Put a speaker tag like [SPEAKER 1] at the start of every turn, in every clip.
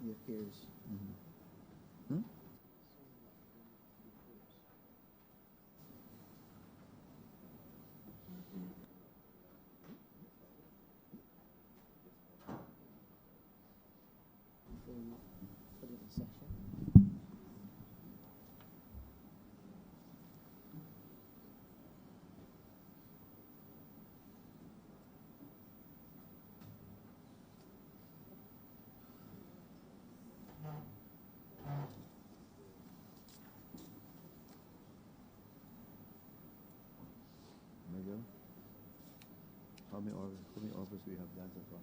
[SPEAKER 1] your peers.
[SPEAKER 2] Hmm?
[SPEAKER 1] Before you put it in session.
[SPEAKER 2] Miguel? How many offers we have done so far?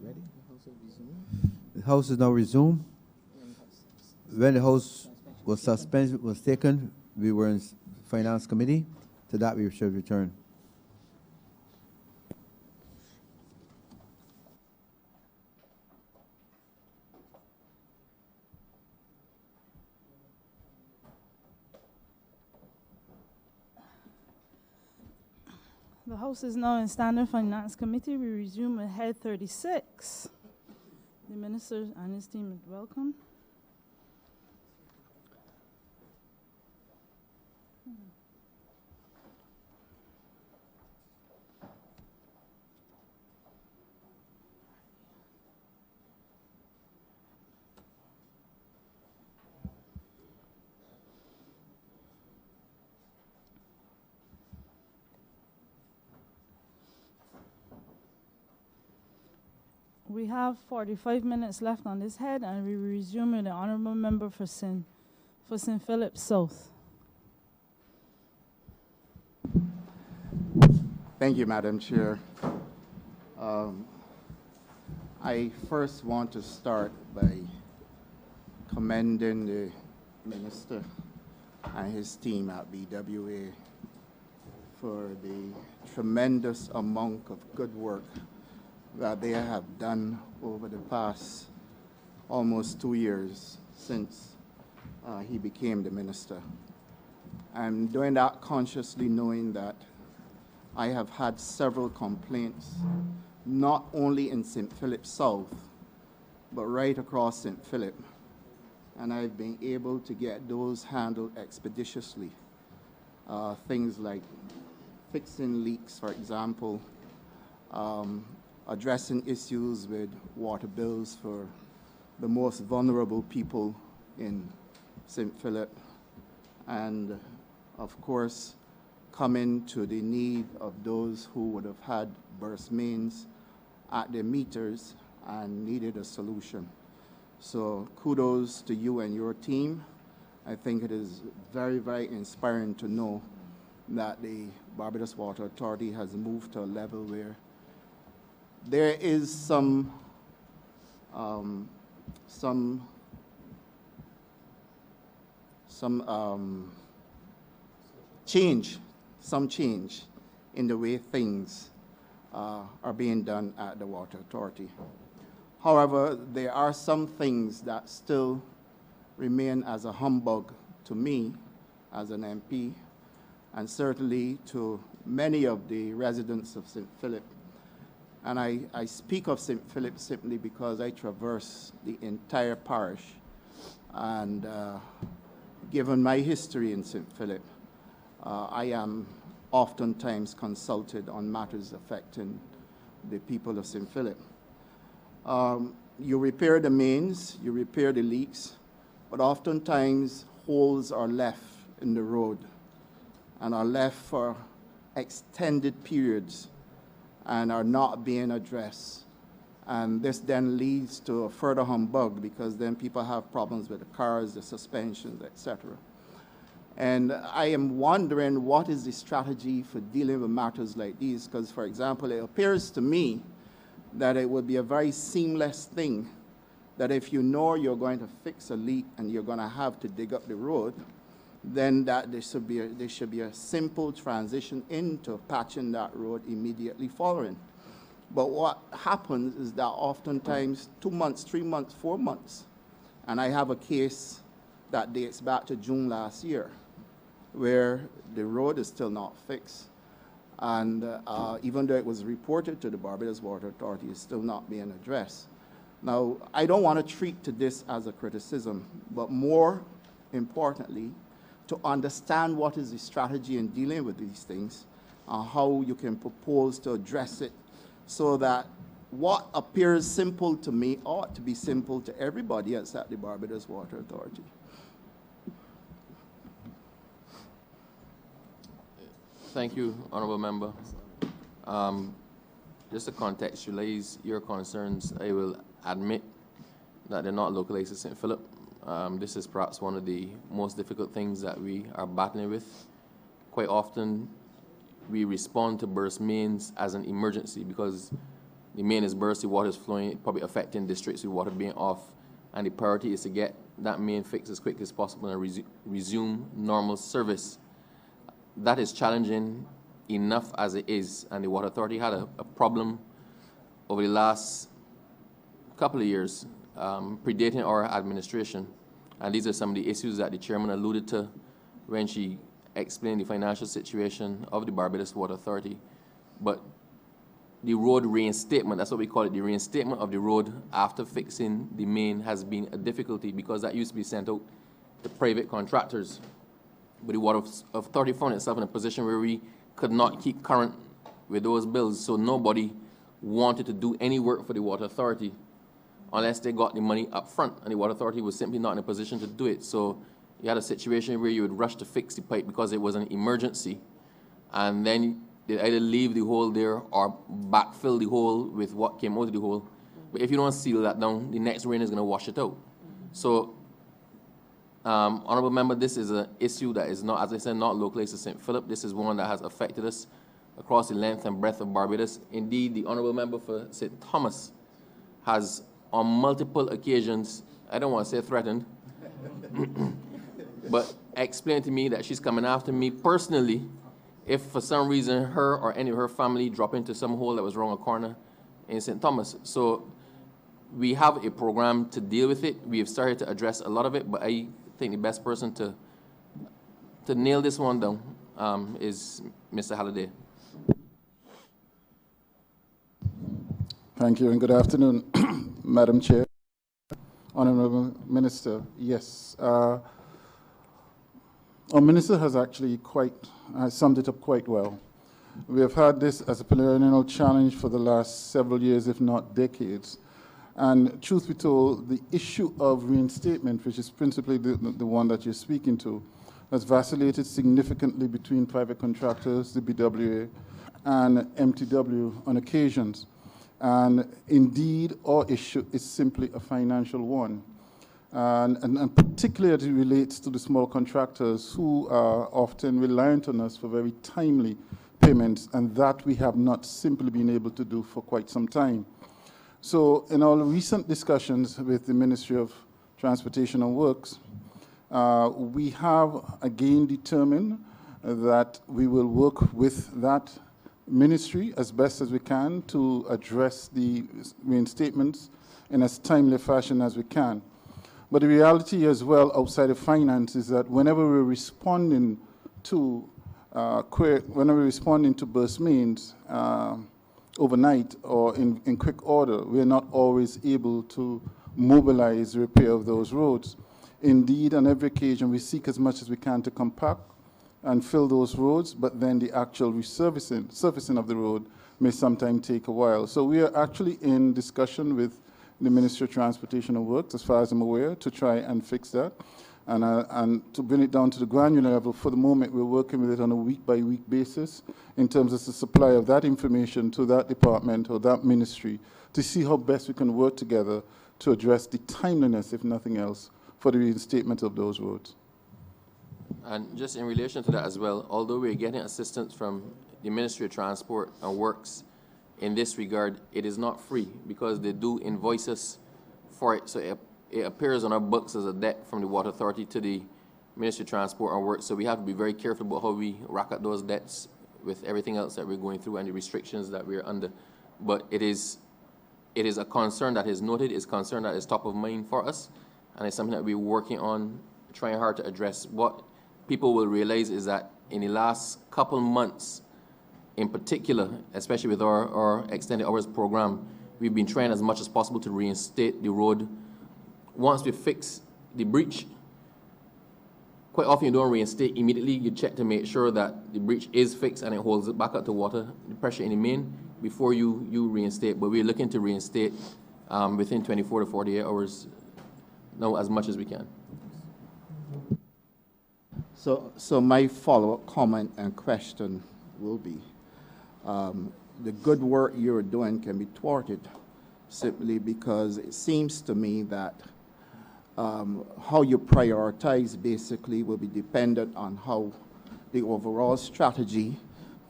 [SPEAKER 2] Ready?
[SPEAKER 1] The House will resume.
[SPEAKER 2] The House is now resumed.
[SPEAKER 1] When the House
[SPEAKER 2] When the House
[SPEAKER 1] suspension
[SPEAKER 2] was
[SPEAKER 1] taken.
[SPEAKER 2] suspended, was taken, we were in Finance Committee. To that, we should return.
[SPEAKER 3] The House is now in Standard Finance Committee. We resume at Head 36. The Minister and his team is welcome. We have 45 minutes left on this head, and we resume with the Honourable Member for St. Philip South.
[SPEAKER 4] Thank you, Madam Chair. I first want to start by commending the Minister and his team at BWA for the tremendous amount of good work that they have done over the past almost 2 years since he became the minister. I'm doing that consciously knowing that I have had several complaints, not only in St. Philip South, but right across St. Philip. And I've been able to get those handled expeditiously. Things like fixing leaks, for example, addressing issues with water bills for the most vulnerable people in St. Philip, and of course, coming to the need of those who would have had burst mains at their meters and needed a solution. So kudos to you and your team. I think it is very, very inspiring to know that the Barbados Water Authority has moved to a level where there is some change in the way things are being done at the Water Authority. However, there are some things that still remain as a humbug to me as an MP, and certainly to many of the residents of St. Philip. And I speak of St. Philip simply because I traverse the entire parish. And given my history in St. Philip, I am oftentimes consulted on matters affecting the people of St. Philip. You repair the mains, you repair the leaks, but oftentimes holes are left in the road and are left for extended periods and are not being addressed. And this then leads to a further humbug because then people have problems with the cars, the suspensions, etc. And I am wondering what is the strategy for dealing with matters like these, because, for example, it appears to me that it would be a very seamless thing that if you know you're going to fix a leak and you're going to have to dig up the road, then that there should be a simple transition into patching that road immediately following. But what happens is that oftentimes 2 months, 3 months, 4 months, and I have a case that dates back to June last year, where the road is still not fixed. And even though it was reported to the Barbados Water Authority, it's still not being addressed. Now, I don't want to treat to this as a criticism, but more importantly, to understand what is the strategy in dealing with these things and how you can propose to address it so that what appears simple to me ought to be simple to everybody else at the Barbados Water Authority.
[SPEAKER 5] Thank you, Honorable Member. Just to contextualize your concerns, I will admit that they're not localized to St. Philip. This is perhaps one of the most difficult things that we are battling with. Quite often, we respond to burst mains as an emergency because the main is burst, the water is flowing, probably affecting districts with water being off, and the priority is to get that main fixed as quick as possible and resume normal service. That is challenging enough as it is, and the Water Authority had a problem over the last couple of years, predating our administration. And these are some of the issues that the chairman alluded to when she explained the financial situation of the Barbados Water Authority. But the road reinstatement, that's what we call it, the reinstatement of the road after fixing the main has been a difficulty because that used to be sent out to private contractors. But the Water Authority found itself in a position where we could not keep current with those bills, so nobody wanted to do any work for the Water Authority unless they got the money up front, and the Water Authority was simply not in a position to do it. So you had a situation where you would rush to fix the pipe because it was an emergency, and then they either leave the hole there or backfill the hole with what came out of the hole. But if you don't seal that down, the next rain is going to wash it out. So, Honourable Member, this is an issue that is not, as I said, not localized to St. Philip. This is one that has affected us across the length and breadth of Barbados. Indeed, the Honourable Member for St. Thomas has on multiple occasions, I don't want to say threatened, but explained to me that she's coming after me personally if for some reason her or any of her family drop into some hole that was around a corner in St. Thomas. So we have a program to deal with it. We have started to address a lot of it, but I think the best person to nail this one down is Mr. Halliday.
[SPEAKER 6] Thank you and good afternoon, Madam Chair, Honourable Minister. Yes, our Minister has actually summed it up quite well. We have had this as a perennial challenge for the last several years, if not decades. And truth be told, the issue of reinstatement, which is principally the one that you're speaking to, has vacillated significantly between private contractors, the BWA, and MTW on occasions. And indeed, our issue is simply a financial one. And particularly as it relates to the small contractors who are often reliant on us for very timely payments, and that we have not simply been able to do for quite some time. So in our recent discussions with the Ministry of Transportation and Works, we have again determined that we will work with that ministry as best as we can to address the reinstatements in as timely a fashion as we can. But the reality as well outside of finance is that whenever we're responding to burst mains overnight or in quick order, we're not always able to mobilize the repair of those roads. Indeed, on every occasion, we seek as much as we can to compact and fill those roads, but then the actual surfacing of the road may sometimes take a while. So we are actually in discussion with the Ministry of Transportation and Works, as far as I'm aware, to try and fix that. And to bring it down to the granular level, for the moment, we're working with it on a week-by-week basis in terms of the supply of that information to that department or that ministry to see how best we can work together to address the timeliness, if nothing else, for the reinstatement of those roads.
[SPEAKER 5] And just in relation to that as well, although we're getting assistance from the Ministry of Transport and Works in this regard, it is not free because they do invoice us for it. So it appears on our books as a debt from the Water Authority to the Ministry of Transport and Works. So we have to be very careful about how we rack up those debts with everything else that we're going through and the restrictions that we're under. But it is a concern that is noted, it's a concern that is top of mind for us, and it's something that we're working on trying hard to address. What people will realize is that in the last couple months, in particular, especially with our extended hours program, we've been trying as much as possible to reinstate the road. Once we fix the breach, quite often you don't reinstate immediately. You check to make sure that the breach is fixed and it holds it back up to water, the pressure in the main, before you reinstate. But we're looking to reinstate within 24 to 48 hours, now as much as we can.
[SPEAKER 4] So my follow-up comment and question will be, the good work you're doing can be thwarted simply because it seems to me that how you prioritize basically will be dependent on how the overall strategy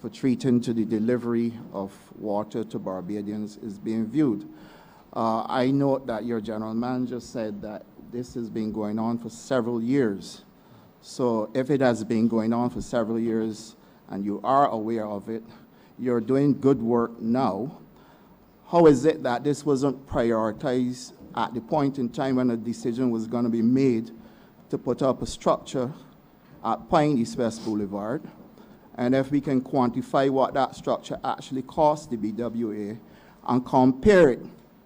[SPEAKER 4] for treating to the delivery of water to Barbadians is being viewed. I note that your general manager said that this has been going on for several years. So if it has been going on for several years and you are aware of it, you're doing good work now. How is it that this wasn't prioritized at the point in time when a decision was going to be made to put up a structure at Pine East West Boulevard? And if we can quantify what that structure actually cost the BWA and compare it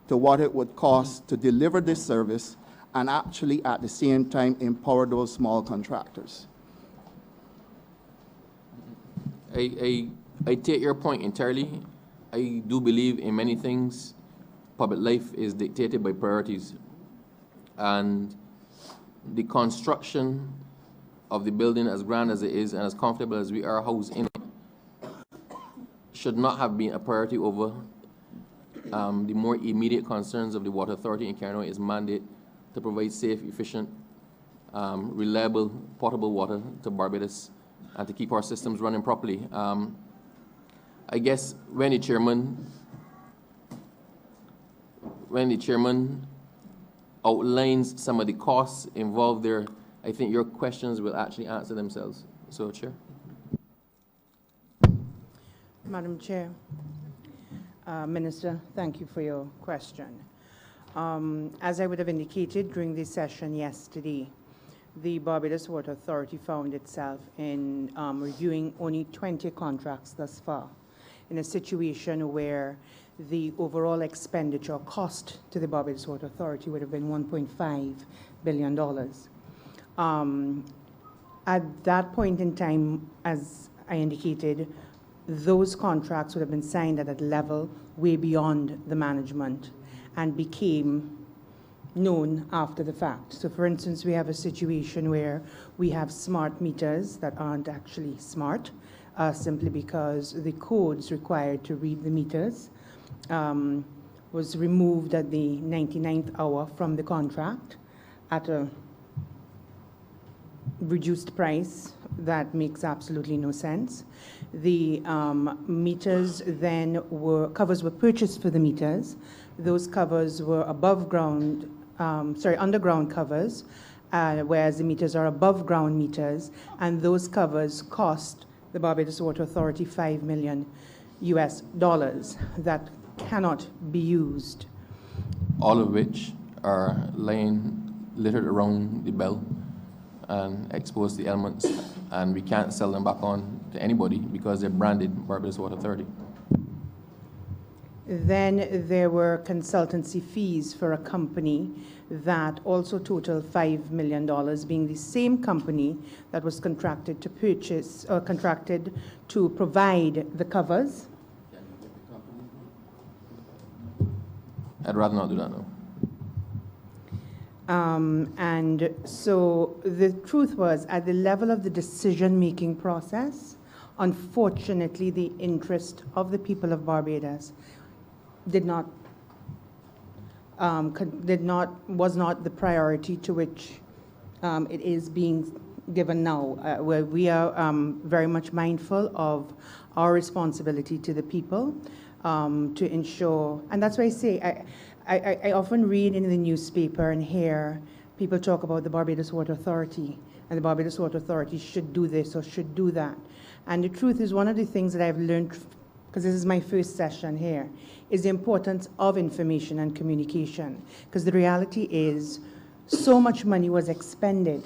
[SPEAKER 4] to what it would cost to deliver this service and actually at the same time empower those small contractors.
[SPEAKER 5] I take your point entirely. I do believe in many things. Public life is dictated by priorities. And the construction of the building, as grand as it is and as comfortable as we are housed in it, should not have been a priority over the more immediate concerns of the Water Authority in carrying out its mandate to provide safe, efficient, reliable, potable water to Barbados and to keep our systems running properly. I guess when the chairman outlines some of the costs involved there, I think your questions will actually answer themselves. So, Chair.
[SPEAKER 7] Madam Chair, Minister, thank you for your question. As I would have indicated during this session yesterday, the Barbados Water Authority found itself in reviewing only 20 contracts thus far, in a situation where the overall expenditure cost to the Barbados Water Authority would have been $1.5 billion. At that point in time, as I indicated, those contracts would have been signed at a level way beyond the management and became known after the fact. So for instance, we have a situation where we have smart meters that aren't actually smart, simply because the codes required to read the meters was removed at the 99th hour from the contract at a reduced price that makes absolutely no sense. The meters then covers were purchased for the meters. Those covers were underground covers, whereas the meters are above ground meters, and those covers cost the Barbados Water Authority $5 million that cannot be used.
[SPEAKER 5] All of which are laying littered around the bell and exposed to the elements, and we can't sell them back on to anybody because they're branded Barbados Water Authority.
[SPEAKER 7] Then there were consultancy fees for a company that also totaled $5 million, being the same company that was contracted to purchase or contracted to provide the covers.
[SPEAKER 5] I'd rather not do that now.
[SPEAKER 7] And so the truth was, at the level of the decision-making process, unfortunately, the interest of the people of Barbados was not the priority to which it is being given now. Where we are very much mindful of our responsibility to the people to ensure, and that's why I say I often read in the newspaper and hear people talk about the Barbados Water Authority, and the Barbados Water Authority should do this or should do that. And the truth is, one of the things that I've learned, because this is my first session here, is the importance of information and communication. Because the reality is, so much money was expended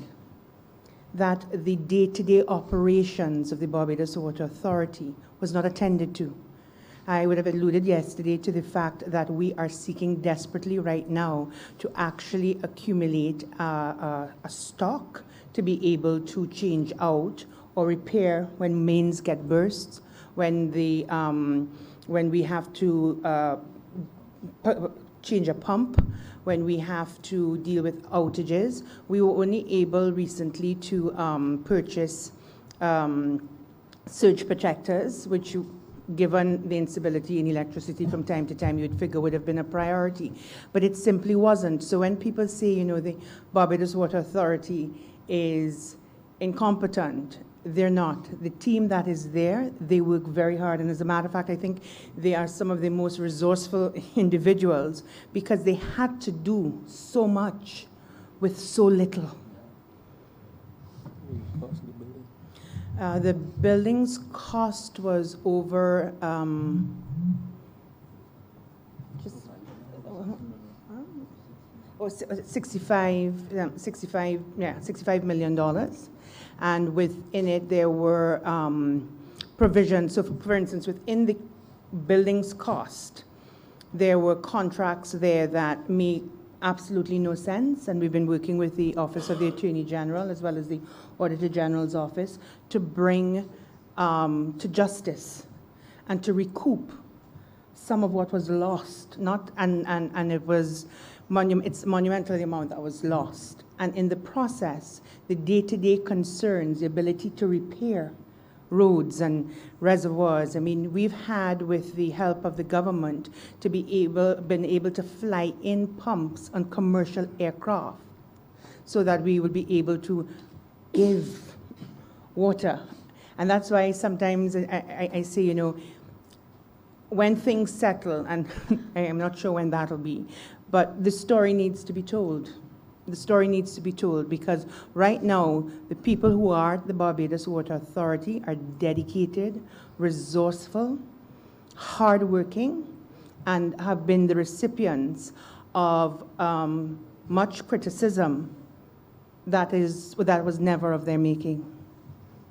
[SPEAKER 7] that the day-to-day operations of the Barbados Water Authority was not attended to. I would have alluded yesterday to the fact that we are seeking desperately right now to actually accumulate a stock to be able to change out or repair when mains get burst, when we have to change a pump, when we have to deal with outages. We were only able recently to purchase surge protectors, which, given the instability in electricity from time to time, you'd figure would have been a priority. But it simply wasn't. So when people say, you know, the Barbados Water Authority is incompetent, they're not. The team that is there, they work very hard. And as a matter of fact, I think they are some of the most resourceful individuals because they had to do so much with so little. The building's cost was over $65 million. And within it, there were provisions. So, for instance, within the building's cost, there were contracts there that make absolutely no sense. And we've been working with the Office of the Attorney General as well as the Auditor General's office to bring to justice and to recoup some of what was lost. And it was it's monumental, the amount that was lost. And in the process, the day-to-day concerns, the ability to repair roads and reservoirs. I mean, we've had, with the help of the government, been able to fly in pumps on commercial aircraft so that we would be able to give water. And that's why sometimes I say, you know, when things settle, and I am not sure when that'll be, but the story needs to be told. The story needs to be told because right now, the people who are at the Barbados Water Authority are dedicated, resourceful, hardworking, and have been the recipients of much criticism that was never of their making.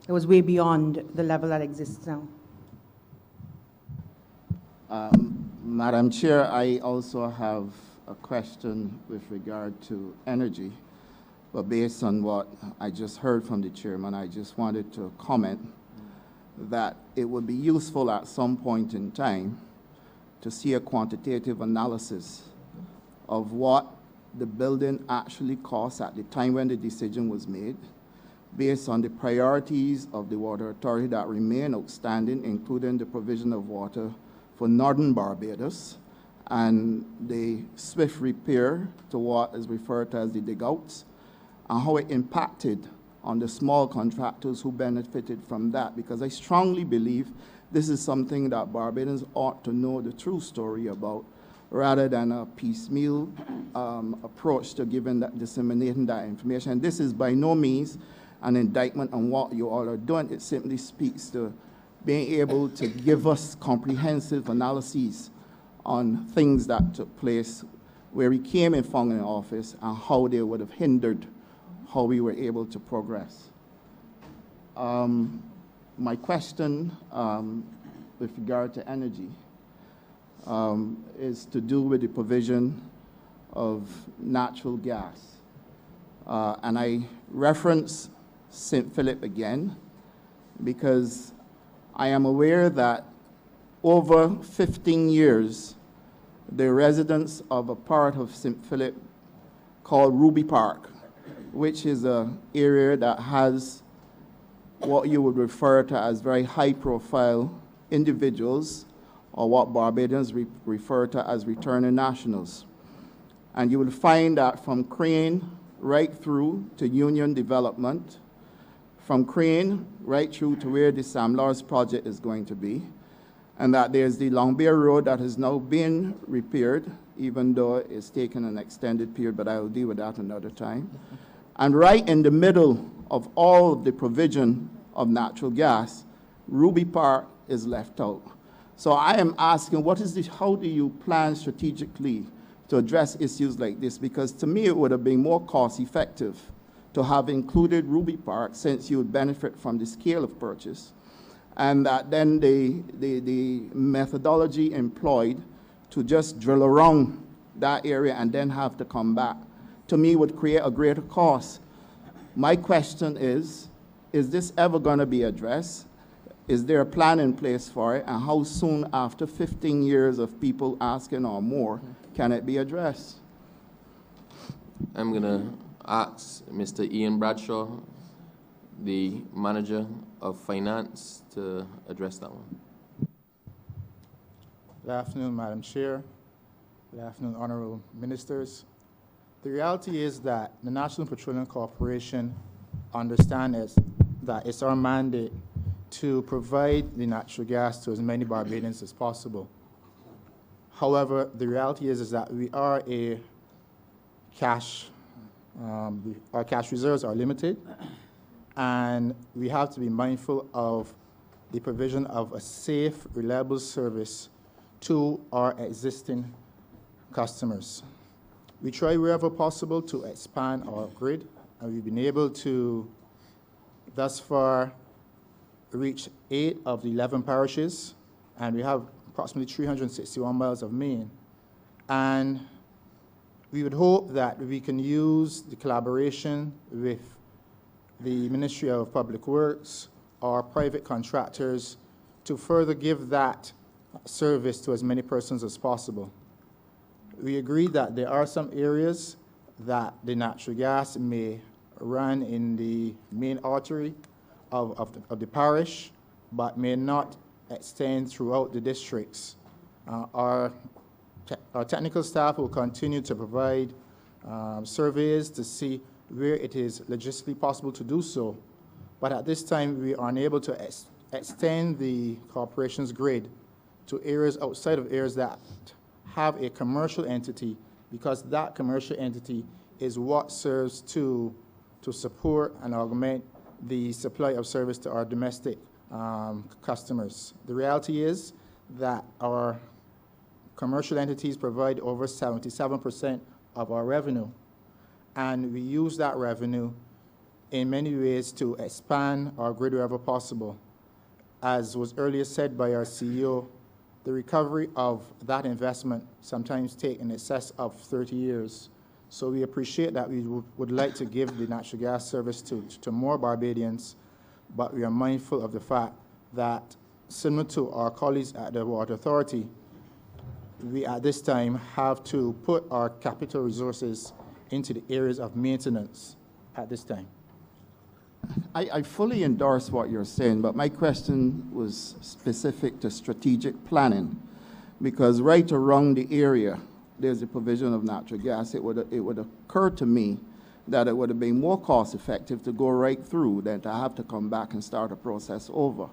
[SPEAKER 7] It was way beyond the level that exists now.
[SPEAKER 4] Madam Chair, I also have a question with regard to energy, but based on what I just heard from the chairman, I just wanted to comment that it would be useful at some point in time to see a quantitative analysis of what the building actually cost at the time when the decision was made, based on the priorities of the Water Authority that remain outstanding, including the provision of water for northern Barbados, and the swift repair to what is referred to as the digouts, and how it impacted on the small contractors who benefited from that. Because I strongly believe this is something that Barbadians ought to know the true story about, rather than a piecemeal approach to disseminating that information. And this is by no means an indictment on what you all are doing. It simply speaks to being able to give us comprehensive analyses on things that took place where we came in functioning office and how they would have hindered how we were able to progress. My question with regard to energy is to do with the provision of natural gas. And I reference St. Philip again because I am aware that over 15 years, the residents of a part of St. Philip called Ruby Park, which is an area that has what you would refer to as very high-profile individuals, or what Barbadians refer to as returning nationals. And you will find that from Crane right through to Union Development, from Crane right through to where the Sam Lawrence project is going to be, and that there's the Long Bear Road that has now been repaired, even though it's taken an extended period, but I will deal with that another time. And right in the middle of all of the provision of natural gas, Ruby Park is left out. So I am asking, how do you plan strategically to address issues like this? Because to me, it would have been more cost effective to have included Ruby Park, since you would benefit from the scale of purchase, and that then the methodology employed to just drill around that area and then have to come back, to me, would create a greater cost. My question is this ever going to be addressed? Is there a plan in place for it? And how soon, after 15 years of people asking or more, can it be addressed?
[SPEAKER 5] I'm going to ask Mr. Ian Bradshaw, the manager of finance, to address that one.
[SPEAKER 8] Good afternoon, Madam Chair. Good afternoon, honorable ministers. The reality is that the National Petroleum Corporation understands that it's our mandate to provide the natural gas to as many Barbadians as possible. However, the reality is that we are a our cash reserves are limited, and we have to be mindful of the provision of a safe, reliable service to our existing customers. We try wherever possible to expand our grid, and we've been able to, thus far, reach 8 of the 11 parishes, and we have approximately 361 miles of main. And we would hope that we can use the collaboration with the Ministry of Public Works or private contractors to further give that service to as many persons as possible. We agree that there are some areas that the natural gas may run in the main artery of the parish, but may not extend throughout the districts. Our technical staff will continue to provide surveys to see where it is logistically possible to do so. But at this time, we are unable to extend the corporation's grid to areas outside of areas that have a commercial entity, because that commercial entity is what serves to support and augment the supply of service to our domestic customers. The reality is that our commercial entities provide over 77% of our revenue, and we use that revenue in many ways to expand our grid wherever possible. As was earlier said by our CEO, the recovery of that investment sometimes takes in excess of 30 years. So we appreciate that we would like to give the natural gas service to more Barbadians, but we are mindful of the fact that, similar to our colleagues at the Water Authority, we at this time have to put our capital resources into the areas of maintenance at this time.
[SPEAKER 4] I fully endorse what you're saying, but my question was specific to strategic planning, because right around the area, there's a provision of natural gas. It would occur to me that it would have been more cost-effective to go right through than to have to come back and start a process over.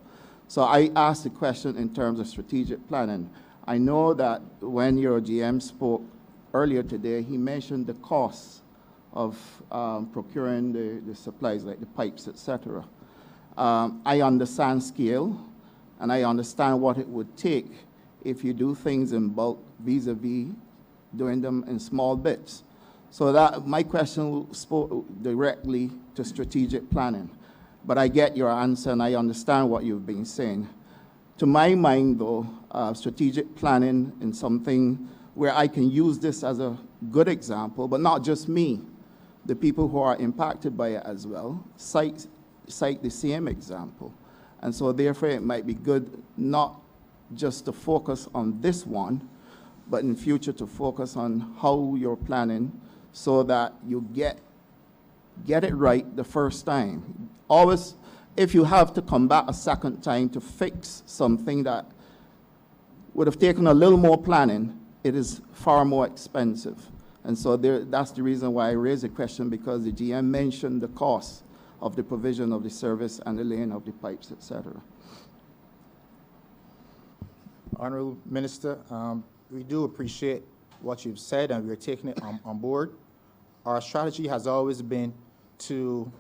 [SPEAKER 4] So I asked the question in terms of strategic planning. I know that when your GM spoke earlier today, he mentioned the costs of procuring the supplies like the pipes, etc. I understand scale, and I understand what it would take if you do things in bulk vis-a-vis doing them in small bits. So that my question spoke directly to strategic planning, but I get your answer and I understand what you've been saying. To my mind, though, strategic planning in something where I can use this as a good example, but not just me, the people who are impacted by it as well, cite the same example. And so therefore it might be good not just to focus on this one, but in future to focus on how you're planning so that you get it right the first time. Always, if you have to come back a second time to fix something that would have taken a little more planning, it is far more expensive. And so that's the reason why I raised the question, because the GM mentioned the cost of the provision of the service and the laying of the pipes, etc.
[SPEAKER 8] Honorable Minister, we do appreciate what you've said, and we're taking it on board. Our strategy has always been to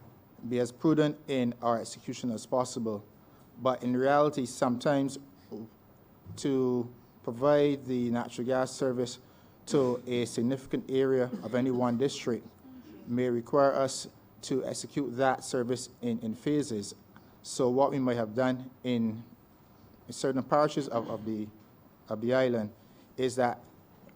[SPEAKER 8] be as prudent in our execution as possible, but in reality, sometimes to provide the natural gas service to a significant area of any one district may require us to execute that service in phases. So what we might have done in certain parishes of the island is that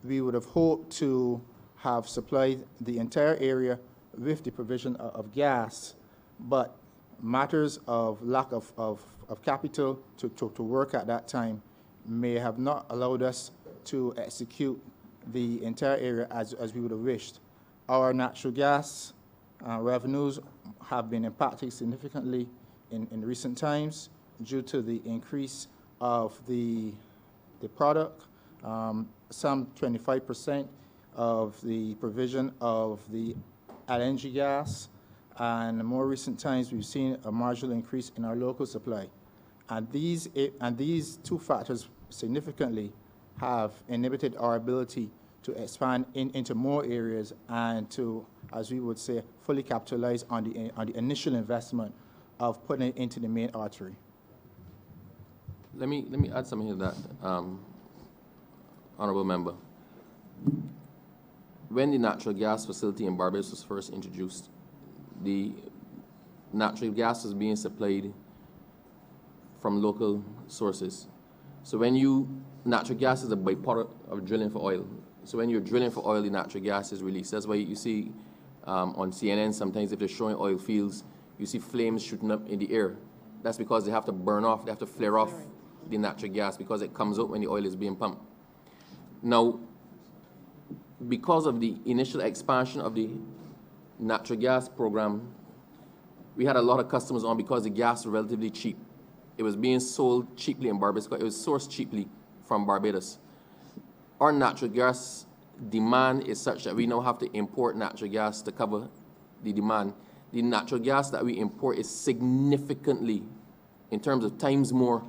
[SPEAKER 8] we would have hoped to have supplied the entire area with the provision of gas, but matters of lack of capital to work at that time may have not allowed us to execute the entire area as we would have wished. Our natural gas revenues have been impacted significantly in recent times due to the increase of the product. Some 25% of the provision of the LNG gas, and in more recent times we've seen a marginal increase in our local supply. And these two factors significantly have inhibited our ability to expand into more areas and to, as we would say, fully capitalize on the initial investment of putting it into the main artery.
[SPEAKER 5] Let me add something to that, honorable member. When the natural gas facility in Barbados was first introduced, the natural gas was being supplied from local sources. So natural gas is a byproduct of drilling for oil. So when you're drilling for oil, the natural gas is released. That's why you see on CNN sometimes if they're showing oil fields, you see flames shooting up in the air. That's because they have to burn off, they have to flare off the natural gas because it comes out when the oil is being pumped. Now, because of the initial expansion of the natural gas program, we had a lot of customers on because the gas was relatively cheap. It was being sold cheaply in Barbados. It was sourced cheaply from Barbados. Our natural gas demand is such that we now have to import natural gas to cover the demand. The natural gas that we import is significantly, in terms of times more,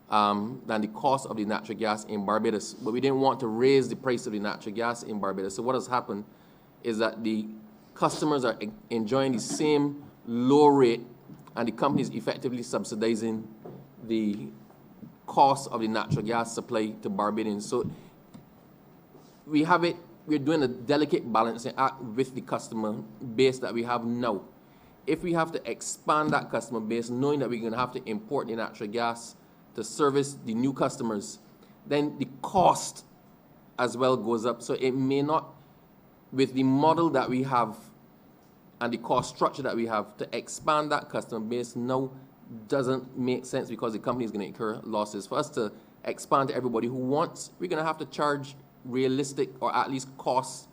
[SPEAKER 5] than the cost of the natural gas in Barbados. But we didn't want to raise the price of the natural gas in Barbados. So what has happened is that the customers are enjoying the same low rate, and the company is effectively subsidizing the cost of the natural gas supply to Barbadians. So we're doing a delicate balancing act with the customer base that we have now. If we have to expand that customer base, knowing that we're going to have to import the natural gas to service the new customers, then the cost as well goes up. So it may not, with the model that we have and the cost structure that we have, to expand that customer base now doesn't make sense because the company is going to incur losses. For us to expand to everybody who wants, we're going to have to charge realistic or at least costs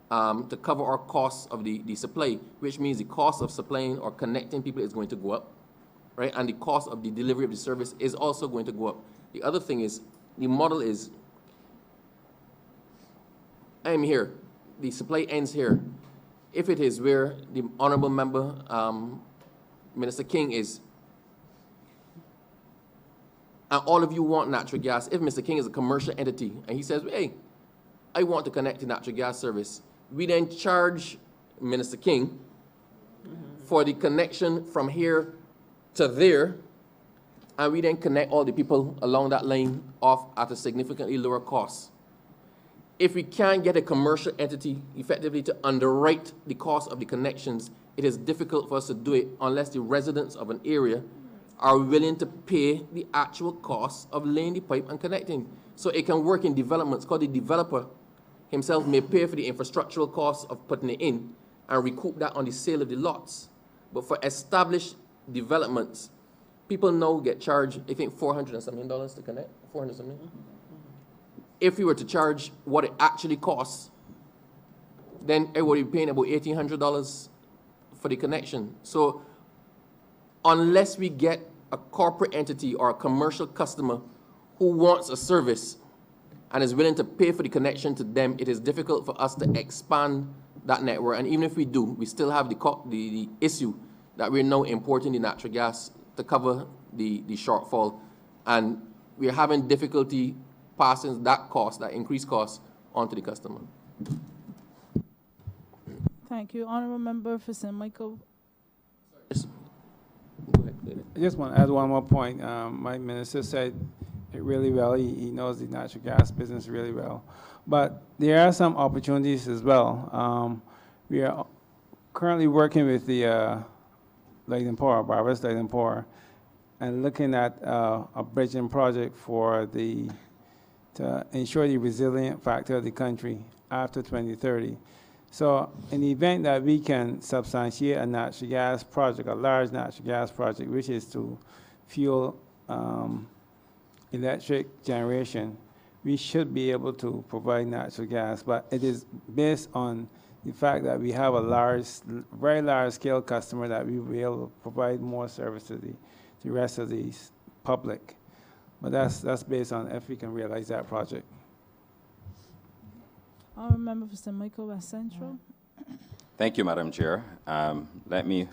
[SPEAKER 5] to cover our costs of the supply, which means the cost of supplying or connecting people is going to go up, right? And the cost of the delivery of the service is also going to go up. The other thing is, the model is, I'm here, the supply ends here. If it is where the honorable member, Minister King is, and all of you want natural gas, if Mr. King is a commercial entity and he says, hey, I want to connect to natural gas service, we then charge Minister King for the connection from here to there, and we then connect all the people along that line off at a significantly lower cost. If we can't get a commercial entity effectively to underwrite the cost of the connections, it is difficult for us to do it unless the residents of an area are willing to pay the actual cost of laying the pipe and connecting. So it can work in developments, because the developer himself may pay for the infrastructural costs of putting it in and recoup that on the sale of the lots. But for established developments, people now get charged, I think, $400 and something to connect, 400 something. If we were to charge what it actually costs, then everybody would be paying about $1,800 for the connection. So unless we get a corporate entity or a commercial customer who wants a service and is willing to pay for the connection to them, it is difficult for us to expand that network. And even if we do, we still have the issue that we're now importing the natural gas to cover the shortfall. And we're having difficulty passing that cost, that increased cost, onto the customer.
[SPEAKER 3] Thank you. Honorable Member for St. Michael.
[SPEAKER 5] Go ahead.
[SPEAKER 9] I just want to add one more point. My minister said it really well. He knows the natural gas business really well. But there are some opportunities as well. We are currently working with the Light and Power, Barbados Light and Power, and looking at a bridging project to ensure the resilient factor of the country after 2030. So in the event that we can substantiate a natural gas project, a large natural gas project, which is to fuel electric generation, we should be able to provide natural gas. But it is based on the fact that we have a very large scale customer that we will be able to provide more service to the rest of the public. But that's based on if we can realize that project.
[SPEAKER 3] I remember Mr. Michael West Central.
[SPEAKER 10] Thank you, Madam Chair. Let me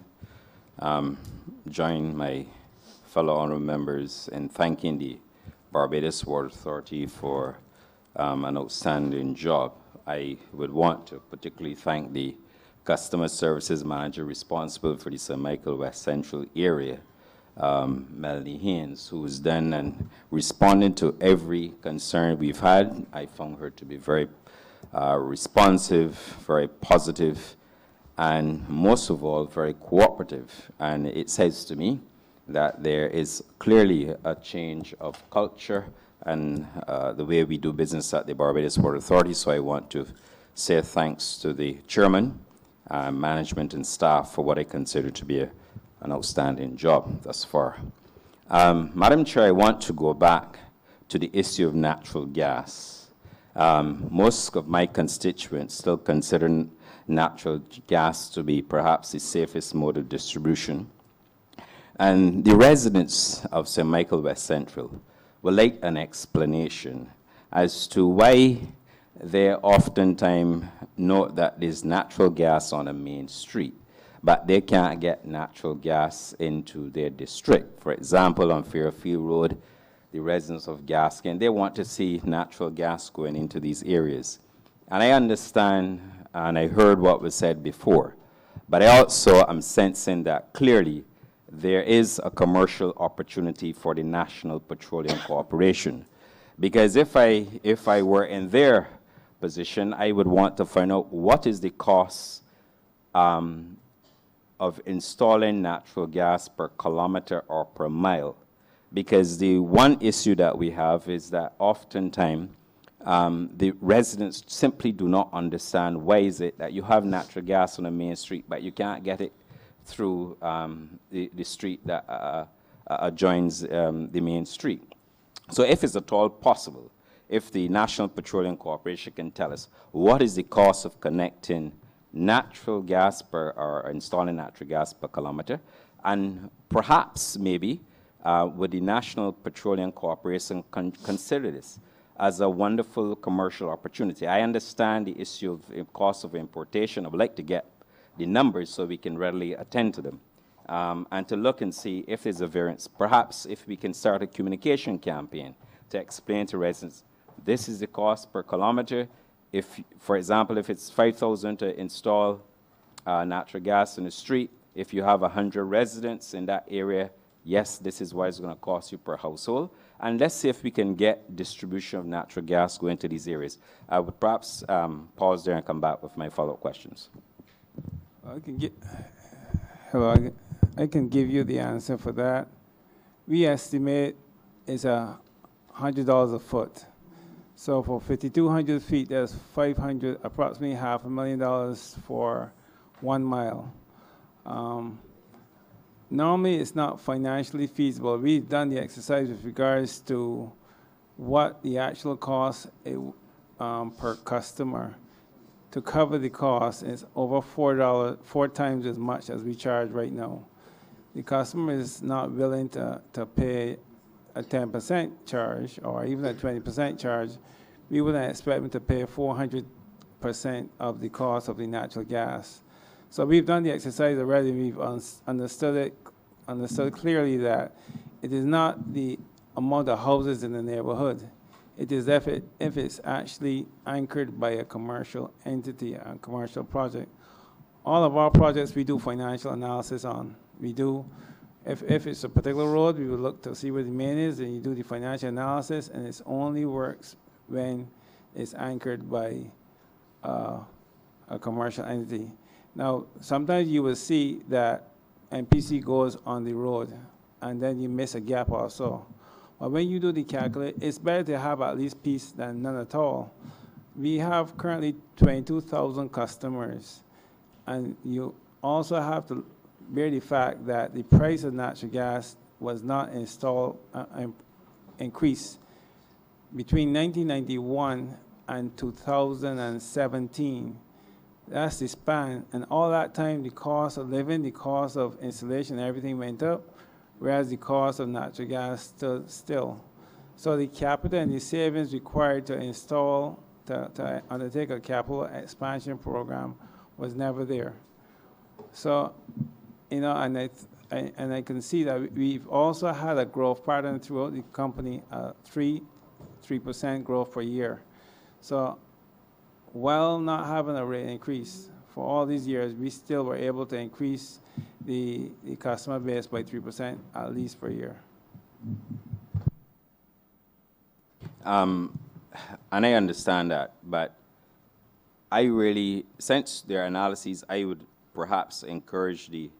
[SPEAKER 10] join my fellow honourable members in thanking the Barbados Water Authority for an outstanding job. I would want to particularly thank the Customer Services Manager responsible for the St. Michael West Central area, Melanie Haynes, who has done and responded to every concern we've had. I found her to be very responsive, very positive, and most of all, very cooperative. And it says to me that there is clearly a change of culture and the way we do business at the Barbados Water Authority. So I want to say thanks to the chairman, management, and staff for what I consider to be an outstanding job thus far. Madam Chair, I want to go back to the issue of natural gas. Most of my constituents still consider natural gas to be perhaps the safest mode of distribution. And the residents of St. Michael West Central would like an explanation as to why they oftentimes note that there's natural gas on a main street, but they can't get natural gas into their district. For example, on Fairfield Road, the residents of Gaskin, they want to see natural gas going into these areas. And I understand, and I heard what was said before, but I also am sensing that clearly there is a commercial opportunity for the National Petroleum Corporation. Because if I were in their position, I would want to find out what is the cost of installing natural gas per kilometer or per mile. Because the one issue that we have is that oftentimes the residents simply do not understand why is it that you have natural gas on the main street, but you can't get it through the street that adjoins the main street. So if it's at all possible, if the National Petroleum Corporation can tell us what is the cost of connecting natural gas or installing natural gas per kilometer, and perhaps maybe would the National Petroleum Corporation consider this as a wonderful commercial opportunity. I understand the issue of cost of importation. I would like to get the numbers so we can readily attend to them, and to look and see if there's a variance. Perhaps if we can start a communication campaign to explain to residents, this is the cost per kilometer. If, for example, if it's $5,000 to install natural gas in the street, if you have 100 residents in that area, yes, this is what it's going to cost you per household. And let's see if we can get distribution of natural gas going to these areas. I would perhaps pause there and come back with my follow-up questions.
[SPEAKER 9] I can give you the answer for that. We estimate it's $100 a foot. So for 5,200 feet, that's approximately $500,000 for 1 mile. Normally, it's not financially feasible. We've done the exercise with regards to what the actual cost per customer. To cover the cost is over $4 times as much as we charge right now. The customer is not willing to pay a 10% charge or even a 20% charge. We wouldn't expect them to pay 400% of the cost of the natural gas. So we've done the exercise already. We've understood clearly that it is not the amount of houses in the neighborhood. It is if it's actually anchored by a commercial entity, a commercial project. All of our projects we do financial analysis on. We do, if it's a particular road, we will look to see where the main is, and you do the financial analysis, and it only works when it's anchored by a a commercial entity. Now, sometimes you will see that MPC goes on the road, and then you miss a gap or so. But when you do the calculate, it's better to have at least peace than none at all. We have currently 22,000 customers, and you also have to bear the fact that the price of natural gas was not increased between 1991 and 2017. That's the span, and all that time the cost of living, the cost of installation, everything went up, whereas the cost of natural gas stood still. So the capital and the savings required to install, to undertake a capital expansion program was never there. So, you know, and I can see that we've also had a growth pattern throughout the company, 3% growth per year. So while not having a rate increase for all these years, we still were able to increase the customer base by 3% at least per year.
[SPEAKER 10] And I understand that, but I really, since there are analyses, I would perhaps encourage the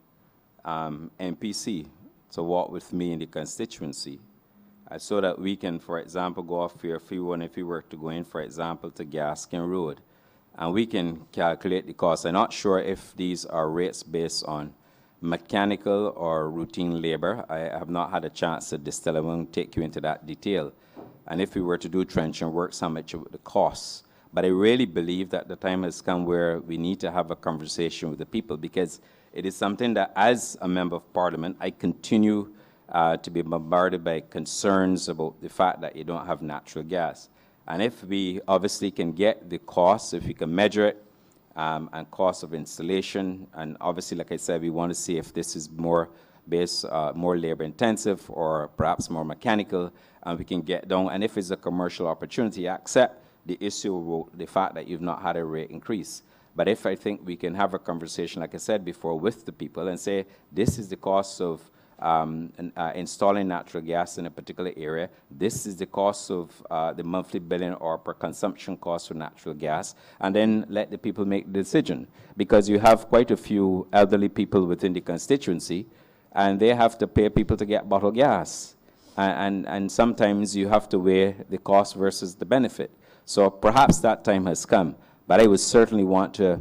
[SPEAKER 10] MPC to walk with me in the constituency so that we can, for example, go off Fairfield, and if we were to go in, for example, to Gaskin Road, and we can calculate the cost. I'm not sure if these are rates based on mechanical or routine labor. I have not had a chance to distill. I won't take you into that detail. And if we were to do trenching works, how much it would cost. But I really believe that the time has come where we need to have a conversation with the people, because it is something that, as a member of parliament, I continue to be bombarded by concerns about the fact that you don't have natural gas. And if we obviously can get the cost, if we can measure it, and cost of installation, and obviously, like I said, we want to see if this is more based, more labor intensive or perhaps more mechanical, and we can get down. And if it's a commercial opportunity, accept the issue with the fact that you've not had a rate increase. But if I think we can have a conversation, like I said before, with the people and say, this is the cost of installing natural gas in a particular area, this is the cost of the monthly billing or per consumption cost for natural gas, and then let the people make the decision. Because you have quite a few elderly people within the constituency, and they have to pay people to get bottled gas. And sometimes you have to weigh the cost versus the benefit. So perhaps that time has come. But I would certainly want to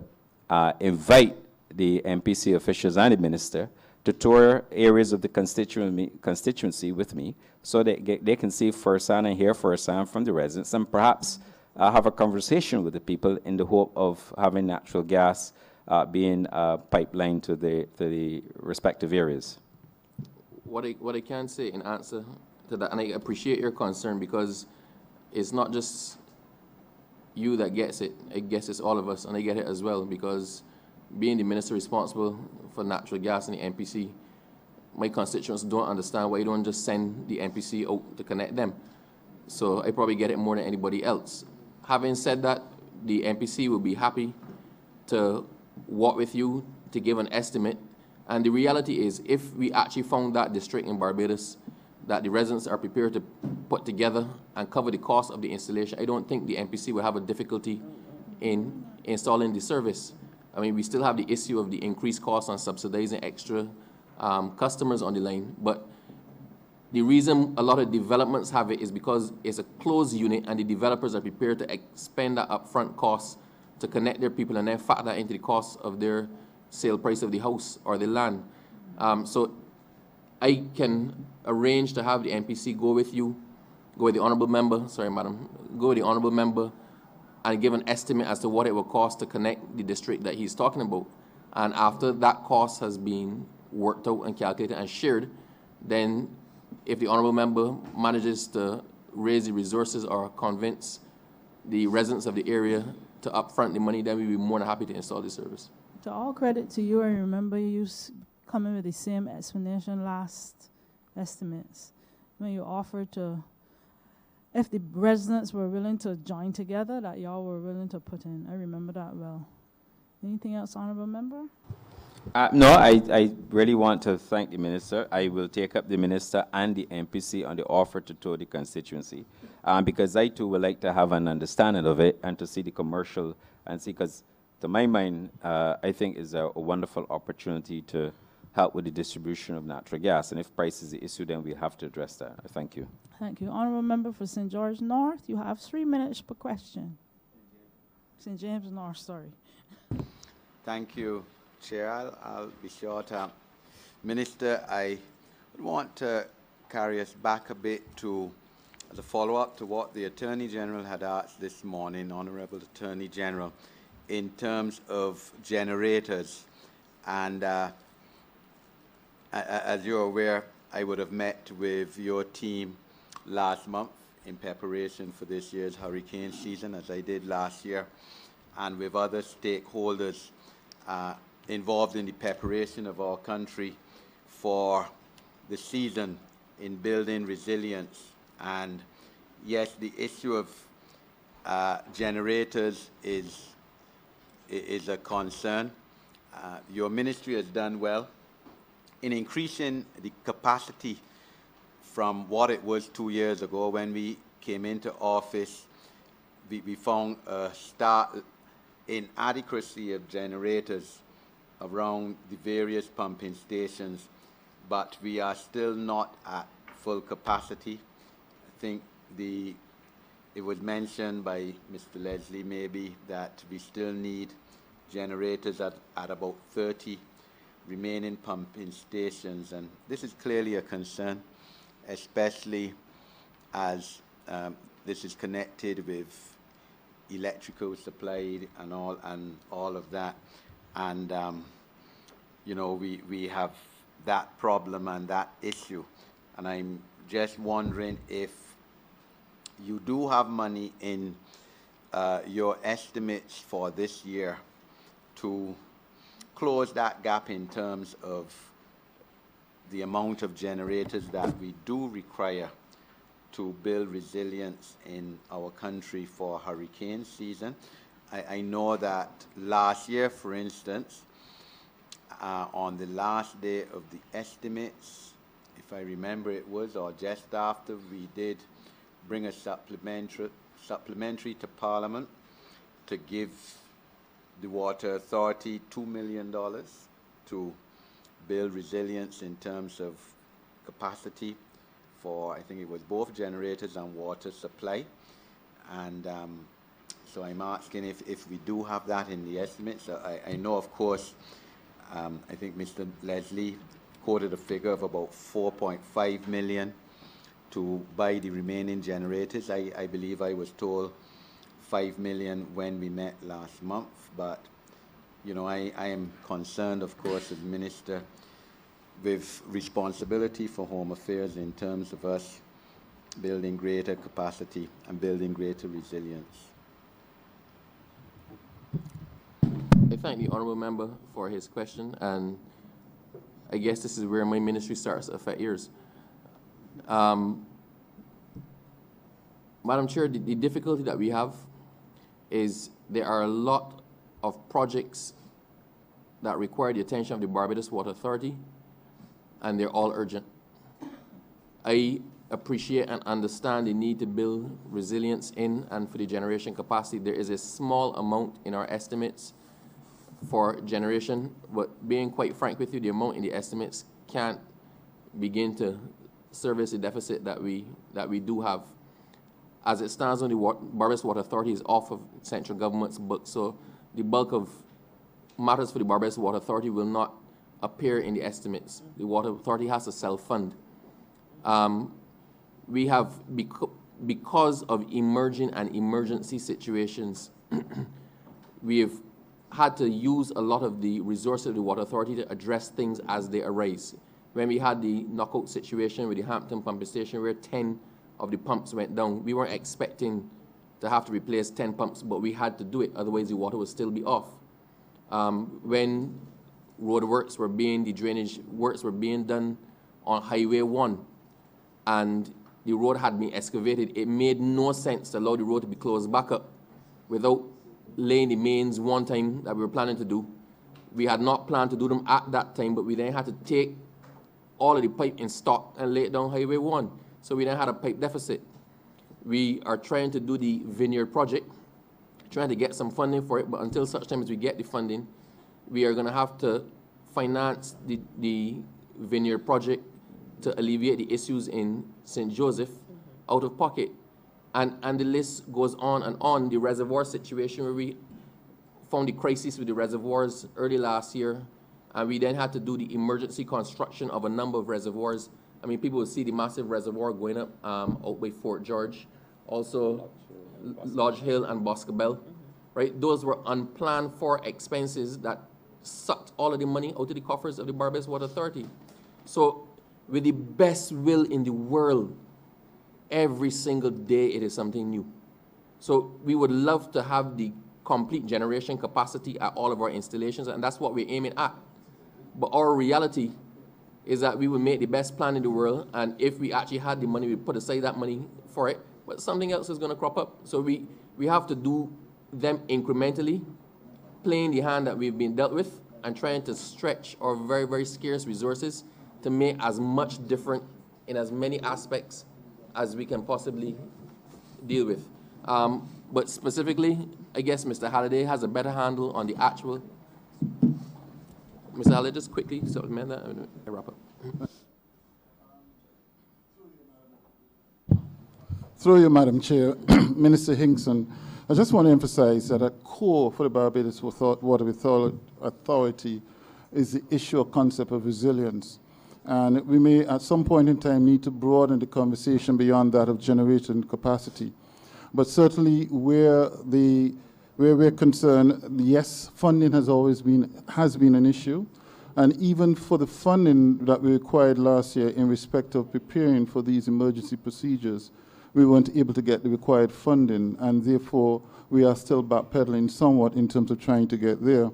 [SPEAKER 10] invite the MPC officials and the minister to tour areas of the constituency with me, so that they can see firsthand and hear firsthand from the residents, and perhaps have a conversation with the people in the hope of having natural gas being pipelined to the respective areas.
[SPEAKER 5] What I can say in answer to that, and I appreciate your concern, because it's not just you that gets it. I guess it's all of us, and I get it as well, because being the minister responsible for natural gas in the MPC, my constituents don't understand why you don't just send the MPC out to connect them. So I probably get it more than anybody else. Having said that, the MPC will be happy to work with you to give an estimate. And the reality is, if we actually found that district in Barbados that the residents are prepared to put together and cover the cost of the installation, I don't think the MPC will have a difficulty in installing the service. I mean, we still have the issue of the increased cost on subsidizing extra customers on the line. But the reason a lot of developments have it is because it's a closed unit, and the developers are prepared to expend that upfront cost to connect their people and then factor that into the cost of their sale price of the house or the land. So I can arrange to have the MPC go with you, go with the honourable member, sorry, madam, go with the honourable member and give an estimate as to what it will cost to connect the district that he's talking about. And after that cost has been worked out and calculated and shared, then if the honourable member manages to raise the resources or convince the residents of the area to upfront the money, then we'll be more than happy to install the service.
[SPEAKER 3] To all credit to you, I remember you coming with the same explanation last estimates, when you offered to, if the residents were willing to join together, that y'all were willing to put in. I remember that well. Anything else, honourable member?
[SPEAKER 10] No, I really want to thank the minister. I will take up the minister and the MPC on the offer to tour the constituency, because I too would like to have an understanding of it and to see the commercial and see, because to my mind, I think is a wonderful opportunity to help with the distribution of natural gas. And if price is the issue, then we'll have to address that. Thank you.
[SPEAKER 3] Thank you. Honorable Member for St. George North, you have 3 minutes per question. St. James North, sorry.
[SPEAKER 11] Thank you, Chair. I'll be short. Minister, I would want to carry us back a bit to, as a follow-up to what the Attorney General had asked this morning, Honorable Attorney General, in terms of generators. And as you're aware, I would have met with your team last month in preparation for this year's hurricane season, as I did last year, and with other stakeholders involved in the preparation of our country for the season in building resilience. And yes, the issue of generators is a concern. Your ministry has done well in increasing the capacity from what it was 2 years ago. When we came into office, we found a inadequacy of generators around the various pumping stations, but we are still not at full capacity. I think it was mentioned by Mr. Leslie maybe that we still need generators at about 30 remaining pumping stations, and this is clearly a concern, especially as this is connected with electrical supply and all of that. And you know, we have that problem and that issue, and I'm just wondering if you do have money in your estimates for this year to close that gap in terms of the amount of generators that we do require to build resilience in our country for hurricane season. I know that last year, for instance, on the last day of the estimates, if I remember it was, or just after, we did bring a supplementary to Parliament to give the Water Authority $2 million to build resilience in terms of capacity for, I think it was both generators and water supply. And so I'm asking if we do have that in the estimates. I know, of course, I think Mr. Leslie quoted a figure of about 4.5 million to buy the remaining generators. I believe I was told 5 million when we met last month, but you know, I am concerned, of course, as Minister, with responsibility for Home Affairs in terms of us building greater capacity and building greater resilience.
[SPEAKER 5] I thank the honourable member for his question, and I guess this is where my ministry starts to affect yours. Madam Chair, the difficulty that we have is there are a lot of projects that require the attention of the Barbados Water Authority, and they're all urgent. I appreciate and understand the need to build resilience in and for the generation capacity. There is a small amount in our estimates for generation, but being quite frank with you, the amount in the estimates can't begin to service the deficit that we do have. As it stands on the Barbados Water Authority is off of central government's book, so the bulk of matters for the Barbados Water Authority will not appear in the estimates. The Water Authority has to self-fund. We have, because of emerging and emergency situations, we have had to use a lot of the resources of the Water Authority to address things as they arise. When we had the knockout situation with the Hampton pumping station where 10 of the pumps went down, we weren't expecting to have to replace 10 pumps, but we had to do it, otherwise the water would still be off. When the drainage works were being done on Highway 1, and the road had been excavated, it made no sense to allow the road to be closed back up without laying the mains one time that we were planning to do. We had not planned to do them at that time, but we then had to take all of the pipe in stock and lay it down Highway 1. So we then had a pipe deficit. We are trying to do the Vineyard project, trying to get some funding for it, but until such time as we get the funding, we are going to have to finance the vineyard project to alleviate the issues in St. Joseph out of pocket. And the list goes on and on. The reservoir situation where we found the crisis with the reservoirs early last year, and we then had to do the emergency construction of a number of reservoirs. I mean, people will see the massive reservoir going up out by Fort George, also Lodge Hill and Boscobel, right? Those were unplanned for expenses that sucked all of the money out of the coffers of the Barbados Water Authority. So with the best will in the world, every single day it is something new. So we would love to have the complete generation capacity at all of our installations, and that's what we're aiming at. But our reality is that we would make the best plan in the world, and if we actually had the money, we put aside that money for it, but something else is going to crop up. So we have to do them incrementally, playing the hand that we've been dealt with, and trying to stretch our very, very scarce resources to make as much different in as many aspects as we can possibly deal with. But specifically, I guess Mr. Halliday has a better handle on the actual. Mr. Halliday, just quickly supplement that and I wrap up.
[SPEAKER 6] Through you, Madam Chair, Minister Hinkson, I just want to emphasize that at core for the Barbados Water Authority is the issue or concept of resilience. And we may at some point in time need to broaden the conversation beyond that of generation capacity. But certainly where we're concerned, yes, funding has been an issue. And even for the funding that we required last year in respect of preparing for these emergency procedures, we weren't able to get the required funding, and therefore we are still backpedaling somewhat in terms of trying to get there.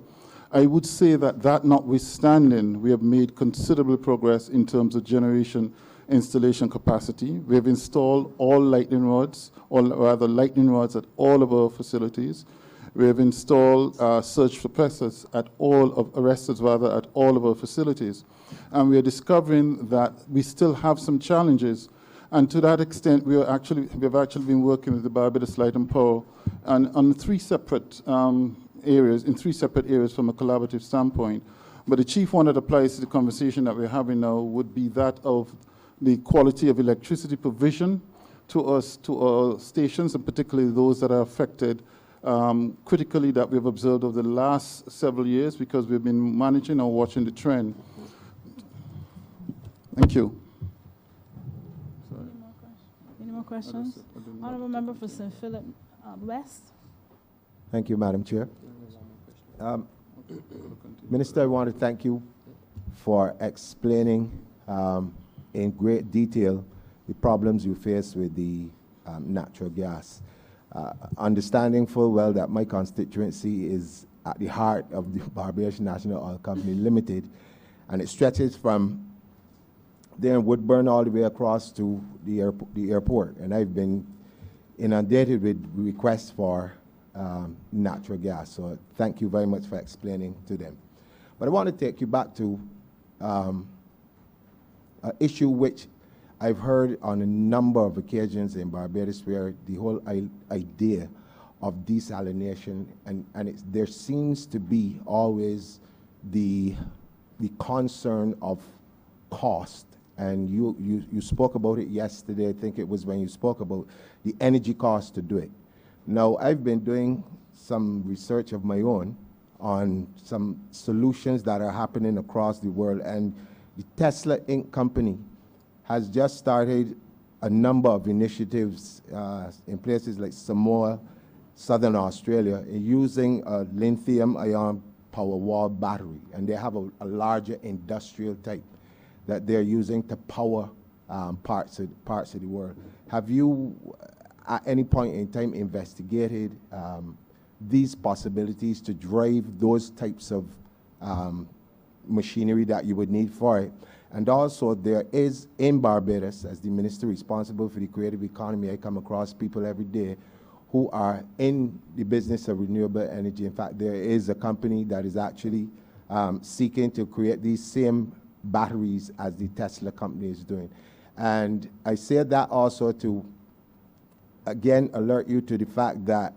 [SPEAKER 6] I would say that notwithstanding, we have made considerable progress in terms of generation installation capacity. We have installed all lightning rods, or rather lightning rods at all of our facilities. We have installed surge suppressors at arresters at all of our facilities. And we are discovering that we still have some challenges. And to that extent, we have actually been working with the Barbados Light and Power on three separate areas from a collaborative standpoint. But the chief one that applies to the conversation that we're having now would be that of the quality of electricity provision to our stations, and particularly those that are affected critically that we've observed over the last several years, because we've been managing or watching the trend. Thank you.
[SPEAKER 3] Any more questions? Honourable Member for St. Philip West.
[SPEAKER 12] Thank you, Madam Chair. Minister, I want to thank you for explaining in great detail the problems you face with the natural gas. Understanding full well that my constituency is at the heart of the Barbados National Oil Company Limited, and it stretches from there in Woodburn all the way across to the airport. And I've been inundated with requests for natural gas. So thank you very much for explaining to them. But I want to take you back to an issue which I've heard on a number of occasions in Barbados, where the whole idea of desalination, and there seems to be always the concern of cost. And you spoke about it yesterday. I think it was when you spoke about the energy cost to do it. Now, I've been doing some research of my own on some solutions that are happening across the world, and the Tesla Inc. company has just started a number of initiatives in places like Samoa, Southern Australia, using a lithium-ion Powerwall battery, and they have a larger industrial type that they're using to power parts of the world. Have you, at any point in time, investigated these possibilities to drive those types of machinery that you would need for it? And also, there is in Barbados, as the minister responsible for the creative economy, I come across people every day who are in the business of renewable energy. In fact, there is a company that is actually seeking to create these same batteries as the Tesla company is doing. And I say that also to, again, alert you to the fact that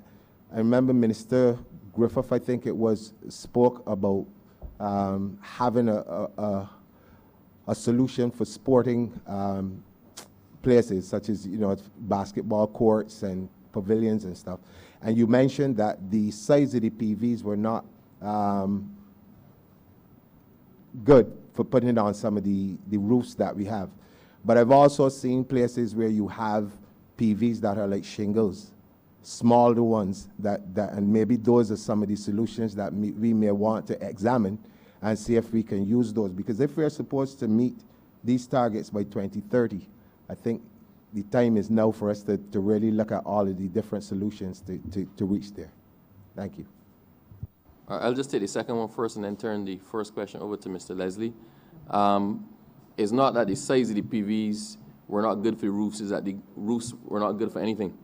[SPEAKER 12] I remember Minister Griffith, I think it was, spoke about having a solution for sporting places, such as, you know, basketball courts and pavilions and stuff. And you mentioned that the size of the PVs were not good for putting it on some of the roofs that we have. But I've also seen places where you have PVs that are like shingles, smaller ones, and maybe those are some of the solutions that we may want to examine and see if we can use those. Because if we're supposed to meet these targets by 2030, I think the time is now for us to really look at all of the different solutions to reach there. Thank you.
[SPEAKER 5] I'll just take the second one first and then turn the first question over to Mr. Leslie. It's not that the size of the PVs were not good for the roofs, it's that the roofs were not good for anything.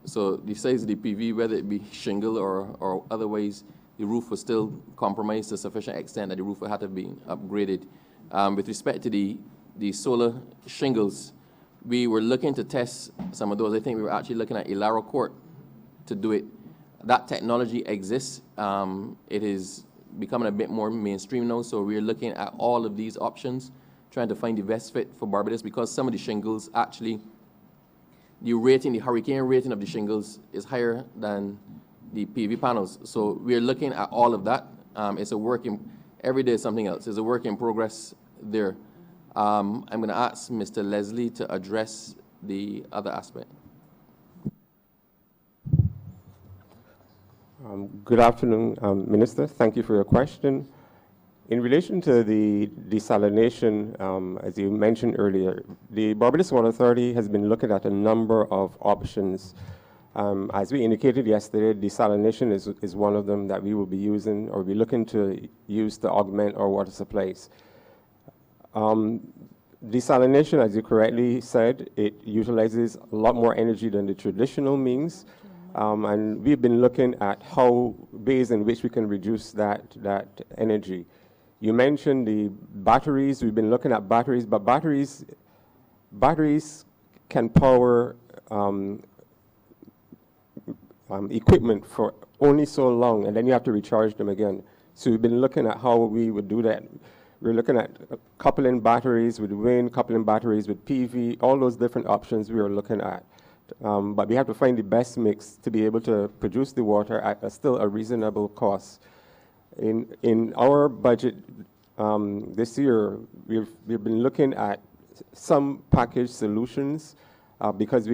[SPEAKER 5] So the size of the PV, whether it be shingle or otherwise, the roof was still compromised to a sufficient extent that the roof had to be upgraded. With respect to the solar shingles, we were looking to test some of those. I think we were actually looking at Ilaro Court to do it. That technology exists. It is becoming a bit more mainstream now, so we're looking at all of these options, trying to find the best fit for Barbados, because some of the shingles actually, the hurricane rating of the shingles is higher than the PV panels. So we're looking at all of that. It's a work in, every day is something else. It's a work in progress there. I'm going to ask Mr. Leslie to address the other aspect.
[SPEAKER 13] Good afternoon, Minister. Thank you for your question. In relation to the desalination, as you mentioned earlier, the Barbados Water Authority has been looking at a number of options. As we indicated yesterday, desalination is one of them that we will be using or be looking to use to augment our water supplies. Desalination, as you correctly said, it utilizes a lot more energy than the traditional means. And we've been looking at ways in which we can reduce that energy. You mentioned the batteries. We've been looking at batteries, but batteries can power equipment for only so long, and then you have to recharge them again. So we've been looking at how we would do that. We're looking at coupling batteries with wind, coupling batteries with PV, all those different options we are looking at. But we have to find the best mix to be able to produce the water at still a reasonable cost. In our budget this year, we've been looking at some package solutions because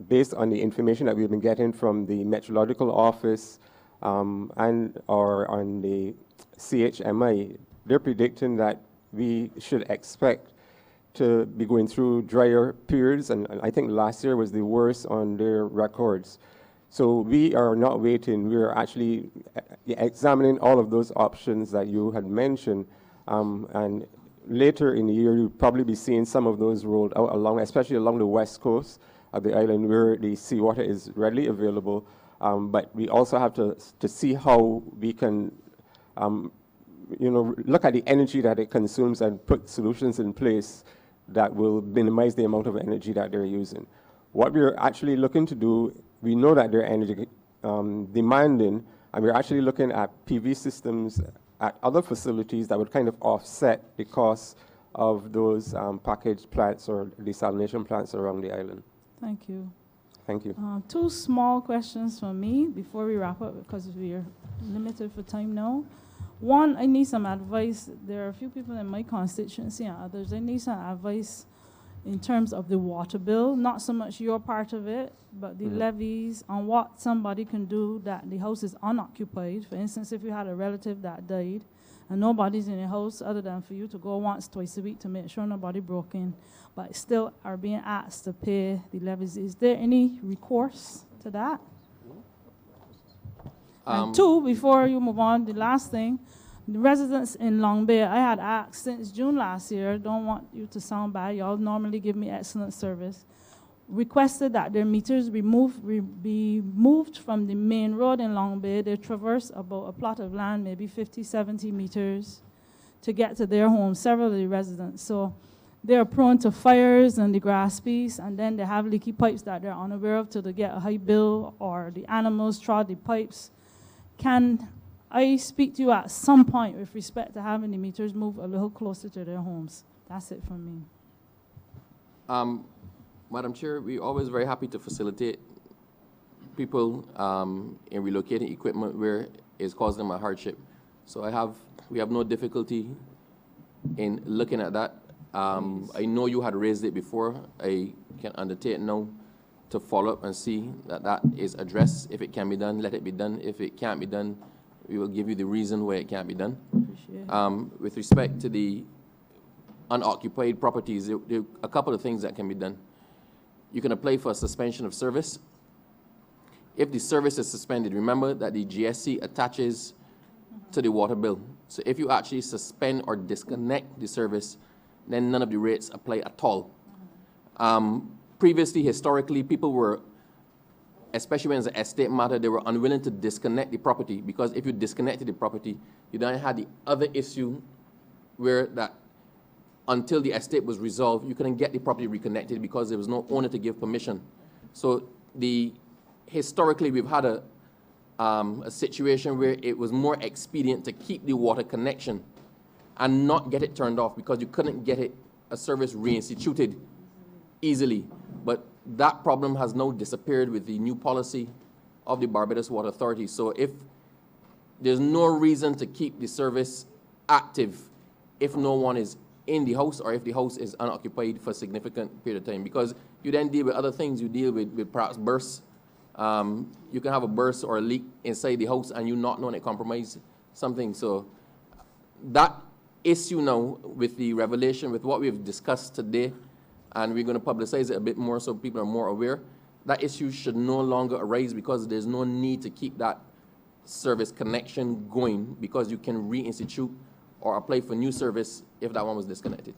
[SPEAKER 13] based on the information that we've been getting from the Meteorological Office and on the CHMI, they're predicting that we should expect to be going through drier periods, and I think last year was the worst on their records. So we are not waiting. We are actually examining all of those options that you had mentioned, and later in the year, you'll probably be seeing some of those rolled out especially along the west coast of the island where the seawater is readily available. But we also have to see how we can look at the energy that it consumes and put solutions in place that will minimize the amount of energy that they're using. What we're actually looking to do, we know that they're energy demanding, and we're actually looking at PV systems at other facilities that would kind of offset the cost of those packaged plants or desalination plants around the island.
[SPEAKER 3] Thank you.
[SPEAKER 13] Thank you.
[SPEAKER 3] Two small questions from me before we wrap up, because we are limited for time now. One, I need some advice. There are a few people in my constituency and others. I need some advice in terms of the water bill, not so much your part of it, but the levies, on what somebody can do that the house is unoccupied. For instance, if you had a relative that died and nobody's in the house other than for you to go once, twice a week to make sure nobody broke in, but still are being asked to pay the levies. Is there any recourse to that? And two, before you move on, the last thing, the residents in Long Bay, I had asked since June last year, don't want you to sound bad, y'all normally give me excellent service, requested that their meters be moved from the main road in Long Bay. They traverse about a plot of land, maybe 50, 70 meters, to get to their home, several of the residents. So they are prone to fires and the grass piece, and then they have leaky pipes that they're unaware of till they get a high bill or the animals trod the pipes. Can I speak to you at some point with respect to having the meters move a little closer to their homes? That's it from me.
[SPEAKER 5] Madam Chair, we're always very happy to facilitate people in relocating equipment where it's causing them a hardship. So we have no difficulty in looking at that. I know you had raised it before. I can undertake now to follow up and see that that is addressed. If it can be done, let it be done. If it can't be done, we will give you the reason why it can't be done. With respect to the unoccupied properties, there are a couple of things that can be done. You can apply for a suspension of service. If the service is suspended, remember that the GSC attaches to the water bill. So if you actually suspend or disconnect the service, then none of the rates apply at all. Previously, historically, people were, especially when it's an estate matter, they were unwilling to disconnect the property, because if you disconnected the property, you then had the other issue where that until the estate was resolved, you couldn't get the property reconnected because there was no owner to give permission. So historically, we've had a situation where it was more expedient to keep the water connection and not get it turned off because you couldn't get a service reinstituted easily. But that problem has now disappeared with the new policy of the Barbados Water Authority. So if there's no reason to keep the service active if no one is in the house or if the house is unoccupied for a significant period of time, because you then deal with other things. You deal with perhaps bursts. You can have a burst or a leak inside the house and you not knowing it compromise something. So that issue now with the revelation, with what we've discussed today, and we're going to publicize it a bit more so people are more aware, that issue should no longer arise because there's no need to keep that service connection going because you can reinstitute or apply for new service if that one was disconnected.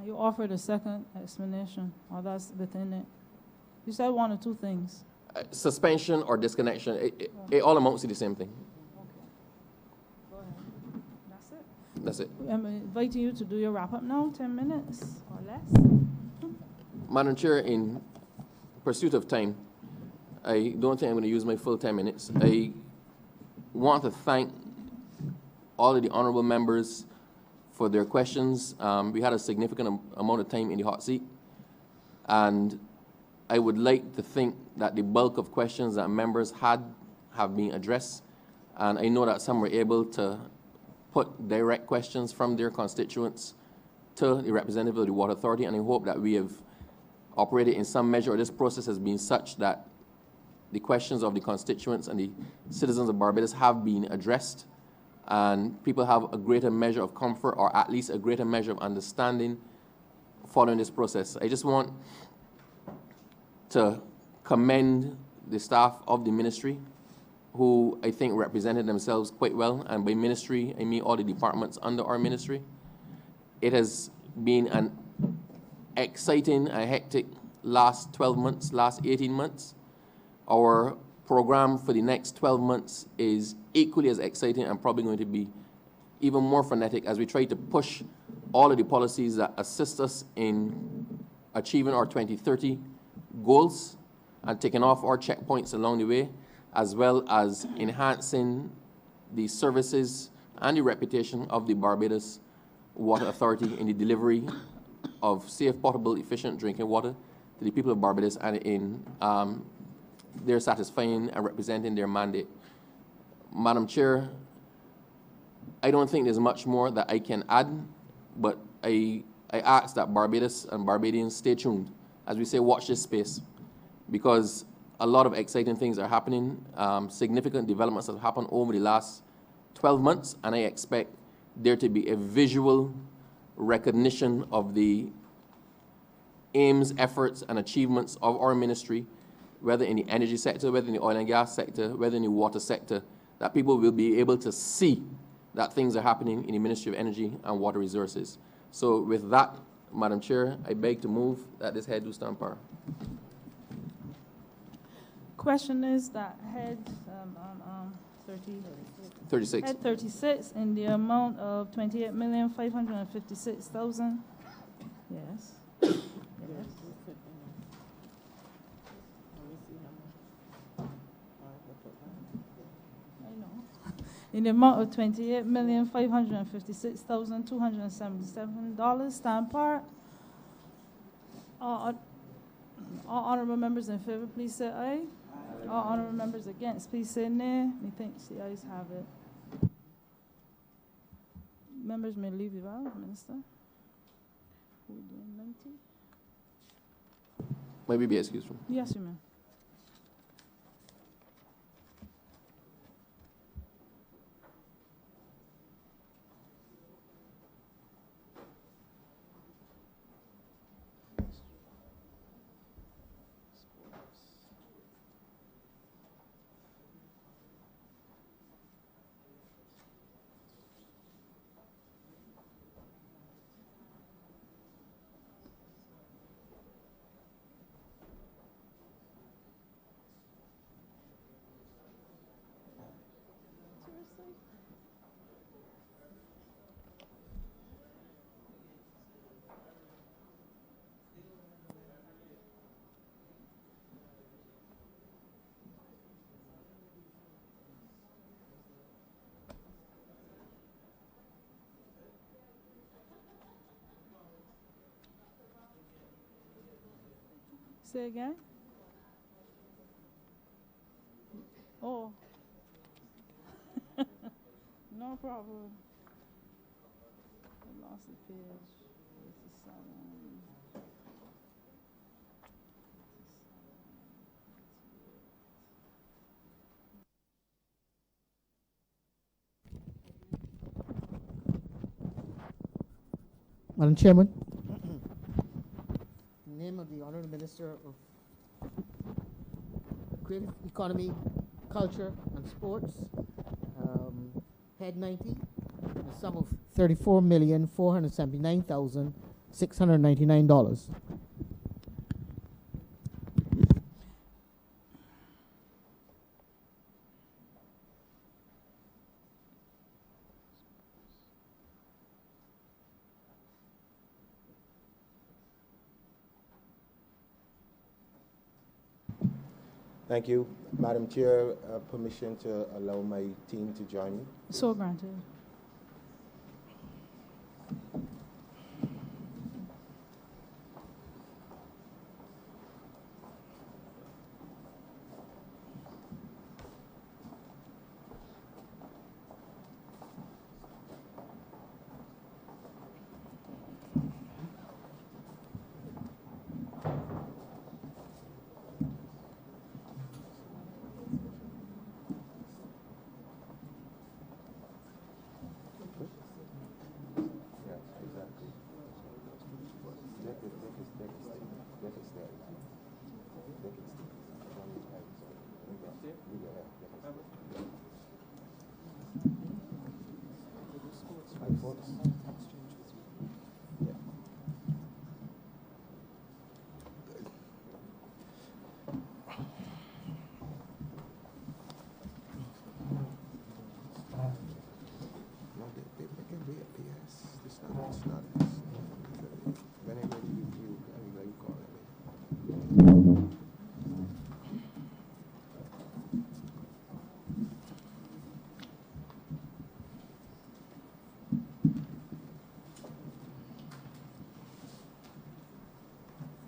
[SPEAKER 3] You offered a second explanation, or that's within it. You said one or two things.
[SPEAKER 5] Suspension or disconnection, it all amounts to the same thing.
[SPEAKER 3] Okay. Go ahead. That's it.
[SPEAKER 5] That's it.
[SPEAKER 3] I'm inviting you to do your wrap-up now, 10 minutes or less.
[SPEAKER 5] Madam Chair, in pursuit of time, I don't think I'm going to use my full 10 minutes. I want to thank all of the honorable members for their questions. We had a significant amount of time in the hot seat, and I would like to think that the bulk of questions that members had have been addressed, and I know that some were able to put direct questions from their constituents to the representative of the Water Authority, and I hope that we have operated in some measure, or this process has been such that the questions of the constituents and the citizens of Barbados have been addressed, and people have a greater measure of comfort, or at least a greater measure of understanding following this process. I just want to commend the staff of the ministry, who I think represented themselves quite well, and by ministry, I mean all the departments under our ministry. It has been an exciting and hectic last 12 months, last 18 months. Our program for the next 12 months is equally as exciting and probably going to be even more frenetic as we try to push all of the policies that assist us in achieving our 2030 goals and taking off our checkpoints along the way, as well as enhancing the services and the reputation of the Barbados Water Authority in the delivery of safe, potable, efficient drinking water to the people of Barbados, and in their satisfying and representing their mandate. Madam Chair, I don't think there's much more that I can add, but I ask that Barbados and Barbadians stay tuned. As we say, watch this space, because a lot of exciting things are happening. Significant developments have happened over the last 12 months, and I expect there to be a visual recognition of the aims, efforts, and achievements of our ministry, whether in the energy sector, whether in the oil and gas sector, whether in the water sector, that people will be able to see that things are happening in the Ministry of Energy and Water Resources. So with that, Madam Chair, I beg to move that this head do stand power.
[SPEAKER 3] Question is that head
[SPEAKER 5] 36.
[SPEAKER 3] Head 36 in the amount of 28,556,000. Yes. Yes. I know. In the amount of $28,556,277, Stan Park. All honorable members in favor, please say aye. All honorable members against, please say nay. Methinks the ayes have it. Members may leave the room, Minister. Who doing Linty?
[SPEAKER 5] May we be excused from?
[SPEAKER 3] Yes, you may. Say again? Oh. No problem. I lost the page. 87.
[SPEAKER 1] Madam Chairman. Name of the Honourable Minister of Creative Economy, Culture and Sports, Head 90, the sum of $34,479,699.
[SPEAKER 12] Thank you, Madam Chair. Permission to allow my team to join me.
[SPEAKER 3] So granted.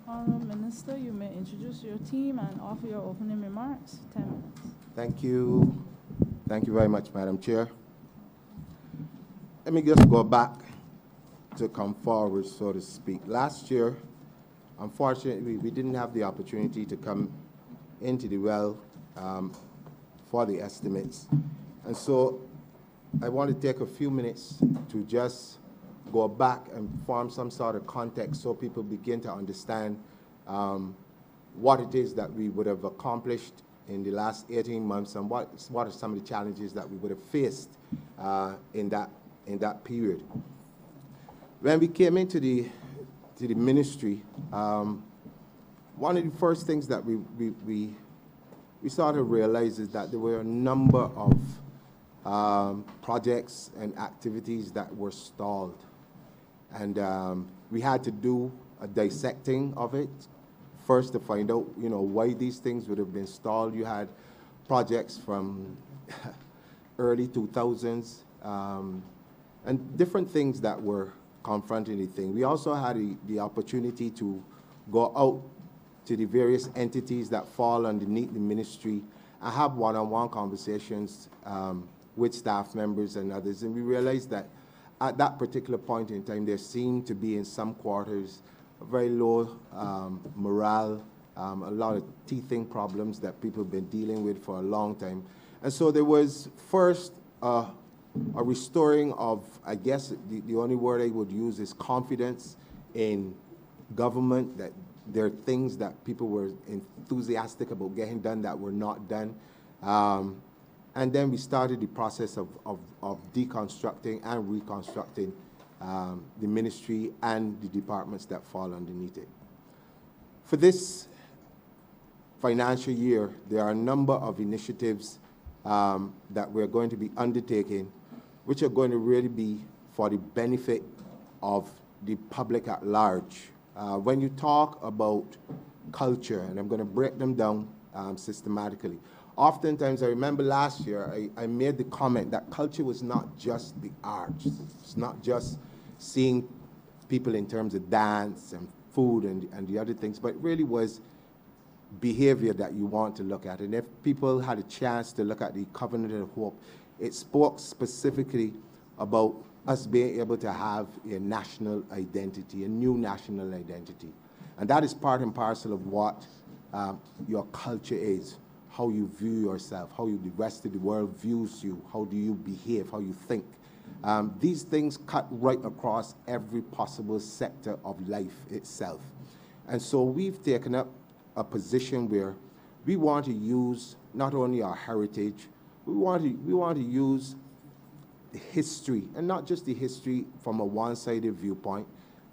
[SPEAKER 3] Honourable Minister, you may introduce your team and offer your opening remarks. 10 minutes.
[SPEAKER 12] Thank you. Thank you very much, Madam Chair. Let me just go back to come forward, so to speak. Last year, unfortunately, we didn't have the opportunity to come into the well for the estimates. And so I want to take a few minutes to just go back and form some sort of context so people begin to understand what it is that we would have accomplished in the last 18 months and what are some of the challenges that we would have faced in that period. When we came into the ministry, one of the first things that we sort of realized is that there were a number of projects and activities that were stalled. And we had to do a dissecting of it first to find out, why these things would have been stalled. You had projects from early 2000s and different things that were confronting the thing. We also had the opportunity to go out to the various entities that fall underneath the ministry and have one-on-one conversations with staff members and others. And we realized that at that particular point in time, there seemed to be in some quarters a very low morale, a lot of teething problems that people have been dealing with for a long time. And so there was first a restoring of, I guess the only word I would use is confidence in government, that there are things that people were enthusiastic about getting done that were not done. And then we started the process of deconstructing and reconstructing the ministry and the departments that fall underneath it. For this financial year, there are a number of initiatives that we're going to be undertaking, which are going to really be for the benefit of the public at large. When you talk about culture, and I'm going to break them down systematically, oftentimes, I remember last year, I made the comment that culture was not just the arts. It's not just seeing people in terms of dance and food and the other things, but it really was behavior that you want to look at. And if people had a chance to look at the Covenant of Hope, it spoke specifically about us being able to have a national identity, a new national identity. And that is part and parcel of what your culture is, how you view yourself, how the rest of the world views you, how do you behave, how you think. These things cut right across every possible sector of life itself. And so we've taken up a position where we want to use not only our heritage, we want to use the history, and not just the history from a one-sided viewpoint,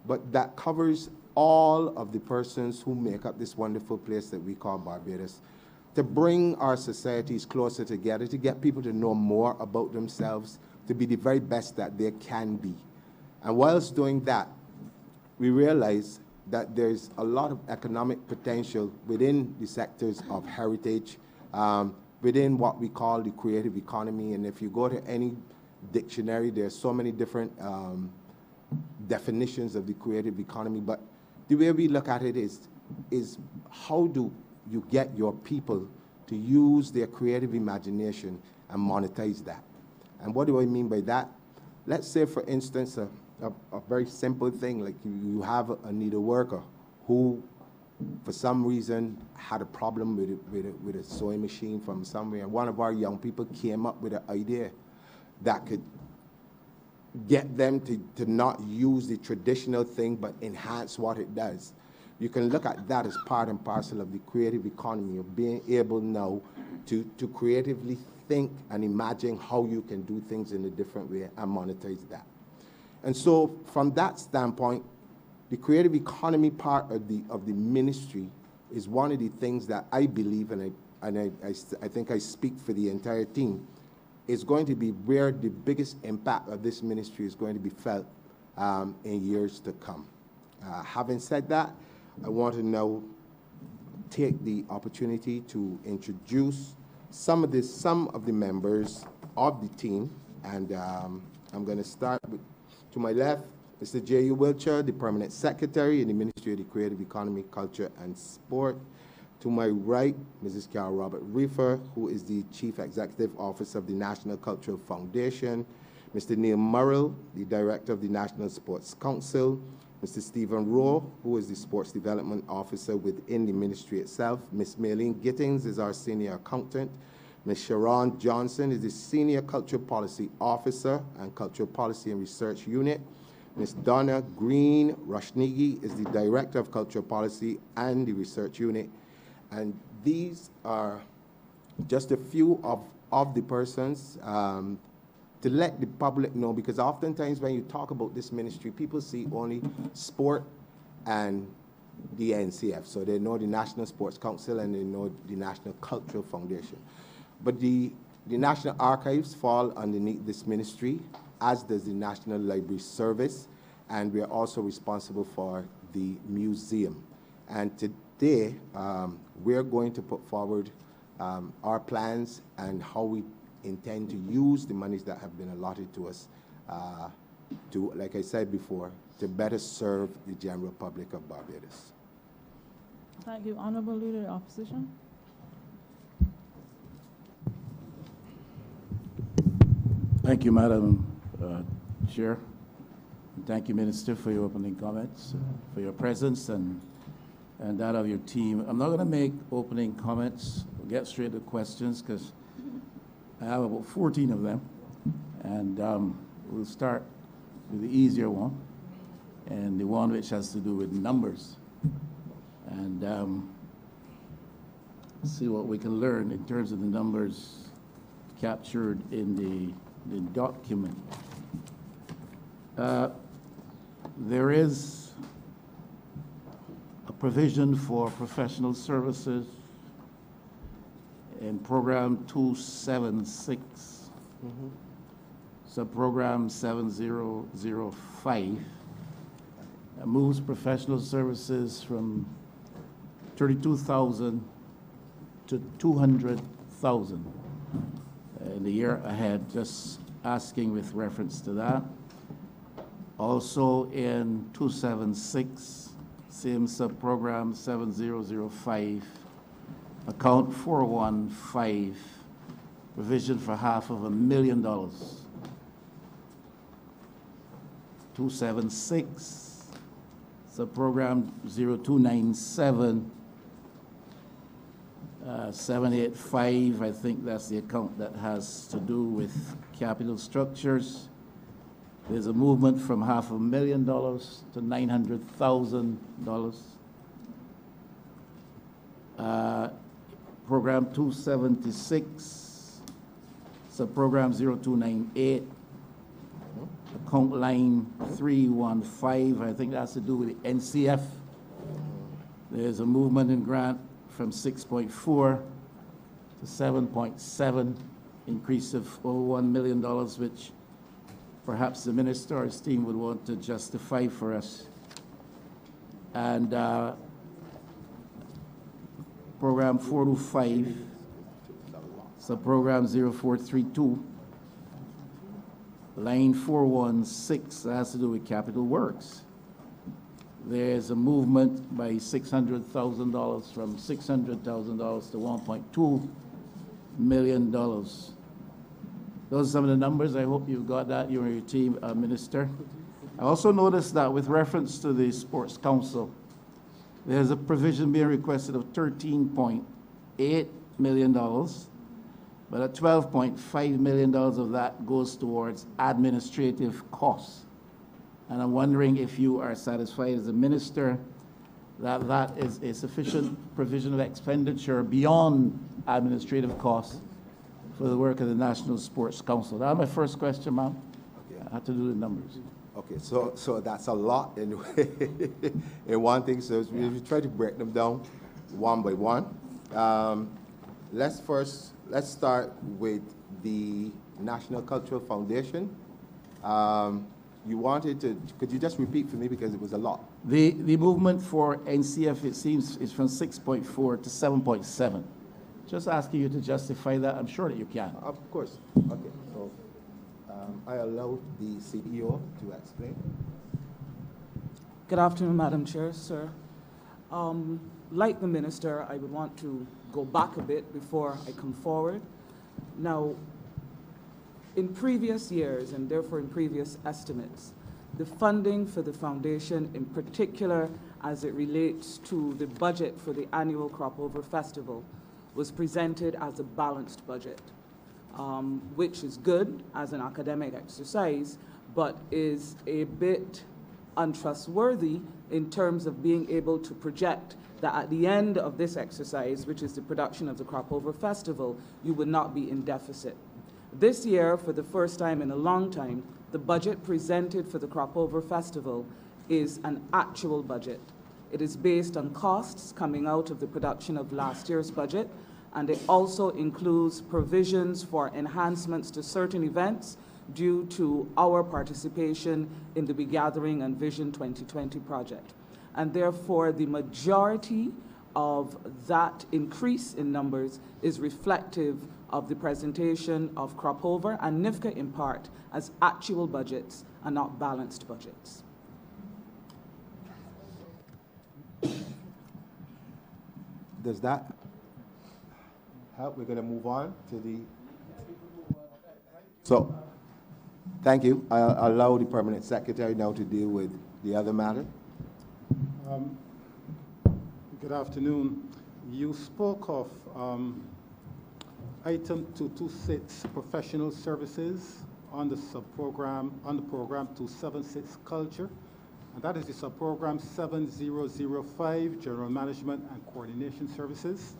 [SPEAKER 12] but that covers all of the persons who make up this wonderful place that we call Barbados, to bring our societies closer together, to get people to know more about themselves, to be the very best that they can be. And whilst doing that, we realize that there's a lot of economic potential within the sectors of heritage, within what we call the creative economy. And if you go to any dictionary, there's so many different definitions of the creative economy. But the way we look at it is how do you get your people to use their creative imagination and monetize that? And what do I mean by that? Let's say, for instance, a very simple thing, like you have a needle worker who, for some reason, had a problem with a sewing machine from somewhere, and one of our young people came up with an idea that could get them to not use the traditional thing, but enhance what it does. You can look at that as part and parcel of the creative economy, of being able now to creatively think and imagine how you can do things in a different way and monetize that. And so from that standpoint, the creative economy part of the ministry is one of the things that I believe, and I think I speak for the entire team, is going to be where the biggest impact of this ministry is going to be felt in years to come. Having said that, I want to now take the opportunity to introduce some of the members of the team, and I'm going to start with, to my left, Mr. J.U. Wiltshire, the Permanent Secretary in the Ministry of the Creative Economy, Culture and Sport. To my right, Mrs. Carol Robert Reefer, who is the Chief Executive Officer of the National Cultural Foundation. Mr. Neil Murrell, the Director of the National Sports Council. Mr. Stephen Rowe, who is the Sports Development Officer within the ministry itself. Ms. Maylene Gittings is our Senior Accountant. Ms. Sharon Johnson is the Senior Cultural Policy Officer and Cultural Policy and Research Unit. Ms. Donna Green Rushnigi is the Director of Cultural Policy and the Research Unit. And these are just a few of the persons to let the public know, because oftentimes when you talk about this ministry, people see only sport and the NCF. So they know the National Sports Council and they know the National Cultural Foundation. But the National Archives fall underneath this ministry, as does the National Library Service. and we are also responsible for the museum. And today, we're going to put forward our plans and how we intend to use the monies that have been allotted to us to, like I said before, to better serve the general public of Barbados.
[SPEAKER 3] Thank you. Honorable Leader of the Opposition.
[SPEAKER 14] Thank you, Madam Chair. Thank you, Minister, for your opening comments, for your presence and that of your team. I'm not going to make opening comments. We'll get straight to questions because I have about 14 of them. And we'll start with the easier one and the one which has to do with numbers. And see what we can learn in terms of the numbers captured in the document. There is a provision for professional services in program 276, subprogram 7005. That moves professional services from 32,000 to 200,000 in the year ahead, just asking with reference to that. Also in 276, same subprogram 7005, account 415, provision for $500,000. 276, subprogram 0297, 785, I think that's the account that has to do with capital structures. There's a movement from $500,000 to $900,000. Program 276, subprogram 0298, account line 315, I think that has to do with the NCF. There's a movement in grant from 6.4 to 7.7, increase of over $1 million, which perhaps the minister or his team would want to justify for us. And program 425, subprogram 0432, line 416, that has to do with capital works. There's a movement by $600,000 from $600,000 to $1.2 million. Those are some of the numbers. I hope you've got that, you and your team, Minister. I also noticed that with reference to the Sports Council, there's a provision being requested of $13.8 million, but at $12.5 million of that goes towards administrative costs. And I'm wondering if you are satisfied as a minister that that is a sufficient provision of expenditure beyond administrative costs for the work of the National Sports Council. That's my first question, ma'am.
[SPEAKER 12] Okay.
[SPEAKER 14] I have to do the numbers.
[SPEAKER 12] Okay, so that's a lot in, in one thing. So we try to break them down one by one. Let's start with the National Cultural Foundation. You wanted to, could you just repeat for me because it was a lot?
[SPEAKER 14] The movement for NCF, it seems, is from 6.4 to 7.7. Just asking you to justify that. I'm sure that you can.
[SPEAKER 12] Of course. Okay, so I allow the CEO to explain.
[SPEAKER 15] Good afternoon, Madam Chair, sir. Like the Minister, I would want to go back a bit before I come forward. Now, in previous years, and therefore in previous estimates, the funding for the foundation, in particular as it relates to the budget for the annual Cropover Festival, was presented as a balanced budget, which is good as an academic exercise, but is a bit untrustworthy in terms of being able to project that at the end of this exercise, which is the production of the Cropover Festival, you would not be in deficit. This year, for the first time in a long time, the budget presented for the Cropover Festival is an actual budget. It is based on costs coming out of the production of last year's budget, and it also includes provisions for enhancements to certain events due to our participation in the Begathering and Vision 2020 project. And therefore, the majority of that increase in numbers is reflective of the presentation of Cropover and NIFCA in part as actual budgets and not balanced budgets.
[SPEAKER 12] Does that help? We're going to move on to the... So, thank you. I'll allow the permanent secretary now to deal with the other matter.
[SPEAKER 6] Good afternoon. You spoke of item 226, professional services, on the subprogram, on the program 276, culture. And that is the subprogram 7005, general management and coordination services.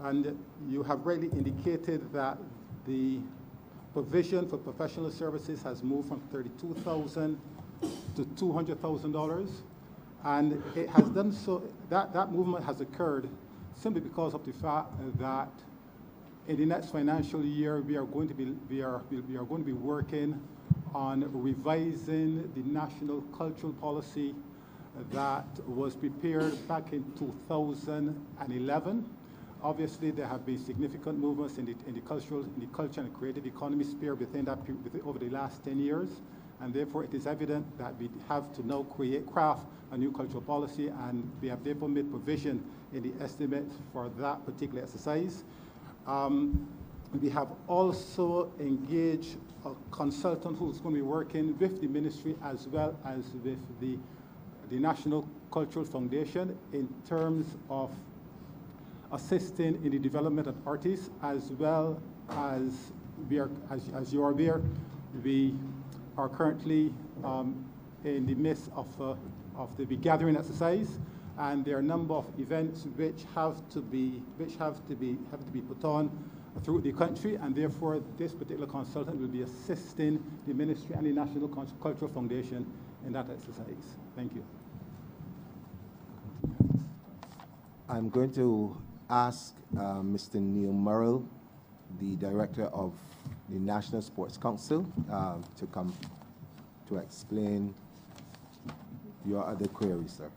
[SPEAKER 6] And you have rightly indicated that the provision for professional services has moved from $32,000 to $200,000. And it has done so, that movement has occurred simply because of the fact that in the next financial year, we are going to be working on revising the national cultural policy that was prepared back in 2011. Obviously, there have been significant movements in the culture and creative economy sphere within that over the last 10 years. And therefore, it is evident that we have to now craft a new cultural policy, and we have therefore made provision in the estimate for that particular exercise. We have also engaged a consultant who's going to be working with the ministry as well as with the National Cultural Foundation in terms of assisting in the development of artists, as well as as you are aware, we are currently in the midst of the Begathering exercise, and there are a number of events which have to be put on through the country, and therefore this particular consultant will be assisting the ministry and the National Cultural Foundation in that exercise. Thank you.
[SPEAKER 12] I'm going to ask Mr. Neil Murrell, the director of the National Sports Council, to come to explain your other queries, sir.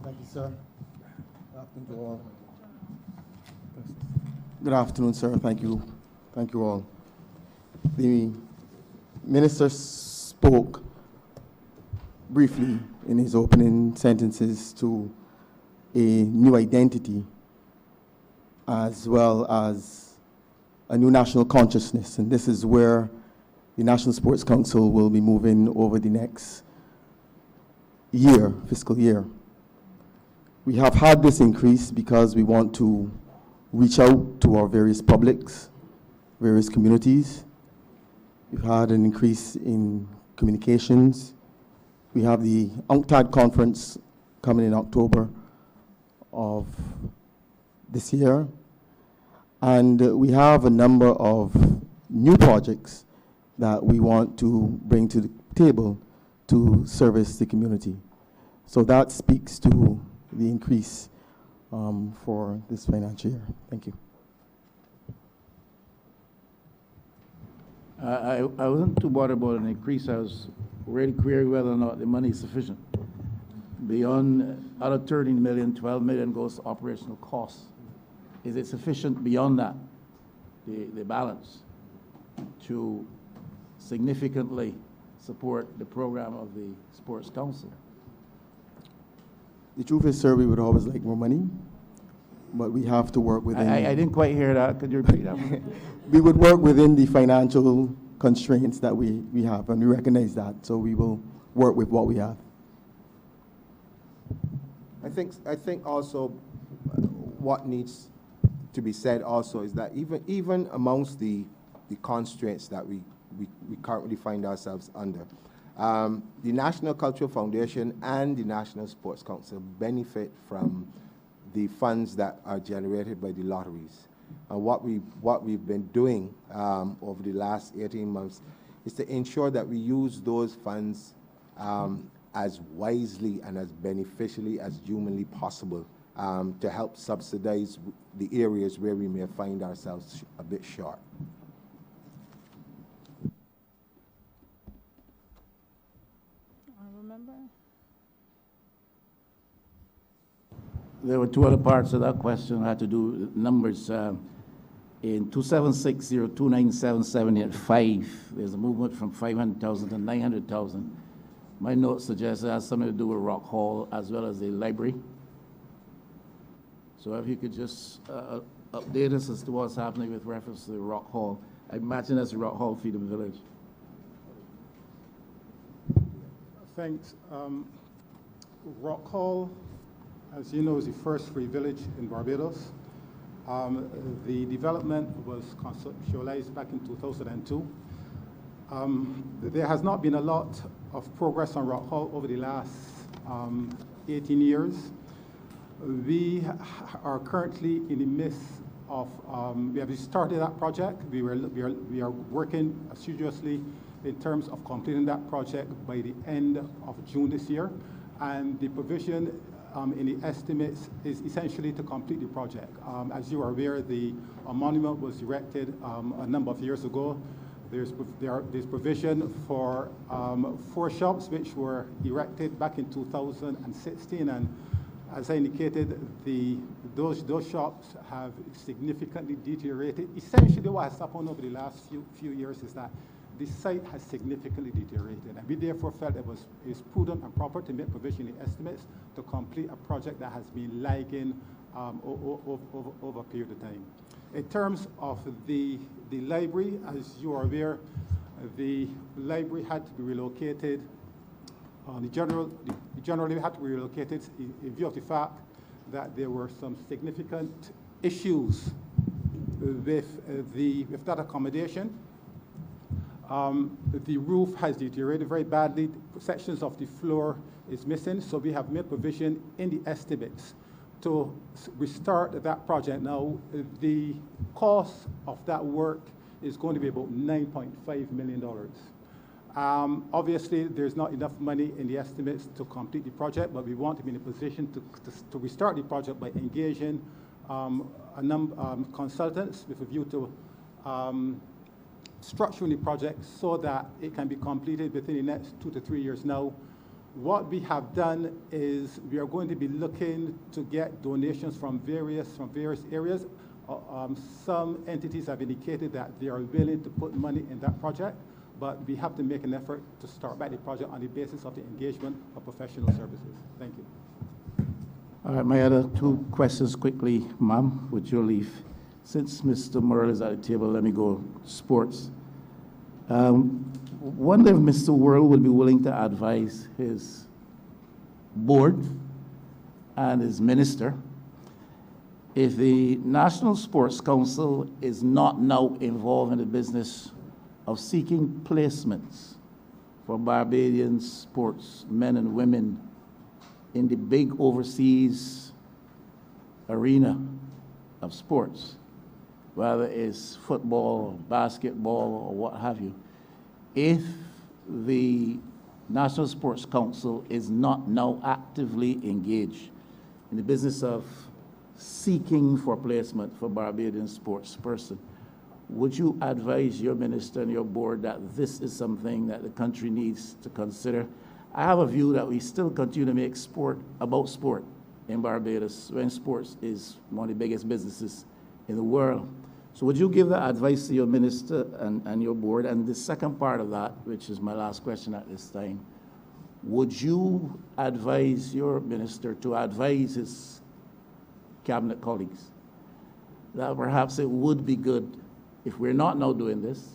[SPEAKER 16] Thank you, sir. Good afternoon to all. Good afternoon, sir. Thank you. Thank you all. The minister spoke briefly in his opening sentences to a new identity as well as a new national consciousness. And this is where the National Sports Council will be moving over the next year, fiscal year. We have had this increase because we want to reach out to our various publics, various communities. We've had an increase in communications. We have the UNCTAD conference coming in October of this year. And we have a number of new projects that we want to bring to the table to service the community. So that speaks to the increase for this financial year. Thank you.
[SPEAKER 14] I wasn't too bothered about an increase. I was really querying whether or not the money is sufficient. Beyond out of 13 million, 12 million goes to operational costs. Is it sufficient beyond that, the balance, to significantly support the program of the Sports Council?
[SPEAKER 16] The truth is, sir, we would always like more money, but we have to work within...
[SPEAKER 14] I didn't quite hear that. Could you repeat that?
[SPEAKER 16] We would work within the financial constraints that we have, and we recognize that, so we will work with what we have.
[SPEAKER 12] I think also what needs to be said also is that even amongst the constraints that we currently find ourselves under, the National Cultural Foundation and the National Sports Council benefit from the funds that are generated by the lotteries. And what we've been doing over the last 18 months is to ensure that we use those funds as wisely and as beneficially as humanly possible to help subsidize the areas where we may find ourselves a bit short.
[SPEAKER 3] Remember?
[SPEAKER 14] There were two other parts of that question that had to do with numbers. In 27602977 there's a movement from 500,000 to 900,000. My note suggests it has something to do with Rock Hall as well as the library. So if you could just update us as to what's happening with reference to the Rock Hall. I imagine that's the Rock Hall Freedom Village.
[SPEAKER 6] Thanks. Rock Hall, as you know, is the first free village in Barbados. The development was conceptualized back in 2002. There has not been a lot of progress on Rock Hall over the last 18 years. We are currently in the midst of, we have started that project. We are working assiduously in terms of completing that project by the end of June this year. And the provision in the estimates is essentially to complete the project. As you are aware, the monument was erected a number of years ago. There's provision for 4 shops which were erected back in 2016, and as I indicated, those shops have significantly deteriorated. Essentially, what has happened over the last few years is that the site has significantly deteriorated, and we therefore felt it was prudent and proper to make provision in estimates to complete a project that has been lagging over a period of time. In terms of the library, as you are aware, the library had to be relocated. Generally had to be relocated in view of the fact that there were some significant issues with that accommodation. The roof has deteriorated very badly. Sections of the floor is missing, so we have made provision in the estimates to restart that project. Now, the cost of that work is going to be about $9.5 million. Obviously, there's not enough money in the estimates to complete the project, but we want to be in a position to restart the project by engaging consultants with a view to structuring the project so that it can be completed within the next 2 to 3 years. Now, what we have done is we are going to be looking to get donations from various areas. Some entities have indicated that they are willing to put money in that project, but we have to make an effort to start back the project on the basis of the engagement of professional services. Thank you.
[SPEAKER 14] All right, my other 2 questions quickly, ma'am, with your leave. Since Mr. Murrell is at the table, let me go sports. Wonder if Mr. Worrell would be willing to advise his board and his minister if the National Sports Council is not now involved in the business of seeking placements for Barbadian sports men and women in the big overseas arena of sports, whether it's football, basketball, or what have you. If the National Sports Council is not now actively engaged in the business of seeking for placement for Barbadian sports person, would you advise your minister and your board that this is something that the country needs to consider? I have a view that we still continue to make sport about sport in Barbados when sports is one of the biggest businesses in the world. So would you give that advice to your minister and your board? And the second part of that, which is my last question at this time, would you advise your minister to advise his cabinet colleagues that perhaps it would be good, if we're not now doing this,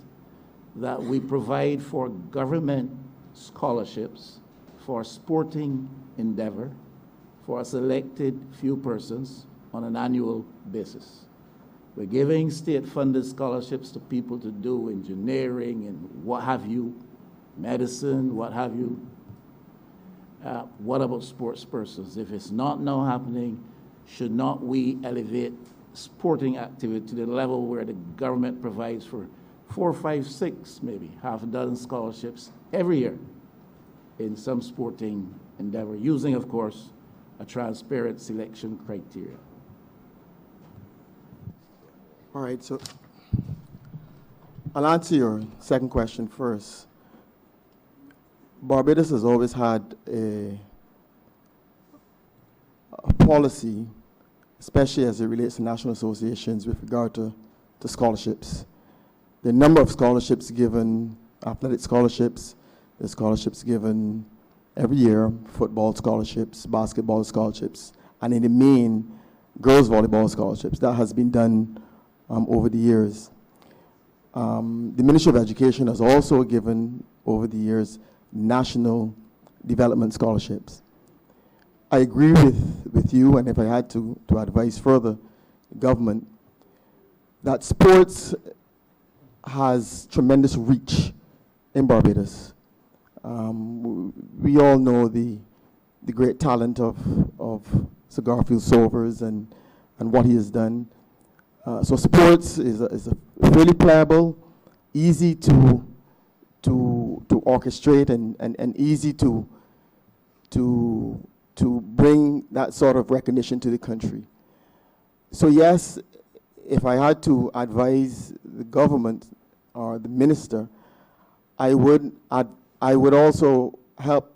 [SPEAKER 14] that we provide for government scholarships for sporting endeavor for a selected few persons on an annual basis? We're giving state-funded scholarships to people to do engineering and what have you, medicine, what have you. What about sports persons? If it's not now happening, should not we elevate sporting activity to the level where the government provides for 4, 5, 6, maybe half a dozen scholarships every year in some sporting endeavor, using, of course, a transparent selection criteria.
[SPEAKER 16] All right, so I'll answer your second question first. Barbados has always had a policy, especially as it relates to national associations with regard to scholarships. The number of scholarships given, athletic scholarships, the scholarships given every year, football scholarships, basketball scholarships, and in the main, girls volleyball scholarships. That has been done over the years. The Ministry of Education has also given, over the years, national development scholarships. I agree with you, and if I had to advise further government, that sports has tremendous reach in Barbados. We all know the great talent of Sir Garfield Sobers and what he has done. So sports is a fairly pliable, easy to orchestrate and easy to bring that sort of recognition to the country. So yes, if I had to advise the government or the minister, I would also help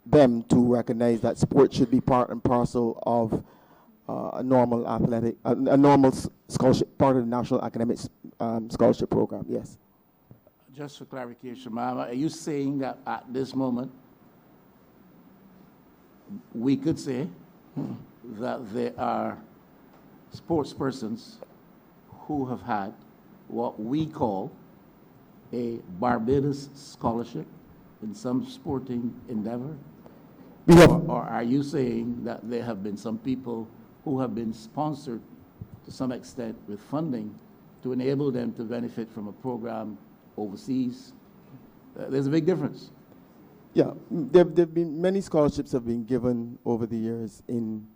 [SPEAKER 16] them to recognize that sport should be part and parcel of a normal athletic, a normal scholarship, part of the National Academic Scholarship Program, yes.
[SPEAKER 14] Just for clarification, ma'am, are you saying that at this moment, we could say that there are sports persons who have had what we call a Barbados scholarship in some sporting endeavor? Or are you saying that there have been some people who have been sponsored to some extent with funding to enable them to benefit from a program overseas? There's a big difference.
[SPEAKER 16] Yeah, there've been many scholarships have been given over the years in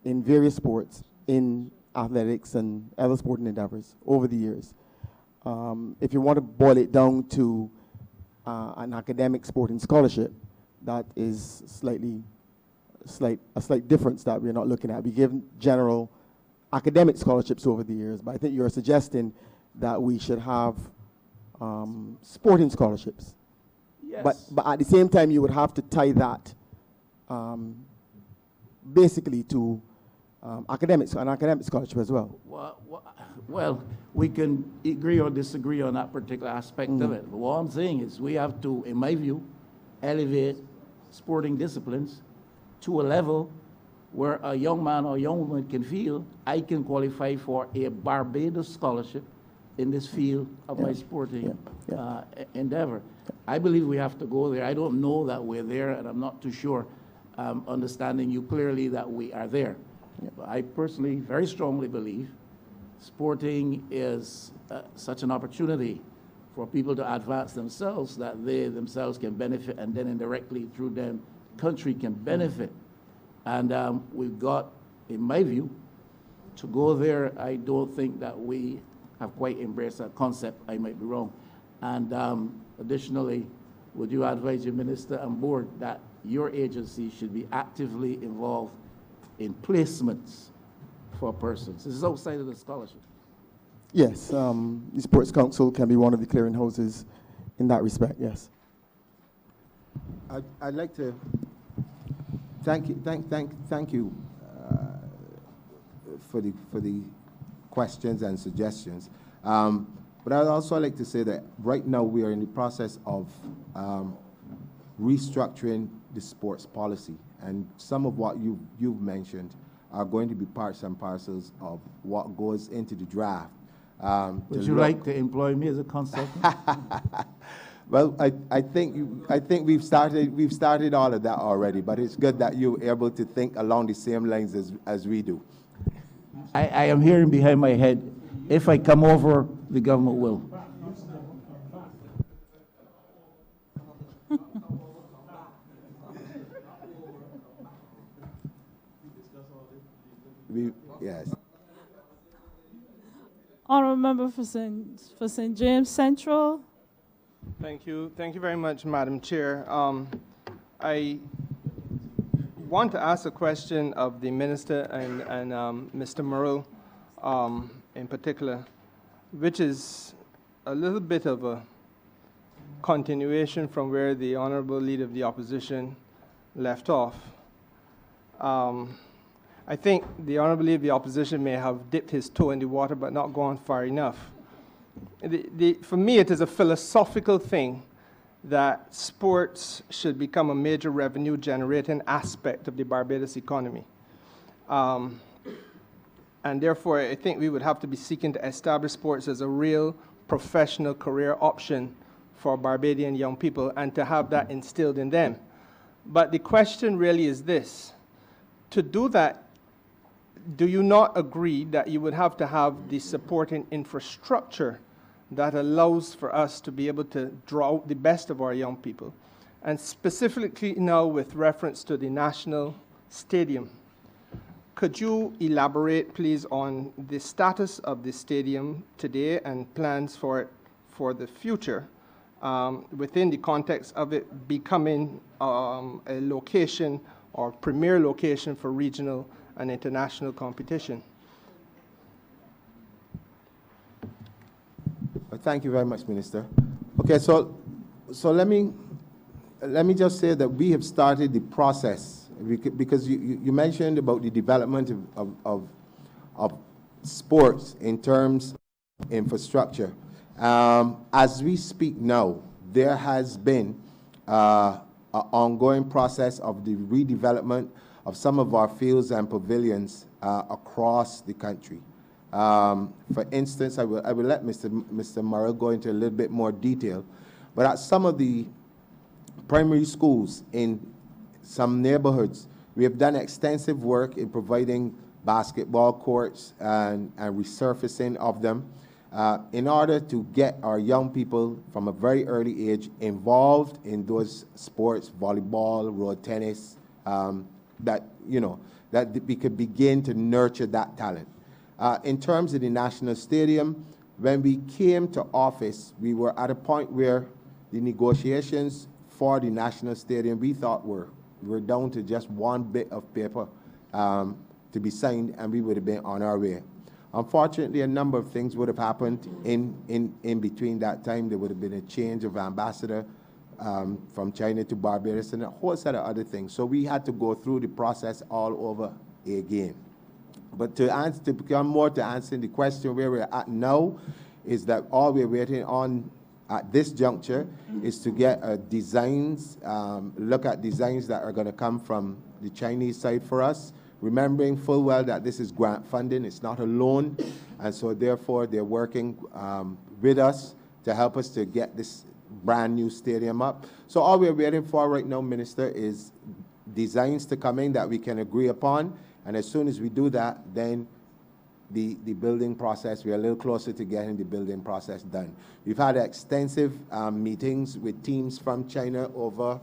[SPEAKER 16] various sports, in athletics and other sporting endeavors over the years. If you want to boil it down to an academic sporting scholarship, that is a slight difference that we're not looking at. We give general academic scholarships over the years, but I think you're suggesting that we should have sporting scholarships.
[SPEAKER 14] Yes.
[SPEAKER 16] But at the same time, you would have to tie that basically to an academic scholarship as well.
[SPEAKER 14] Well, we can agree or disagree on that particular aspect of it. But what I'm saying is we have to, in my view, elevate sporting disciplines to a level where a young man or young woman can feel, I can qualify for a Barbados scholarship in this field of my sporting endeavor. I believe we have to go there. I don't know that we're there, and I'm not too sure, understanding you clearly that we are there. But I personally very strongly believe sporting is such an opportunity for people to advance themselves that they themselves can benefit, and then indirectly through them, country can benefit. And we've got, in my view, to go there. I don't think that we have quite embraced that concept. I might be wrong. And additionally, would you advise your minister and board that your agency should be actively involved in placements for persons? This is outside of the scholarship.
[SPEAKER 16] Yes, the Sports Council can be one of the clearinghouses in that respect, yes.
[SPEAKER 12] I'd like to thank you for the questions and suggestions. But I'd also like to say that right now we are in the process of restructuring the sports policy, and some of what you've mentioned are going to be parts and parcels of what goes into the draft.
[SPEAKER 14] Would you like to employ me as a consultant?
[SPEAKER 12] Well, I think we've started all of that already, but it's good that you're able to think along the same lines as we do.
[SPEAKER 14] I am hearing behind my head, if I come over, the government will.
[SPEAKER 12] Yes.
[SPEAKER 3] Honourable member for St. James Central.
[SPEAKER 17] Thank you very much, Madam Chair. I want to ask a question of the Minister and Mr. Murrell in particular, which is a little bit of a continuation from where the Honorable Leader of the Opposition left off. I think the Honorable Leader of the Opposition may have dipped his toe in the water but not gone far enough. For me, it is a philosophical thing that sports should become a major revenue-generating aspect of the Barbados economy. And therefore, I think we would have to be seeking to establish sports as a real professional career option for Barbadian young people and to have that instilled in them. But the question really is this. To do that, do you not agree that you would have to have the supporting infrastructure that allows for us to be able to draw out the best of our young people? And specifically now with reference to the National Stadium, could you elaborate, please, on the status of the stadium today and plans for it for the future within the context of it becoming a location or premier location for regional and international competition?
[SPEAKER 12] Thank you very much, Minister. Okay, so let me just say that we have started the process because you mentioned about the development of sports in terms of infrastructure. As we speak now, there has been an ongoing process of the redevelopment of some of our fields and pavilions across the country. For instance, I will let Mr. Murrell go into a little bit more detail, but at some of the primary schools in some neighborhoods, we have done extensive work in providing basketball courts and resurfacing of them in order to get our young people from a very early age involved in those sports, volleyball, road tennis, that we could begin to nurture that talent. In terms of the National Stadium, when we came to office, we were at a point where the negotiations for the National Stadium, we thought were down to just one bit of paper to be signed, and we would have been on our way. Unfortunately, a number of things would have happened in between that time. There would have been a change of ambassador from China to Barbados and a whole set of other things. So we had to go through the process all over again. But to answer the question where we're at now is that all we're waiting on at this juncture is to get look at designs that are going to come from the Chinese side for us, remembering full well that this is grant funding, it's not a loan, and so therefore they're working with us to help us to get this brand new stadium up. So all we're waiting for right now, Minister, is designs to come in that we can agree upon. And as soon as we do that, then the building process, we're a little closer to getting the building process done. We've had extensive meetings with teams from China over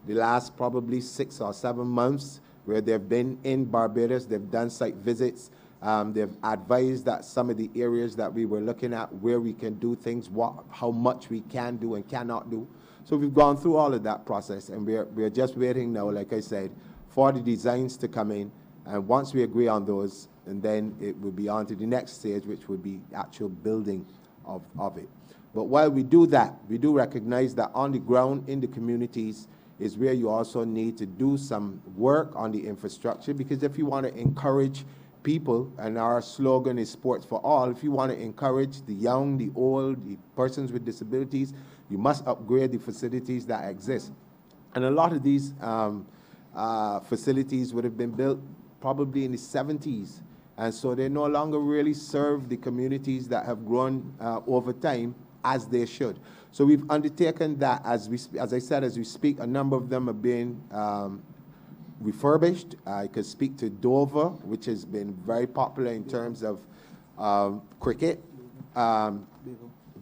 [SPEAKER 12] the last probably 6 or 7 months where they've been in Barbados, they've done site visits, they've advised that some of the areas that we were looking at where we can do things, how much we can do and cannot do. So we've gone through all of that process, and we're just waiting now, like I said, for the designs to come in. And once we agree on those, and then it will be on to the next stage, which would be actual building of it. But while we do that, we do recognize that on the ground in the communities is where you also need to do some work on the infrastructure, because if you want to encourage people, and our slogan is sports for all, if you want to encourage the young, the old, the persons with disabilities, you must upgrade the facilities that exist. And a lot of these facilities would have been built probably in the 70s. And so they no longer really serve the communities that have grown over time as they should. So we've undertaken that as I said, as we speak, a number of them are being refurbished. I could speak to Dover, which has been very popular in terms of cricket.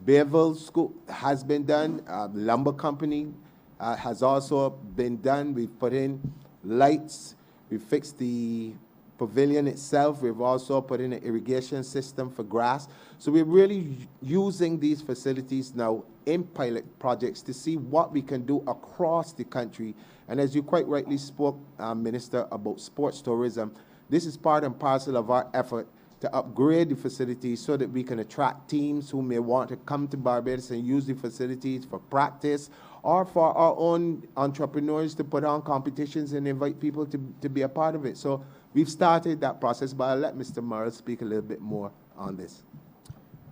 [SPEAKER 12] Bayville School has been done. Lumber Company has also been done. We've put in lights. We fixed the pavilion itself. We've also put in an irrigation system for grass. So we're really using these facilities now in pilot projects to see what we can do across the country. And as you quite rightly spoke, Minister, about sports tourism, this is part and parcel of our effort to upgrade the facilities so that we can attract teams who may want to come to Barbados and use the facilities for practice, or for our own entrepreneurs to put on competitions and invite people to be a part of it. So we've started that process, but I'll let Mr. Murrell speak a little bit more on this.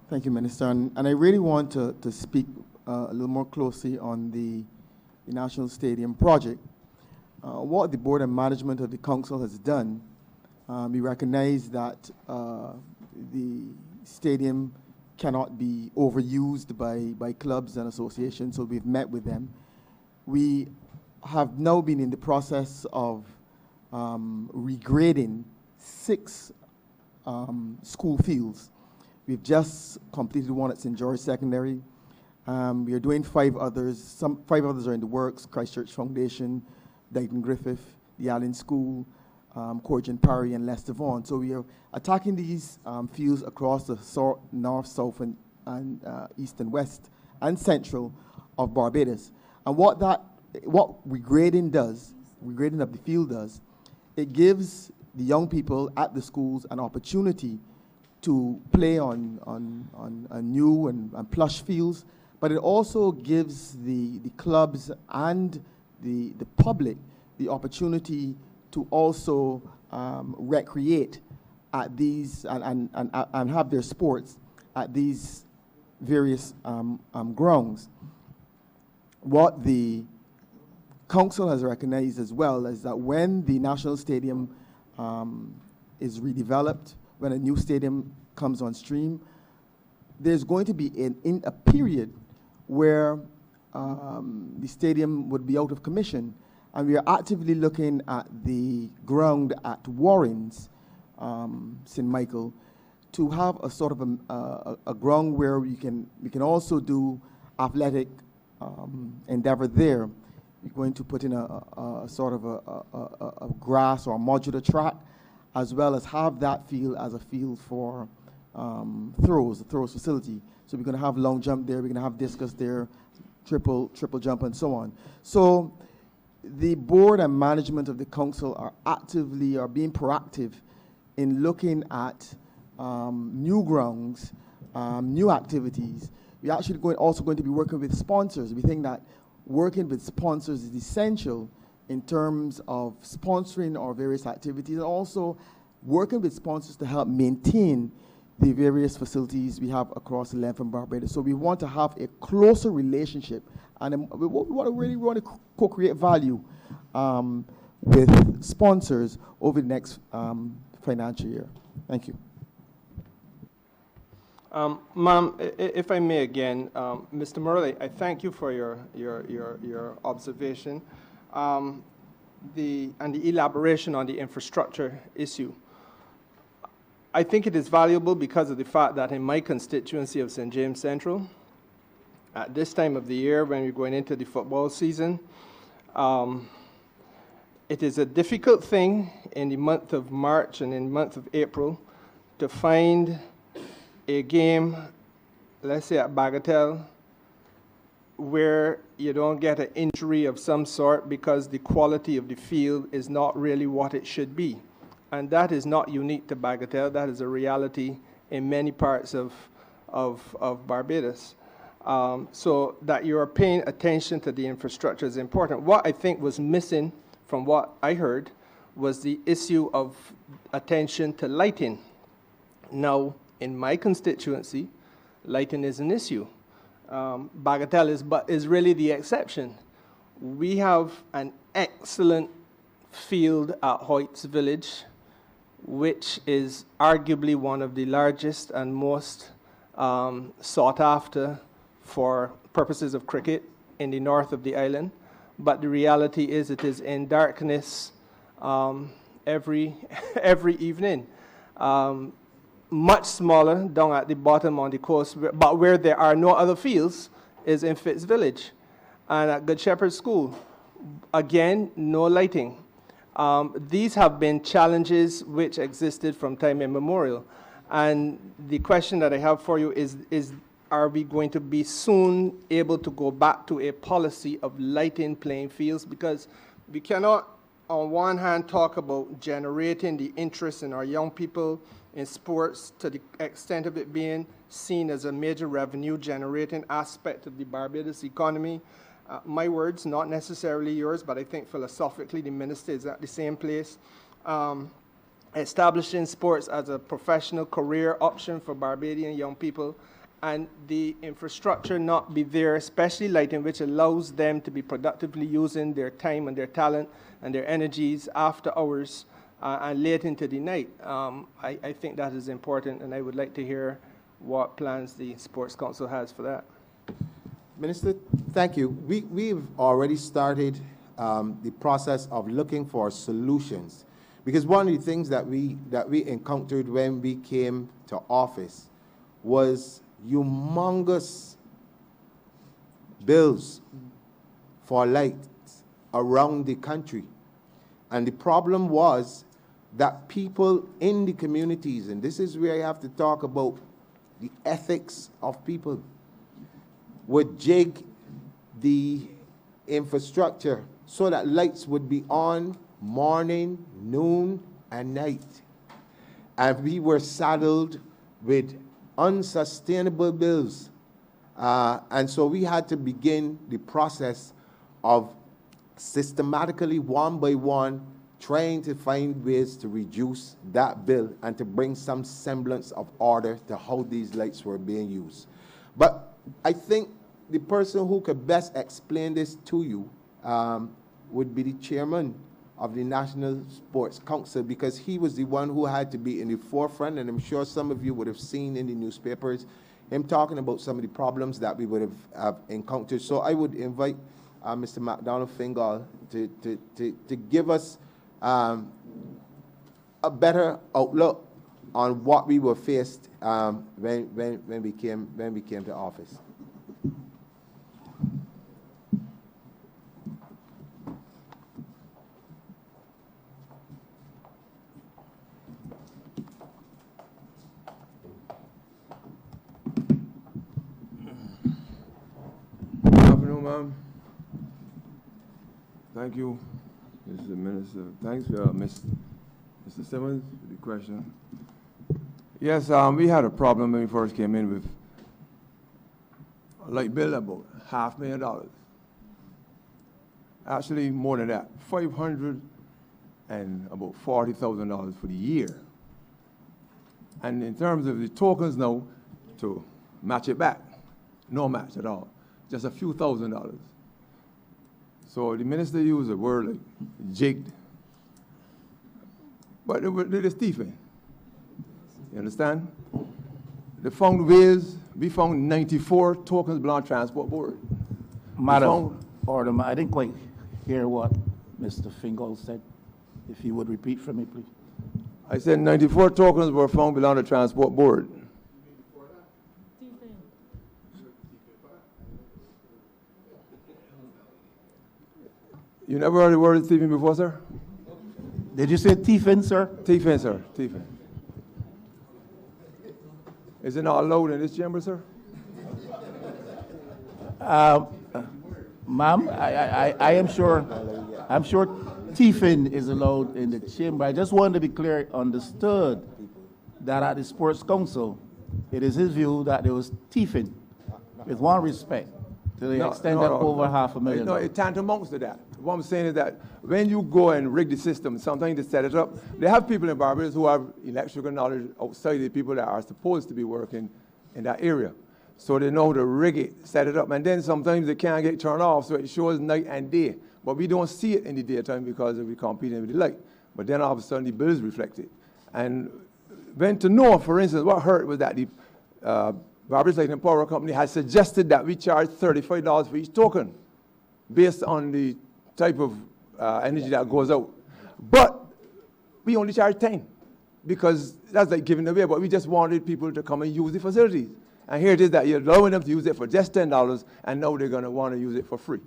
[SPEAKER 16] Thank you, Minister. And I really want to speak a little more closely on the National Stadium project. What the board and management of the council has done, we recognize that the stadium cannot be overused by clubs and associations, so we've met with them. We have now been in the process of regrading 6 school fields. We've just completed one at St. George Secondary. We are doing 5 others. 5 others are in the works: Christchurch Foundation, Dighton Griffith, the Allen School, Corjan Parry, and Lester Vaughan. So we are attacking these fields across the north, south, and east and west and central of Barbados. And what regrading does, regrading of the field does, it gives the young people at the schools an opportunity to play on new and plush fields, but it also gives the clubs and the public the opportunity to also recreate at these and have their sports at these various grounds. What the council has recognized as well is that when the National Stadium is redeveloped, when a new stadium comes on stream, there's going to be a period where the stadium would be out of commission. And we are actively looking at the ground at Warrens, St. Michael, to have a sort of a ground where we can also do athletic endeavor there. We're going to put in a sort of a grass or a modular track, as well as have that field as a field for throws, the throws facility. So we're going to have long jump there, we're going to have discus there, triple jump, and so on. So the board and management of the council are being proactive in looking at new grounds, new activities. We're actually also going to be working with sponsors. We think that working with sponsors is essential in terms of sponsoring our various activities, and also working with sponsors to help maintain the various facilities we have across the length of Barbados. So we want to have a closer relationship, and we want to co-create value with sponsors over the next financial year. Thank you.
[SPEAKER 17] Ma'am, if I may again, Mr. Murley, I thank you for your observation and the elaboration on the infrastructure issue. I think it is valuable because of the fact that in my constituency of St. James Central, at this time of the year when we're going into the football season, it is a difficult thing in the month of March and in the month of April to find a game, let's say at Bagatelle, where you don't get an injury of some sort because the quality of the field is not really what it should be. And that is not unique to Bagatelle. That is a reality in many parts of Barbados. So that you are paying attention to the infrastructure is important. What I think was missing from what I heard was the issue of attention to lighting. Now, in my constituency, lighting is an issue. Bagatelle is really the exception. We have an excellent field at Hoyts Village, which is arguably one of the largest and most sought after for purposes of cricket in the north of the island. But the reality is it is in darkness every evening. Much smaller down at the bottom on the coast, but where there are no other fields is in Fitz Village. And at Good Shepherd School, again, no lighting. These have been challenges which existed from time immemorial. And the question that I have for you is are we going to be soon able to go back to a policy of lighting playing fields? Because we cannot, on one hand, talk about generating the interest in our young people in sports to the extent of it being seen as a major revenue generating aspect of the Barbados economy. My words, not necessarily yours, but I think philosophically the minister is at the same place. Establishing sports as a professional career option for Barbadian young people, and the infrastructure not be there, especially lighting, which allows them to be productively using their time and their talent and their energies after hours and late into the night. I think that is important, and I would like to hear what plans the Sports Council has for that.
[SPEAKER 12] Minister, thank you. We've already started the process of looking for solutions, because one of the things that we encountered when we came to office was humongous bills for lights around the country. And the problem was that people in the communities, and this is where you have to talk about the ethics of people, would jig the infrastructure so that lights would be on morning, noon, and night. And we were saddled with unsustainable bills. And so we had to begin the process of systematically, one by one, trying to find ways to reduce that bill and to bring some semblance of order to how these lights were being used. But I think the person who could best explain this to you would be the chairman of the National Sports Council, because he was the one who had to be in the forefront, and I'm sure some of you would have seen in the newspapers him talking about some of the problems that we would have encountered. So I would invite Mr. McDonald Fingal to give us a better outlook on what we were faced when we came to office.
[SPEAKER 2] Thank you, Mr. Minister. Thanks, Mr. Simmons, for the question. Yes, we had a problem when we first came in with a light bill about $500,000. Actually, more than that, $540,000 for the year. And in terms of the tokens now, to match it back, no match at all, just a few $1,000s. So the minister used a word like jigged, but it is thieving. You understand? They found ways. We found 94 tokens belong to Transport Board.
[SPEAKER 14] Madam Alderman, I didn't quite hear what Mr. Fingal said. If you would repeat for me, please.
[SPEAKER 2] I said 94 tokens were found belong to Transport Board. You never heard the word thieving before, sir?
[SPEAKER 14] Did you say thieving, sir?
[SPEAKER 2] Thieving, sir. Thieving. Is it not allowed in this chamber, sir?
[SPEAKER 14] Ma'am, I am sure, I'm sure thieving is allowed in the chamber. I just wanted to be clear, understood that at the Sports Council, it is his view that there was thieving, with one respect, to the extent of over $500,000.
[SPEAKER 2] No, it tantamounts to that. What I'm saying is that when you go and rig the system, sometimes they set it up. They have people in Barbados who have electrical knowledge outside the people that are supposed to be working in that area. So they know how to rig it, set it up, and then sometimes they can't get turned off, so it shows night and day. But we don't see it in the daytime because we're competing with the light. But then all of a sudden the bills reflect it. And when to know, for instance, what hurt was that the Barbados Light and Power Company has suggested that we charge $35 for each token based on the type of energy that goes out. But we only charge 10 because that's like giving away, but we just wanted people to come and use the facilities. And here it is that you're allowing them to use it for just $10, and now they're going to want to use it for free.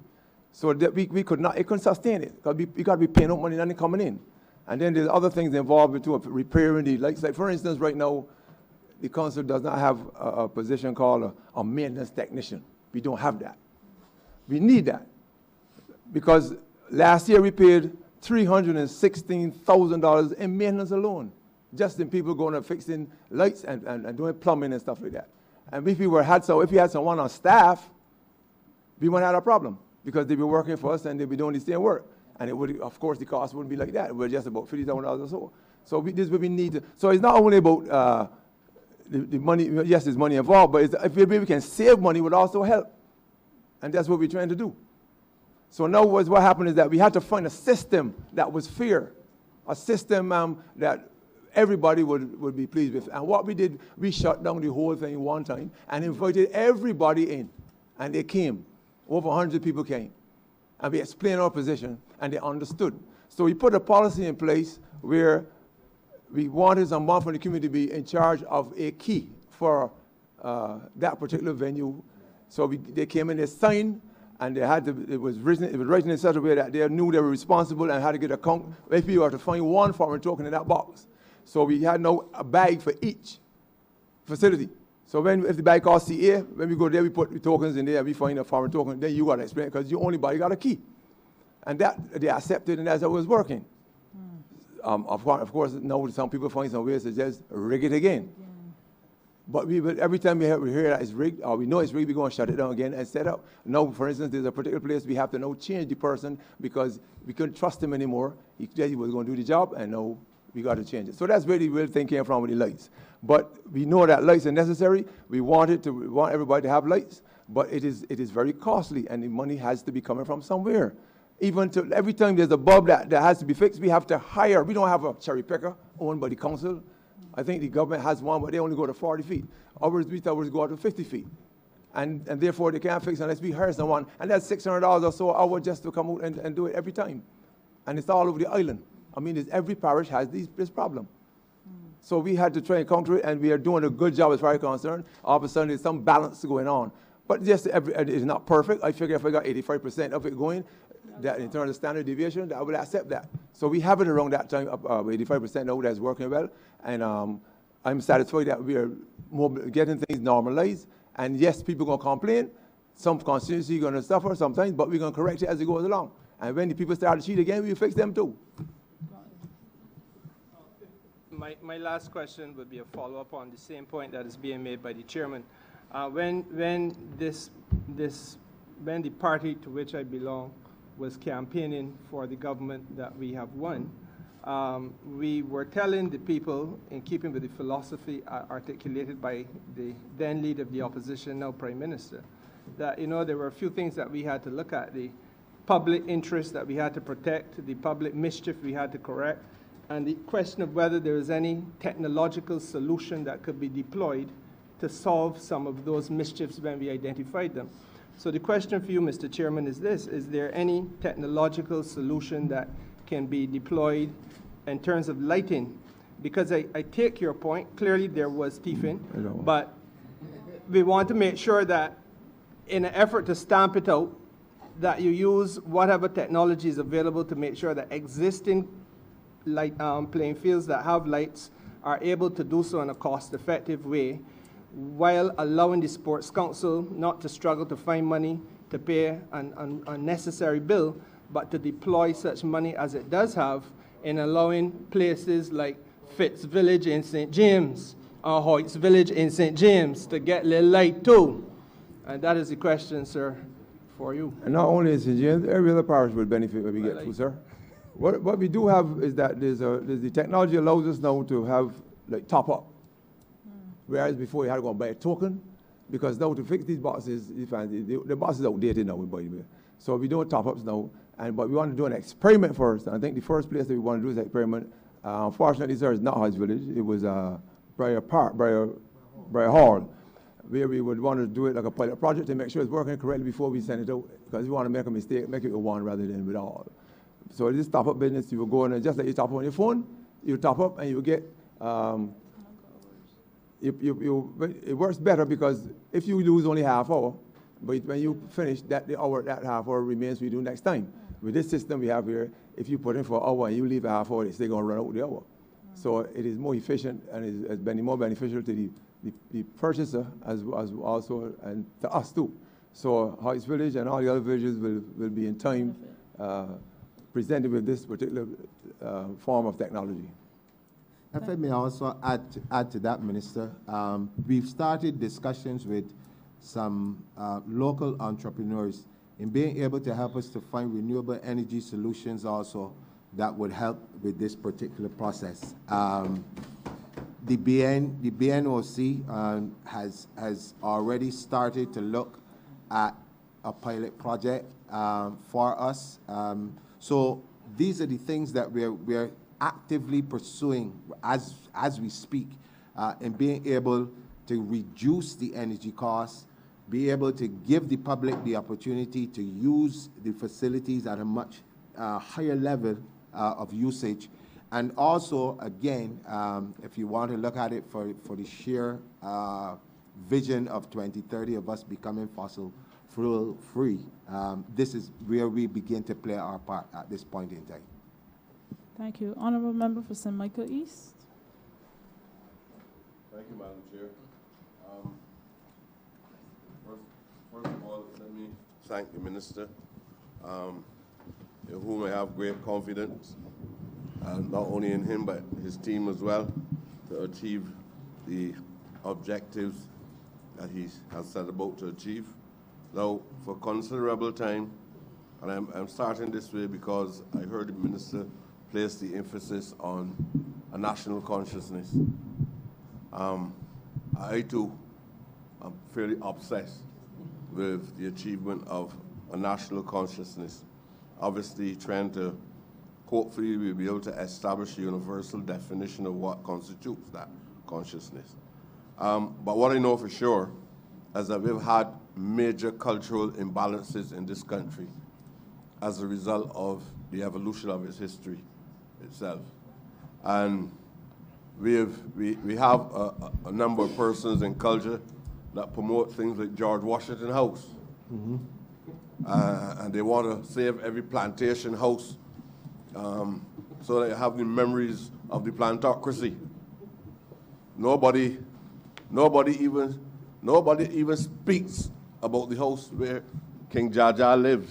[SPEAKER 2] So that we could not, it couldn't sustain it. Because we got to be paying out money, nothing coming in. And then there's other things involved too, repairing the lights. Like for instance, right now, the council does not have a position called a maintenance technician. We don't have that. We need that. Because last year we paid $316,000 in maintenance alone, just in people going and fixing lights and doing plumbing and stuff like that. And if we had someone on staff, we wouldn't have a problem because they'd be working for us and they'd be doing the same work. And it would, of course, the cost wouldn't be like that. It was just about $50,000 or so. So this is what we need to. So it's not only about the money. Yes, there's money involved, but if we can save money, it would also help. And that's what we're trying to do. So now what happened is that we had to find a system that was fair, a system that everybody would be pleased with. And what we did, we shut down the whole thing one time and invited everybody in. And they came. Over 100 people came. And we explained our position, and they understood. So we put a policy in place where we wanted someone from the community to be in charge of a key for that particular venue. So they came in, they signed, and they had to, it was written in such a way that they knew they were responsible and had to get a count. If we were to find one foreign token in that box. So we had a bag for each facility. So if the bag costs CA, when we go there, we put the tokens in there, we find a foreign token, then you got to explain it because you only got a key. And that they accepted, and that's how it was working. Of course, now some people find some ways to just rig it again. Yeah. But every time we hear that it's rigged, or we know it's rigged, we're going to shut it down again and set up. Now, for instance, there's a particular place we have to now change the person because we couldn't trust him anymore. He said he was going to do the job, and now we got to change it. So that's where the real thing came from with the lights. But we know that lights are necessary. We want everybody to have lights, but it is very costly, and the money has to be coming from somewhere. Even every time there's a bulb that has to be fixed, we have to hire. We don't have a cherry picker owned by the council. I think the government has one, but they only go to 40 feet. Ours go out to 50 feet. And therefore, they can't fix unless we hire someone. And that's $600 or so an hour just to come out and do it every time. And it's all over the island. I mean, every parish has this problem. So we had to try and counter it, and we are doing a good job as far as concerned. All of a sudden, there's some balance going on. But just it's not perfect. I figure if I got 85% of it going, that in terms of standard deviation, I would accept that. So we have it around that time, 85% now that's working well. And I'm satisfied that we are getting things normalized. And yes, people are going to complain. Some constituency are going to suffer sometimes, but we're going to correct it as it goes along. And when the people start to cheat again, we'll fix them too.
[SPEAKER 17] My last question would be a follow-up on the same point that is being made by the chairman. When the party to which I belong was campaigning for the government that we have won, we were telling the people, in keeping with the philosophy articulated by the then leader of the opposition, now Prime Minister, that there were a few things that we had to look at: the public interest that we had to protect, the public mischief we had to correct, and the question of whether there is any technological solution that could be deployed to solve some of those mischiefs when we identified them. So the question for you, Mr. Chairman, is this: is there any technological solution that can be deployed in terms of lighting? Because I take your point, clearly there was thieving, but we want to make sure that in an effort to stamp it out, that you use whatever technology is available to make sure that existing light playing fields that have lights are able to do so in a cost-effective way, while allowing the Sports Council not to struggle to find money to pay an unnecessary bill, but to deploy such money as it does have in allowing places like Fitz Village in St. James or Hoyts Village in St. James to get little light too. And that is the question, sir, for you.
[SPEAKER 2] And not only in St. James, every other parish will benefit when we get through, sir. What we do have is that there's the technology allows us now to have like top up. Whereas before you had to go and buy a token, because now to fix these boxes, the boxes are outdated now, by the way. So we do top ups now, but we want to do an experiment first. And I think the first place that we want to do is experiment. Unfortunately, sir, it's not Hoyts Village. It was Briar Hall, where we would want to do it like a pilot project to make sure it's working correctly before we send it out, because we want to make a mistake, make it with one rather than with all. So this top up business, you will go in and just like you top up on your phone, you top up and you get. It works better because if you lose only half hour, But when you finish, that half hour remains we do next time. With this system we have here, if you put in for an hour and you leave a half hour, they're going to run out the hour. So it is more efficient and is more beneficial to the purchaser as also and to us too. So Heights Village and all the other villages will be in time presented with this particular form of technology.
[SPEAKER 12] If I may also add to that, Minister, we've started discussions with some local entrepreneurs in being able to help us to find renewable energy solutions also that would help with this particular process. The BNOC has already started to look at a pilot project for us. So these are the things that we're actively pursuing as we speak, in being able to reduce the energy costs, be able to give the public the opportunity to use the facilities at a much higher level of usage. And also, again, if you want to look at it for the sheer vision of 2030 of us becoming fossil fuel free, this is where we begin to play our part at this point in time.
[SPEAKER 3] Thank you. Honorable Member for St. Michael East.
[SPEAKER 18] Thank you, Madam Chair. First of all, let me thank the Minister, in whom I have great confidence, not only in him, but his team as well, to achieve the objectives that he has set about to achieve. Now, for considerable time, and I'm starting this way because I heard the Minister place the emphasis on a national consciousness. I too am fairly obsessed with the achievement of a national consciousness. Obviously, trying to, hopefully, we'll be able to establish a universal definition of what constitutes that consciousness. But what I know for sure is that we've had major cultural imbalances in this country as a result of the evolution of its history itself. And we have a number of persons in culture that promote things like George Washington House. And they want to save every plantation house so they have the memories of the plantocracy. Nobody even speaks about the house where King Jaja lived.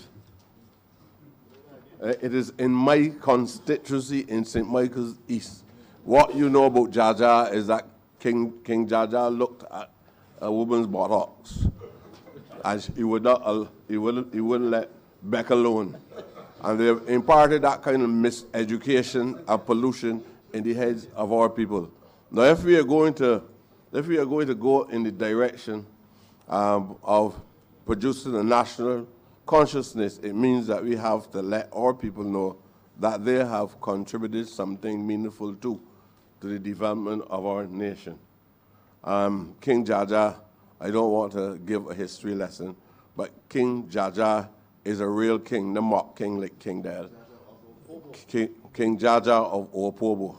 [SPEAKER 18] It is in my constituency in St. Michael's East. What you know about Jaja is that King Jaja looked at a woman's buttocks, and he wouldn't let Beck alone. And they have imparted that kind of miseducation and pollution in the heads of our people. Now, if we are going to go in the direction of producing a national consciousness, it means that we have to let our people know that they have contributed something meaningful to the development of our nation. King Jaja, I don't want to give a history lesson, but King Jaja is a real king, not mock king like King Dale. King Jaja of Opobo.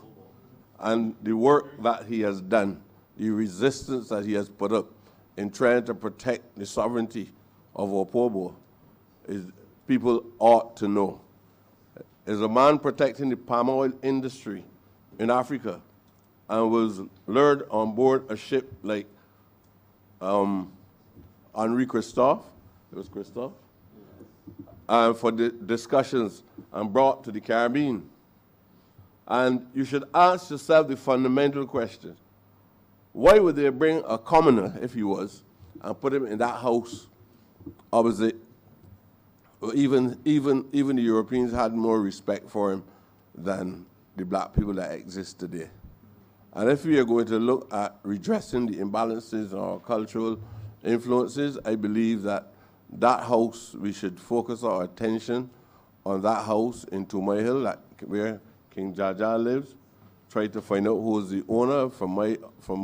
[SPEAKER 18] And the work that he has done, the resistance that he has put up in trying to protect the sovereignty of Opobo, is people ought to know. Is a man protecting the palm oil industry in Africa and was lured on board a ship like Henri Christophe, it was Christophe, for the discussions and brought to the Caribbean. And you should ask yourself the fundamental question: why would they bring a commoner, if he was, and put him in that house opposite? Even the Europeans had more respect for him than the black people that exist today. And if we are going to look at redressing the imbalances in our cultural influences, I believe that house, we should focus our attention on that house in Tumai Hill, where King Jaja lives. Try to find out who is the owner. From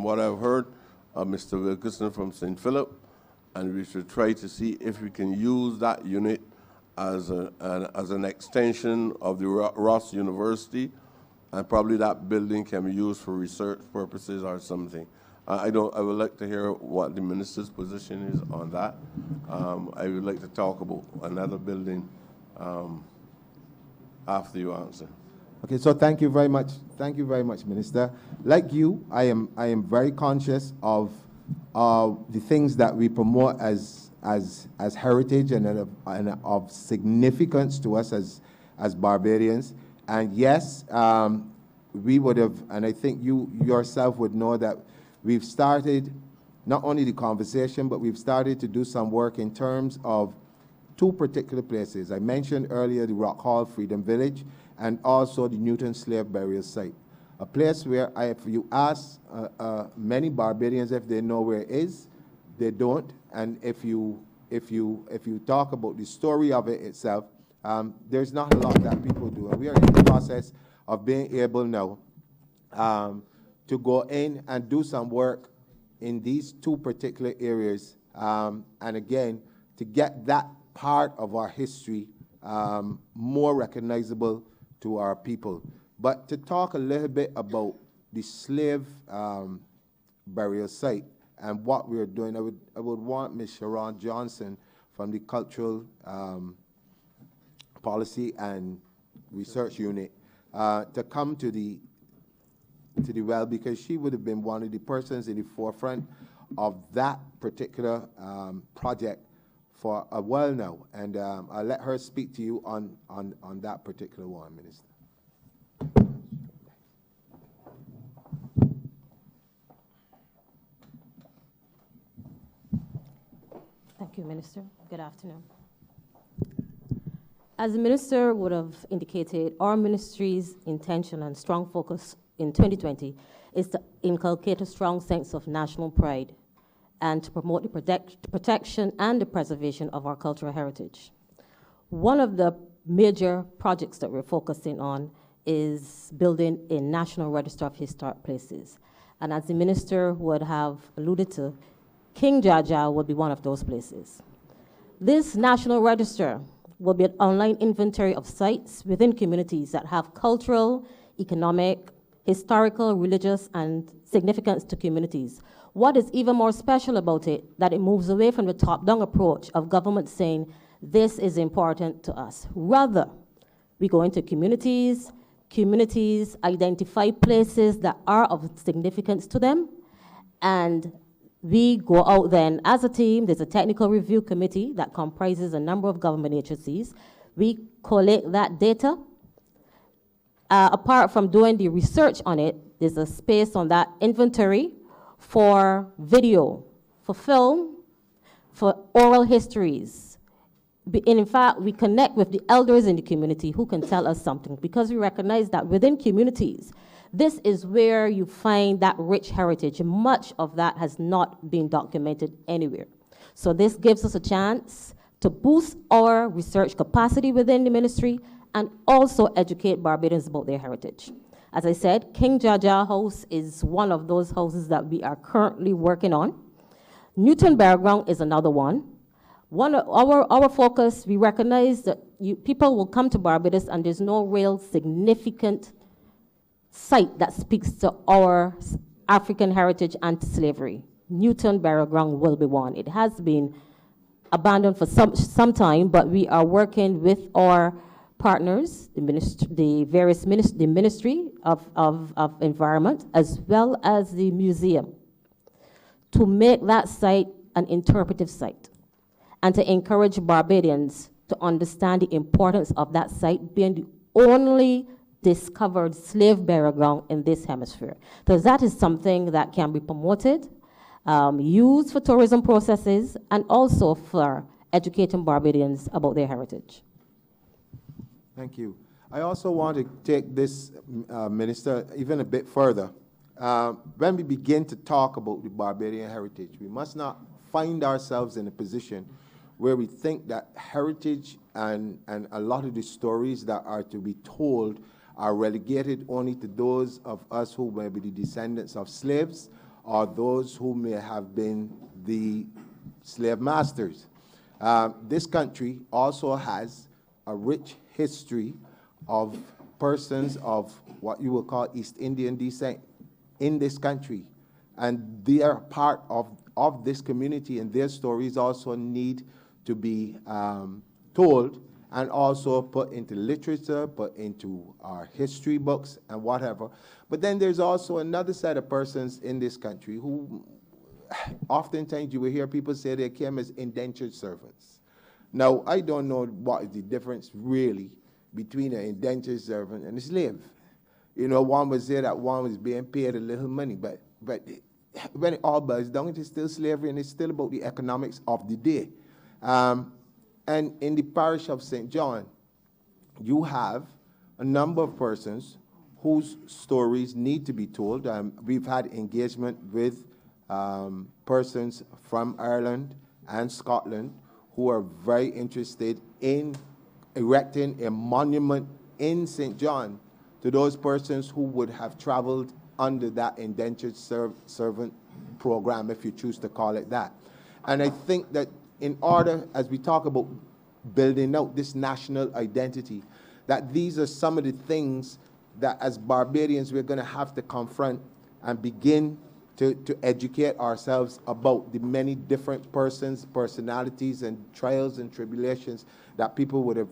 [SPEAKER 18] what I've heard, Mr. Wilkerson from St. Philip, and we should try to see if we can use that unit as an extension of the Ross University, and probably that building can be used for research purposes or something. I would like to hear what the minister's position is on that. I would like to talk about another building after you answer.
[SPEAKER 12] Okay, so thank you very much. Thank you very much, Minister. Like you, I am very conscious of the things that we promote as heritage and of significance to us as Barbadians. And yes, we would have, and I think you yourself would know that we've started not only the conversation, but we've started to do some work in terms of two particular places. I mentioned earlier the Rock Hall Freedom Village and also the Newton Slave Burial Site, a place where if you ask many Barbadians if they know where it is, they don't. And if you talk about the story of it itself, there's not a lot that people do. And we are in the process of being able now to go in and do some work in these two particular areas. And again, to get that part of our history more recognizable to our people. But to talk a little bit about the slave burial site and what we're doing, I would want Ms. Sharon Johnson from the Cultural Policy and Research Unit to come to the well, because she would have been one of the persons in the forefront of that particular project for a while now. And I'll let her speak to you on that particular one, Minister.
[SPEAKER 19] Thank you, Minister. Good afternoon. As the Minister would have indicated, our ministry's intention and strong focus in 2020 is to inculcate a strong sense of national pride and to promote the protection and the preservation of our cultural heritage. One of the major projects that we're focusing on is building a National Register of Historic Places. And as the Minister would have alluded to, King Jaja would be one of those places. This National Register will be an online inventory of sites within communities that have cultural, economic, historical, religious, and significance to communities. What is even more special about it, that it moves away from the top-down approach of government saying, this is important to us. Rather, we go into communities identify places that are of significance to them, and we go out then as a team. There's a technical review committee that comprises a number of government agencies. We collect that data. Apart from doing the research on it, there's a space on that inventory for video, for film, for oral histories. And in fact, we connect with the elders in the community who can tell us something, because we recognize that within communities, this is where you find that rich heritage. Much of that has not been documented anywhere. So this gives us a chance to boost our research capacity within the ministry and also educate Barbadians about their heritage. As I said, King Jaja House is one of those houses that we are currently working on. Newton Burial Ground is another one. Our focus, we recognize that people will come to Barbados and there's no real significant site that speaks to our African heritage and slavery. Newton Burial Ground will be one. It has been abandoned for some time, but we are working with our partners, the Ministry of Environment, as well as the museum, to make that site an interpretive site and to encourage Barbadians to understand the importance of that site being the only discovered slave burial ground in this hemisphere. So that is something that can be promoted, used for tourism processes, and also for educating Barbadians about their heritage.
[SPEAKER 12] Thank you. I also want to take this, Minister, even a bit further. When we begin to talk about the Barbadian heritage, we must not find ourselves in a position where we think that heritage and a lot of the stories that are to be told are relegated only to those of us who may be the descendants of slaves or those who may have been the slave masters. This country also has a rich history of persons of what you will call East Indian descent in this country. And they are part of this community, and their stories also need to be told and also put into literature, put into our history books and whatever. But then there's also another set of persons in this country who oftentimes you will hear people say they came as indentured servants. Now, I don't know what is the difference really between an indentured servant and a slave. You know, one would say that one was being paid a little money, but when it all boils down, it is still slavery, and it's still about the economics of the day. And in the parish of St. John, you have a number of persons whose stories need to be told. We've had engagement with persons from Ireland and Scotland who are very interested in erecting a monument in St. John to those persons who would have traveled under that indentured servant program, if you choose to call it that. And I think that in order, as we talk about building out this national identity, that these are some of the things that as Barbadians we're going to have to confront and begin to educate ourselves about the many different persons, personalities, and trials and tribulations that people would have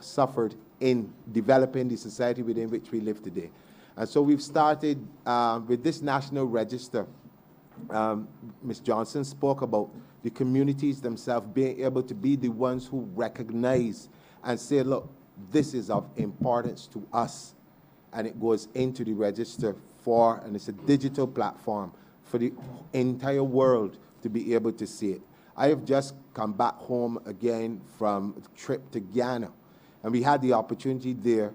[SPEAKER 12] suffered in developing the society within which we live today. And so we've started with this national register. Ms. Johnson spoke about the communities themselves being able to be the ones who recognize and say, look, this is of importance to us. And it goes into the register and it's a digital platform for the entire world to be able to see it. I have just come back home again from a trip to Ghana, and we had the opportunity there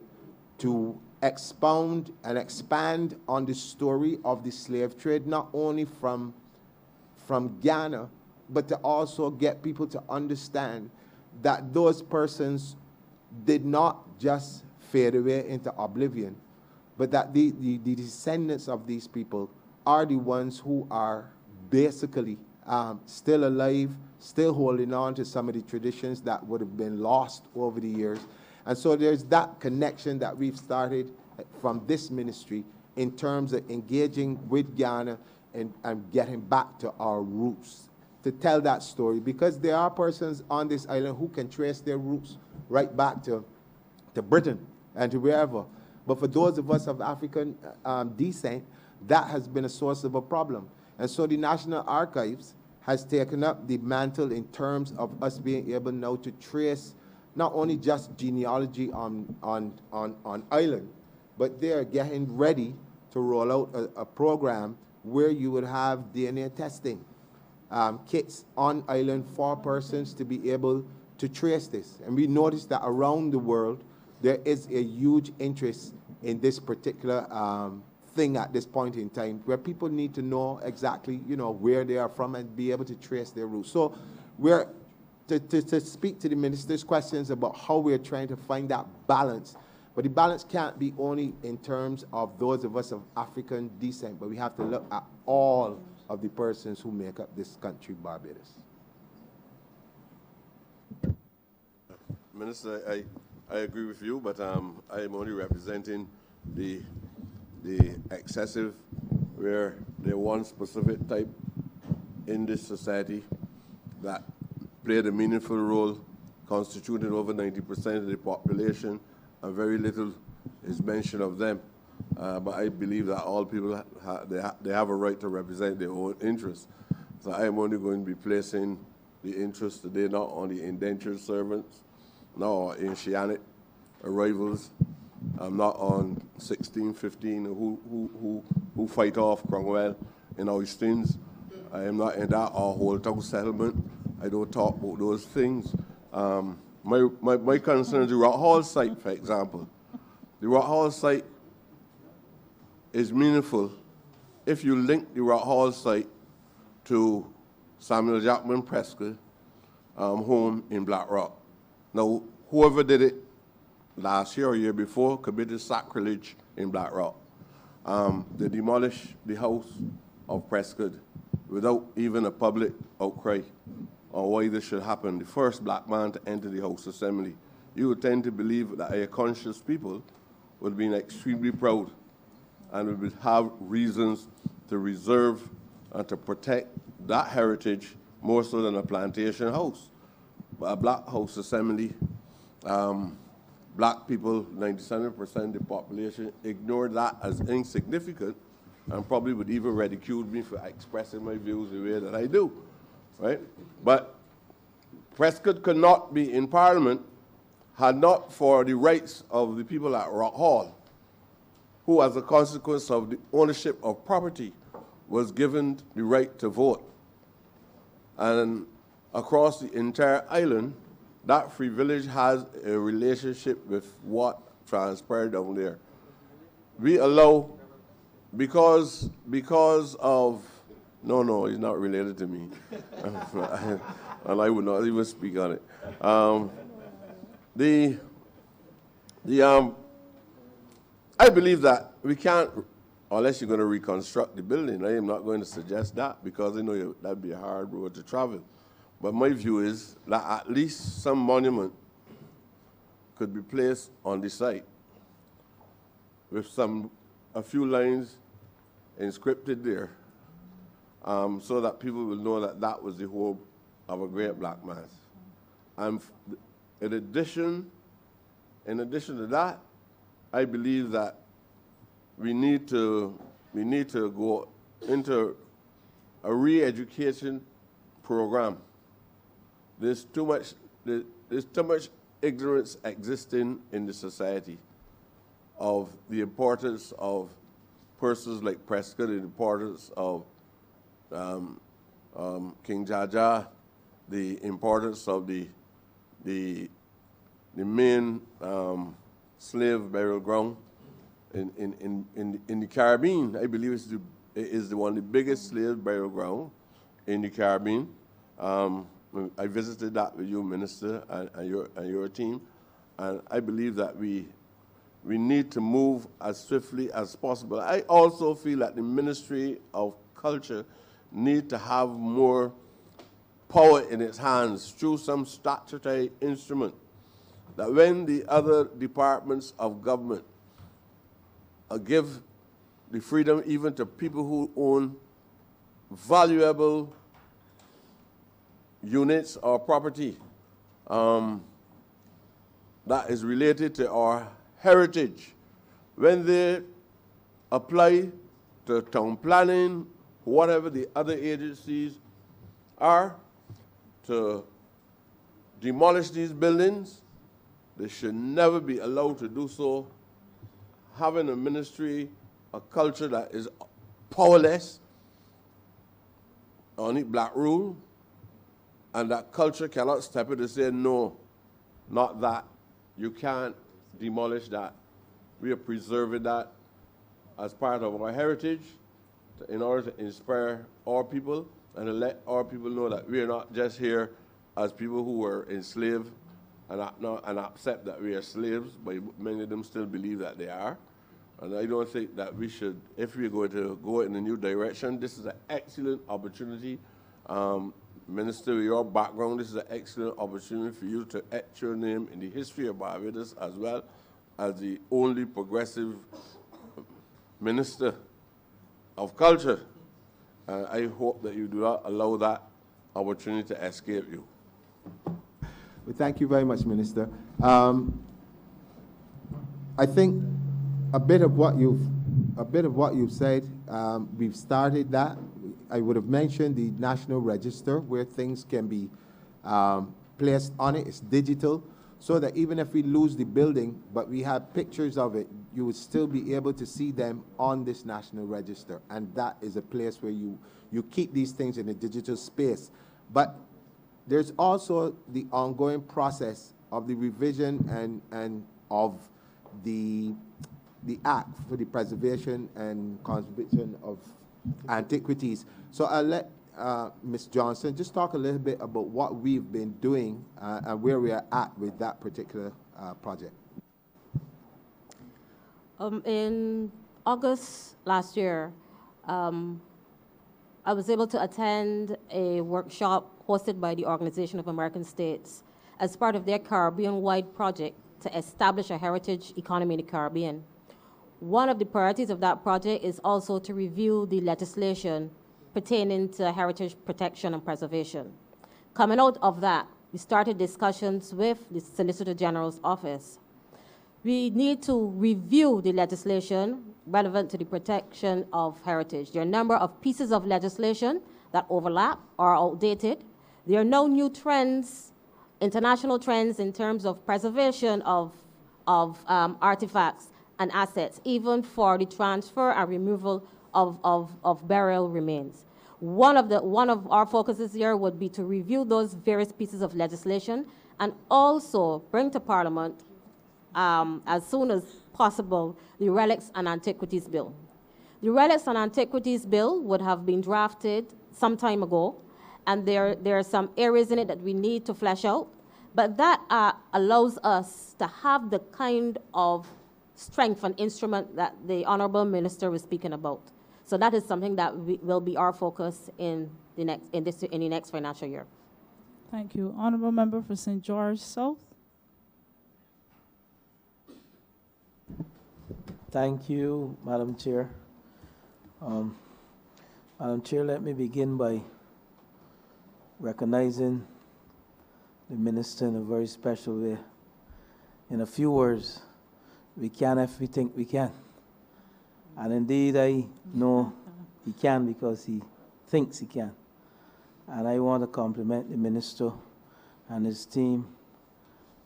[SPEAKER 12] to expound and expand on the story of the slave trade, not only from Ghana, but to also get people to understand that those persons did not just fade away into oblivion, but that the descendants of these people are the ones who are basically still alive, still holding on to some of the traditions that would have been lost over the years. And so there's that connection that we've started from this ministry in terms of engaging with Ghana and getting back to our roots, to tell that story, because there are persons on this island who can trace their roots right back to Britain and to wherever. But for those of us of African descent, that has been a source of a problem. And so the National Archives has taken up the mantle in terms of us being able now to trace not only just genealogy on island, but they're getting ready to roll out a program where you would have DNA testing kits on island for persons to be able to trace this. And we noticed that around the world, there is a huge interest in this particular thing at this point in time, where people need to know exactly, you know, where they are from and be able to trace their roots. So we're, to speak to the minister's questions about how we're trying to find that balance, but the balance can't be only in terms of those of us of African descent, but we have to look at all of the persons who make up this country, Barbados.
[SPEAKER 18] Minister, I agree with you, but I am only representing the excessive, where there one specific type in this society that played a meaningful role, constituted over 90% of the population, and very little is mentioned of them. But I believe that all people, they have a right to represent their own interests. So I am only going to be placing the interest today not on the indentured servants, nor Oceanic arrivals. I'm not on 1615 who fight off Cromwell in Oistins. I am not in that or Holtown settlement. I don't talk about those things. My concern is the Rock Hall site, for example. The Rock Hall site is meaningful if you link the Rock Hall site to Samuel Jackman Prescott home in Black Rock. Now, whoever did it last year or year before committed sacrilege in Black Rock. They demolished the house of Prescott without even a public outcry on why this should happen. The first black man to enter the House Assembly. You would tend to believe that a conscious people would be extremely proud and would have reasons to reserve and to protect that heritage more so than a plantation house. A black house assembly, black people, 97% of the population, ignore that as insignificant and probably would even ridicule me for expressing my views the way that I do, right? But Prescott could not be in Parliament had not for the rights of the people at Rock Hall, who as a consequence of the ownership of property was given the right to vote. And across the entire island, that free village has a relationship with what transpired down there. We allow, because of, no, he's not related to me. And I would not even speak on it. I believe that we can't, unless you're going to reconstruct the building. I am not going to suggest that because I know that'd be a hard road to travel. But my view is that at least some monument could be placed on the site with a few lines inscripted there, so that people will know that that was the home of a great black man. And in addition to that, I believe that we need to go into a re-education program. There's too much ignorance existing in the society of the importance of persons like Prescott, the importance of King Jaja, the importance of the main slave burial ground in the Caribbean. I believe it is one of the biggest slave burial ground in the Caribbean. I visited that with you, Minister, and your team, and I believe that we need to move as swiftly as possible. I also feel that the Ministry of Culture need to have more power in its hands through some statutory instrument, that when the other departments of government give the freedom even to people who own valuable units or property that is related to our heritage, when they apply to town planning, whatever the other agencies are, to demolish these buildings, they should never be allowed to do so. Having a ministry, a culture that is powerless, only black rule, and that culture cannot step in and say, no, not that. You can't demolish that. We are preserving that as part of our heritage in order to inspire our people and to let our people know that we are not just here as people who were enslaved and accept that we are slaves, but many of them still believe that they are. And I don't think that we should, if we're going to go in a new direction, this is an excellent opportunity. Minister, with your background, this is an excellent opportunity for you to etch your name in the history of Barbados as well as the only progressive minister of culture. I hope that you do not allow that opportunity to escape you.
[SPEAKER 12] Well, thank you very much, Minister. I think a bit of what you've said, we've started that. I would have mentioned the National Register, where things can be placed on it. It's digital, so that even if we lose the building, but we have pictures of it, you would still be able to see them on this National Register. And that is a place where you keep these things in a digital space. But there's also the ongoing process of the revision and of the Act for the Preservation and Conservation of Antiquities. So I'll let Ms. Johnson just talk a little bit about what we've been doing and where we are at with that particular project.
[SPEAKER 19] In August last year, I was able to attend a workshop hosted by the Organization of American States as part of their Caribbean-wide project to establish a heritage economy in the Caribbean. One of the priorities of that project is also to review the legislation pertaining to heritage protection and preservation. Coming out of that, we started discussions with the Solicitor General's office. We need to review the legislation relevant to the protection of heritage. There are a number of pieces of legislation that overlap or are outdated. There are no new trends, international trends in terms of preservation of artifacts and assets, even for the transfer and removal of burial remains. One of our focuses here would be to review those various pieces of legislation and also bring to Parliament as soon as possible the Relics and Antiquities Bill. The Relics and Antiquities Bill would have been drafted some time ago, and there are some areas in it that we need to flesh out, but that allows us to have the kind of strength and instrument that the Honourable Minister was speaking about. So that is something that will be our focus in the next financial year.
[SPEAKER 3] Thank you. Honourable Member for St. George South.
[SPEAKER 20] Thank you, Madam Chair. Madam Chair, let me begin by recognizing the Minister in a very special way. In a few words, we can if we think we can. And indeed, I know he can because he thinks he can. And I want to compliment the Minister and his team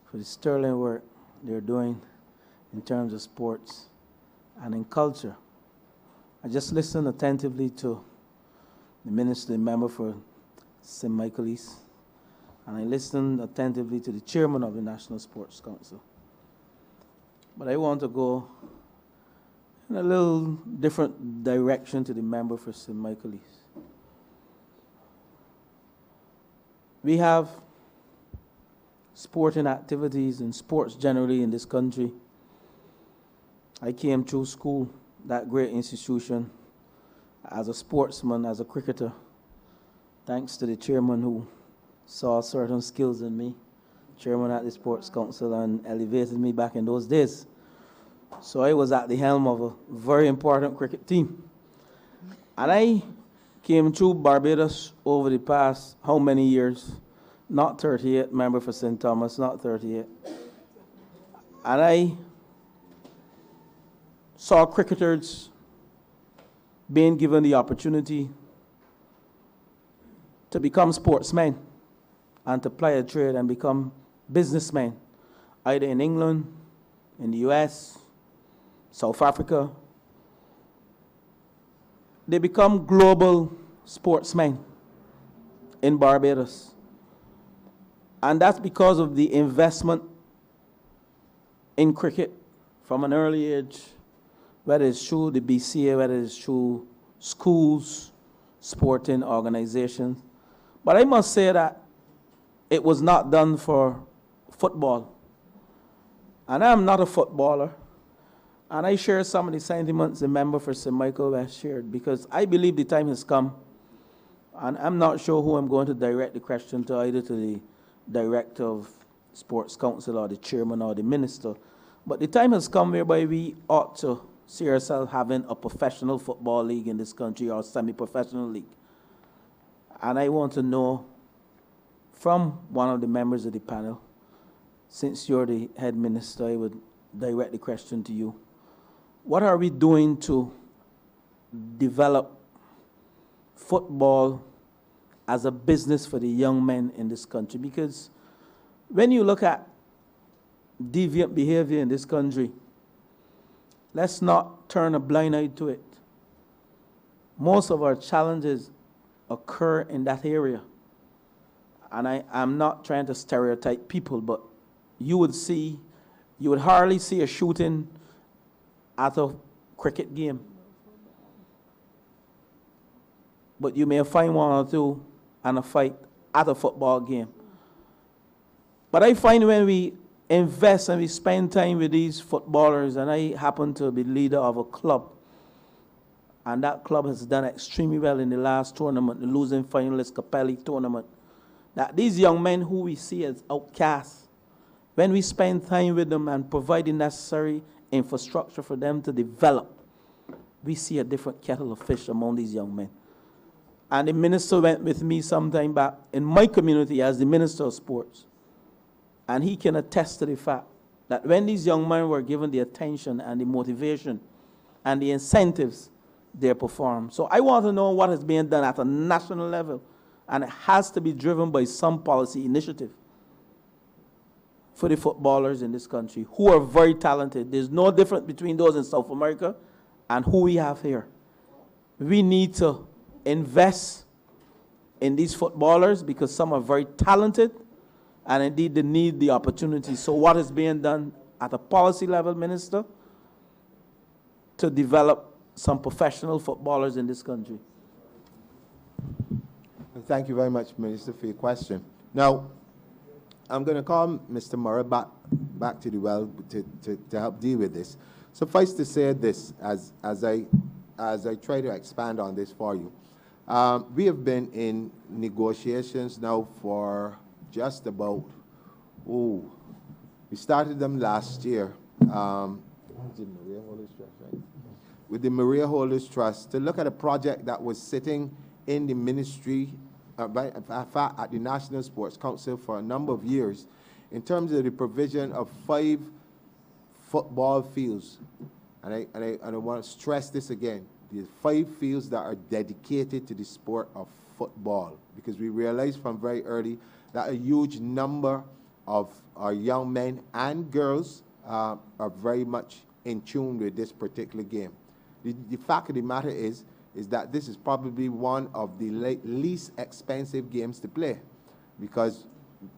[SPEAKER 20] for the sterling work they're doing in terms of sports and in culture. I just listened attentively to the Minister, the member for St. Michael-East, and I listened attentively to the chairman of the National Sports Council. But I want to go in a little different direction to the member for St. Michael-East. We have sporting activities and sports generally in this country. I came through school, that great institution, as a sportsman, as a cricketer, thanks to the chairman who saw certain skills in me, chairman at the Sports Council, and elevated me back in those days. So I was at the helm of a very important cricket team. And I came through Barbados over the past how many years? Not 38, member for St. Thomas, not 38. And I saw cricketers being given the opportunity to become sportsmen and to ply a trade and become businessmen, either in England, in the US, South Africa. They become global sportsmen in Barbados. And that's because of the investment in cricket from an early age, whether it's through the BCA, whether it's through schools, sporting organizations. But I must say that it was not done for football. And I'm not a footballer. And I share some of the sentiments the member for St. Michael has shared, because I believe the time has come, and I'm not sure who I'm going to direct the question to, either to the director of Sports Council or the chairman or the minister. But the time has come whereby we ought to see ourselves having a professional football league in this country, or semi-professional league. And I want to know from one of the members of the panel, since you're the head minister, I would direct the question to you. What are we doing to develop football as a business for the young men in this country? Because when you look at deviant behavior in this country, let's not turn a blind eye to it. Most of our challenges occur in that area. And I'm not trying to stereotype people, but you would hardly see a shooting at a cricket game. But you may find one or two and a fight at a football game. But I find when we invest and we spend time with these footballers, and I happen to be leader of a club, and that club has done extremely well in the last tournament, the losing finalist Capelli tournament, that these young men who we see as outcasts, when we spend time with them and provide the necessary infrastructure for them to develop, we see a different kettle of fish among these young men. And the minister went with me sometime back in my community as the minister of sports. And he can attest to the fact that when these young men were given the attention and the motivation and the incentives, they perform. So I want to know what is being done at a national level, and it has to be driven by some policy initiative for the footballers in this country who are very talented. There's no difference between those in South America and who we have here. We need to invest in these footballers because some are very talented and indeed they need the opportunity. So what is being done at a policy level, Minister, to develop some professional footballers in this country?
[SPEAKER 12] Thank you very much, Minister, for your question. Now, I'm going to call Mr. Murray back to the well to help deal with this. Suffice to say this, as I try to expand on this for you. We have been in negotiations now for just about, we started them last year with the Maria Holders Trust to look at a project that was sitting in the ministry, in fact, at the National Sports Council for a number of years in terms of the provision of 5 football fields. And I want to stress this again. The 5 fields that are dedicated to the sport of football, because we realized from very early that a huge number of our young men and girls are very much in tune with this particular game. The fact of the matter is that this is probably one of the least expensive games to play, because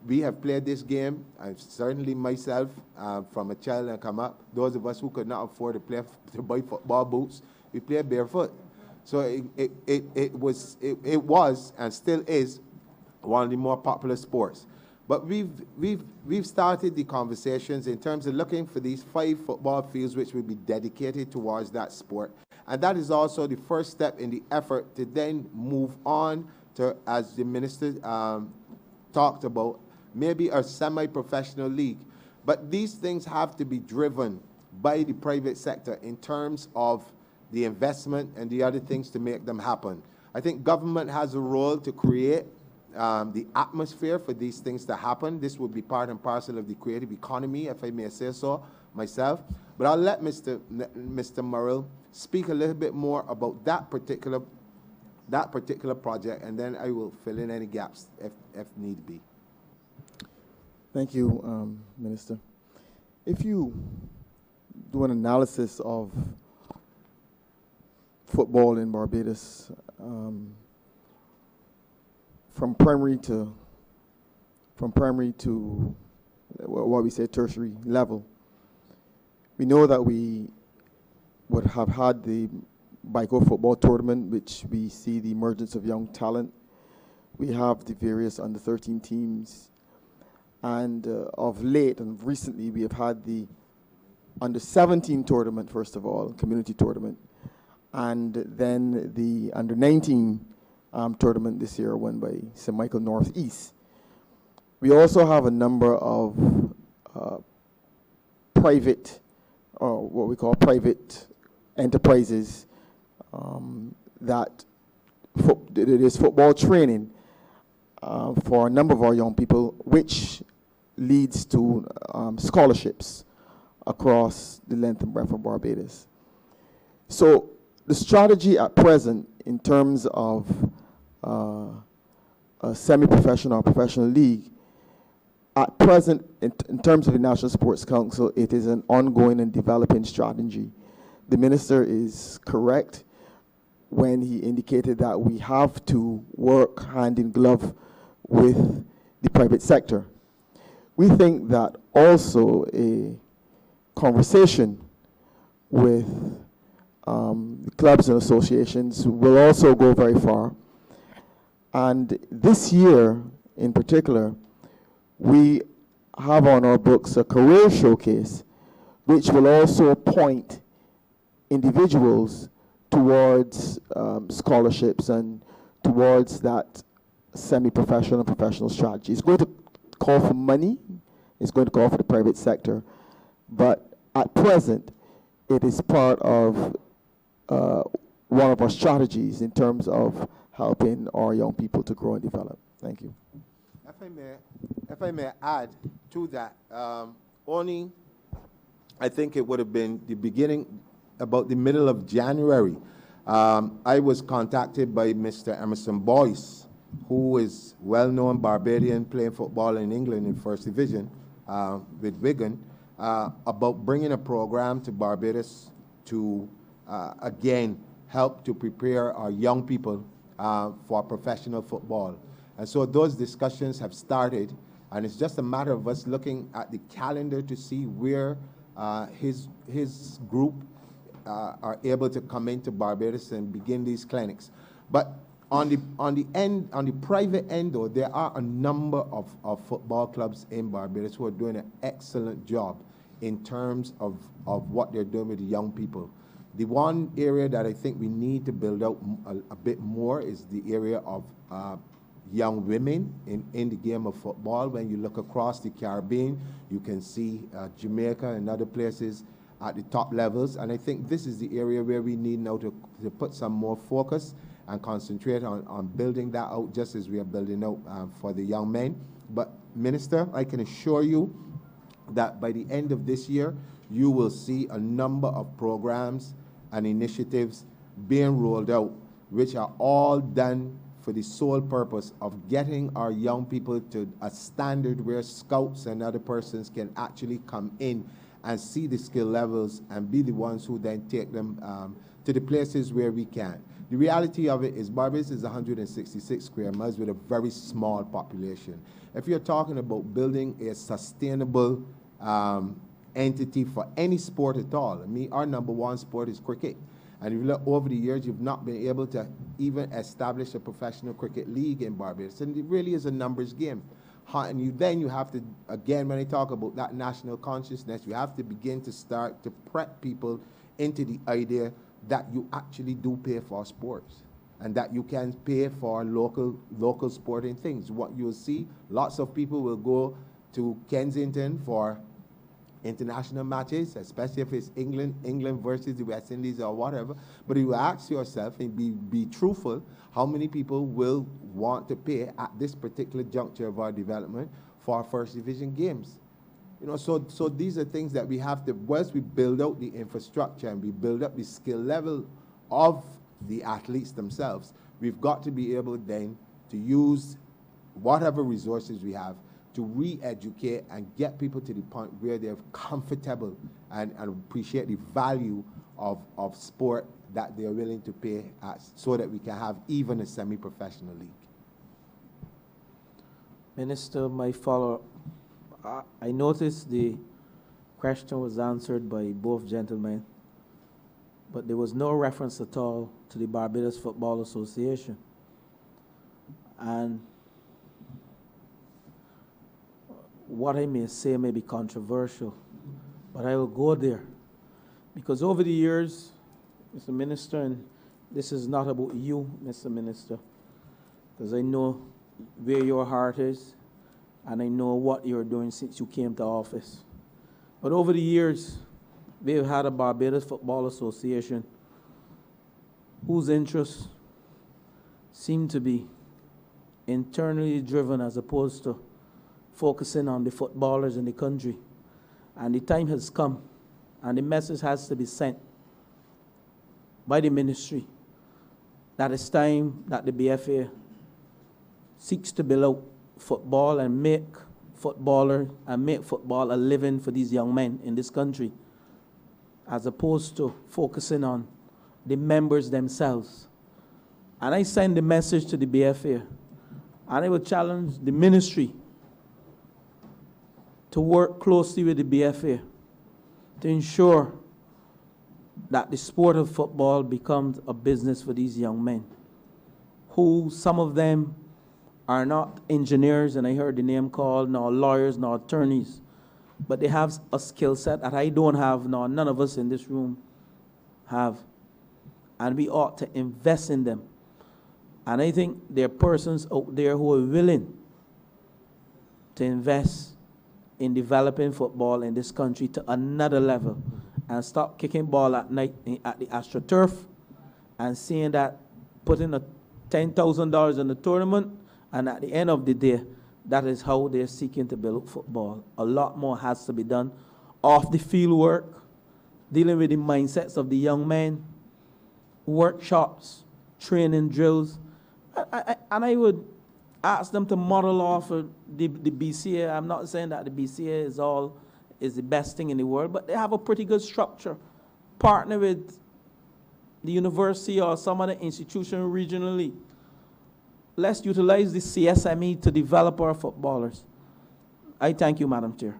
[SPEAKER 12] we have played this game, and certainly myself, from a child and come up, those of us who could not afford to buy football boots, we played barefoot. So it was and still is one of the more popular sports. But we've started the conversations in terms of looking for these 5 football fields which will be dedicated towards that sport. And that is also the first step in the effort to then move on to, as the minister talked about, maybe a semi-professional league. But these things have to be driven by the private sector in terms of the investment and the other things to make them happen. I think government has a role to create the atmosphere for these things to happen. This would be part and parcel of the creative economy, if I may say so myself. But I'll let Mr. Murrell speak a little bit more about that particular project, and then I will fill in any gaps if need be.
[SPEAKER 16] Thank you, Minister. If you do an analysis of football in Barbados, from primary to what we say tertiary level, we know that we would have had the BICO football tournament, which we see the emergence of young talent. We have the various under-13 teams, and of late and recently we have had the under-17 tournament, first of all, community tournament, and then the under-19 tournament this year won by St. Michael Northeast. We also have a number of private, or what we call private enterprises that it is football training for a number of our young people, which leads to scholarships across the length and breadth of Barbados. So the strategy at present in terms of a semi-professional or professional league, at present, in terms of the National Sports Council, it is an ongoing and developing strategy. The minister is correct when he indicated that we have to work hand in glove with the private sector. We think that also a conversation with the clubs and associations will also go very far. And this year, in particular, we have on our books a career showcase, which will also point individuals towards scholarships and towards that semi-professional and professional strategy. It's going to call for money, it's going to call for the private sector, but at present, it is part of one of our strategies in terms of helping our young people to grow and develop. Thank you.
[SPEAKER 12] If I may add to that, only I think it would have been the beginning, about the middle of January, I was contacted by Mr. Emerson Boyce, who is well-known Barbadian playing football in England in First Division with Wigan, about bringing a program to Barbados to, again, help to prepare our young people for professional football. And so those discussions have started, and it's just a matter of us looking at the calendar to see where his group are able to come into Barbados and begin these clinics. But on the private end, though, there are a number of football clubs in Barbados who are doing an excellent job in terms of what they're doing with the young people. The one area that I think we need to build out a bit more is the area of young women in the game of football. When you look across the Caribbean, you can see Jamaica and other places at the top levels. And I think this is the area where we need now to put some more focus and concentrate on building that out, just as we are building out for the young men. But Minister, I can assure you that by the end of this year, you will see a number of programs and initiatives being rolled out, which are all done for the sole purpose of getting our young people to a standard where scouts and other persons can actually come in and see the skill levels and be the ones who then take them to the places where we can. The reality of it is Barbados is 166 square miles with a very small population. If you're talking about building a sustainable entity for any sport at all, I mean, our number one sport is cricket. And if you look over the years, you've not been able to even establish a professional cricket league in Barbados. And it really is a numbers game. And you have to, again, when I talk about that national consciousness, you have to begin to start to prep people into the idea that you actually do pay for sports and that you can pay for local sporting things. What you'll see, lots of people will go to Kensington for international matches, especially if it's England versus the West Indies or whatever. But you ask yourself and be truthful, how many people will want to pay at this particular juncture of our development for our First Division games? You know, so these are things that we have to, once we build out the infrastructure and we build up the skill level of the athletes themselves, we've got to be able then to use whatever resources we have to re-educate and get people to the point where they're comfortable and appreciate the value of sport that they're willing to pay so that we can have even a semi-professional league.
[SPEAKER 20] Minister, my follow-up. I noticed the question was answered by both gentlemen, but there was no reference at all to the Barbados Football Association. And what I may say may be controversial, but I will go there. Because over the years, Mr. Minister, and this is not about you, Mr. Minister, because I know where your heart is, and I know what you're doing since you came to office. But over the years, we've had a Barbados Football Association whose interests seem to be internally driven as opposed to focusing on the footballers in the country. And the time has come, and the message has to be sent by the ministry that it's time that the BFA seeks to build out football and make football a living for these young men in this country, as opposed to focusing on the members themselves. And I send the message to the BFA, and I will challenge the ministry to work closely with the BFA to ensure that the sport of football becomes a business for these young men, who some of them are not engineers, and I heard the name called, nor lawyers, nor attorneys, but they have a skill set that I don't have, nor none of us in this room have. And we ought to invest in them. And I think there are persons out there who are willing to invest in developing football in this country to another level and stop kicking ball at night at the AstroTurf and seeing that putting a $10,000 in the tournament, and at the end of the day, that is how they're seeking to build football. A lot more has to be done off the field work, dealing with the mindsets of the young men, workshops, training drills. And I would ask them to model off of the BCA. I'm not saying that the BCA is the best thing in the world, but they have a pretty good structure. Partner with the university or some other institution regionally. Let's utilize the CSME to develop our footballers. I thank you, Madam Chair.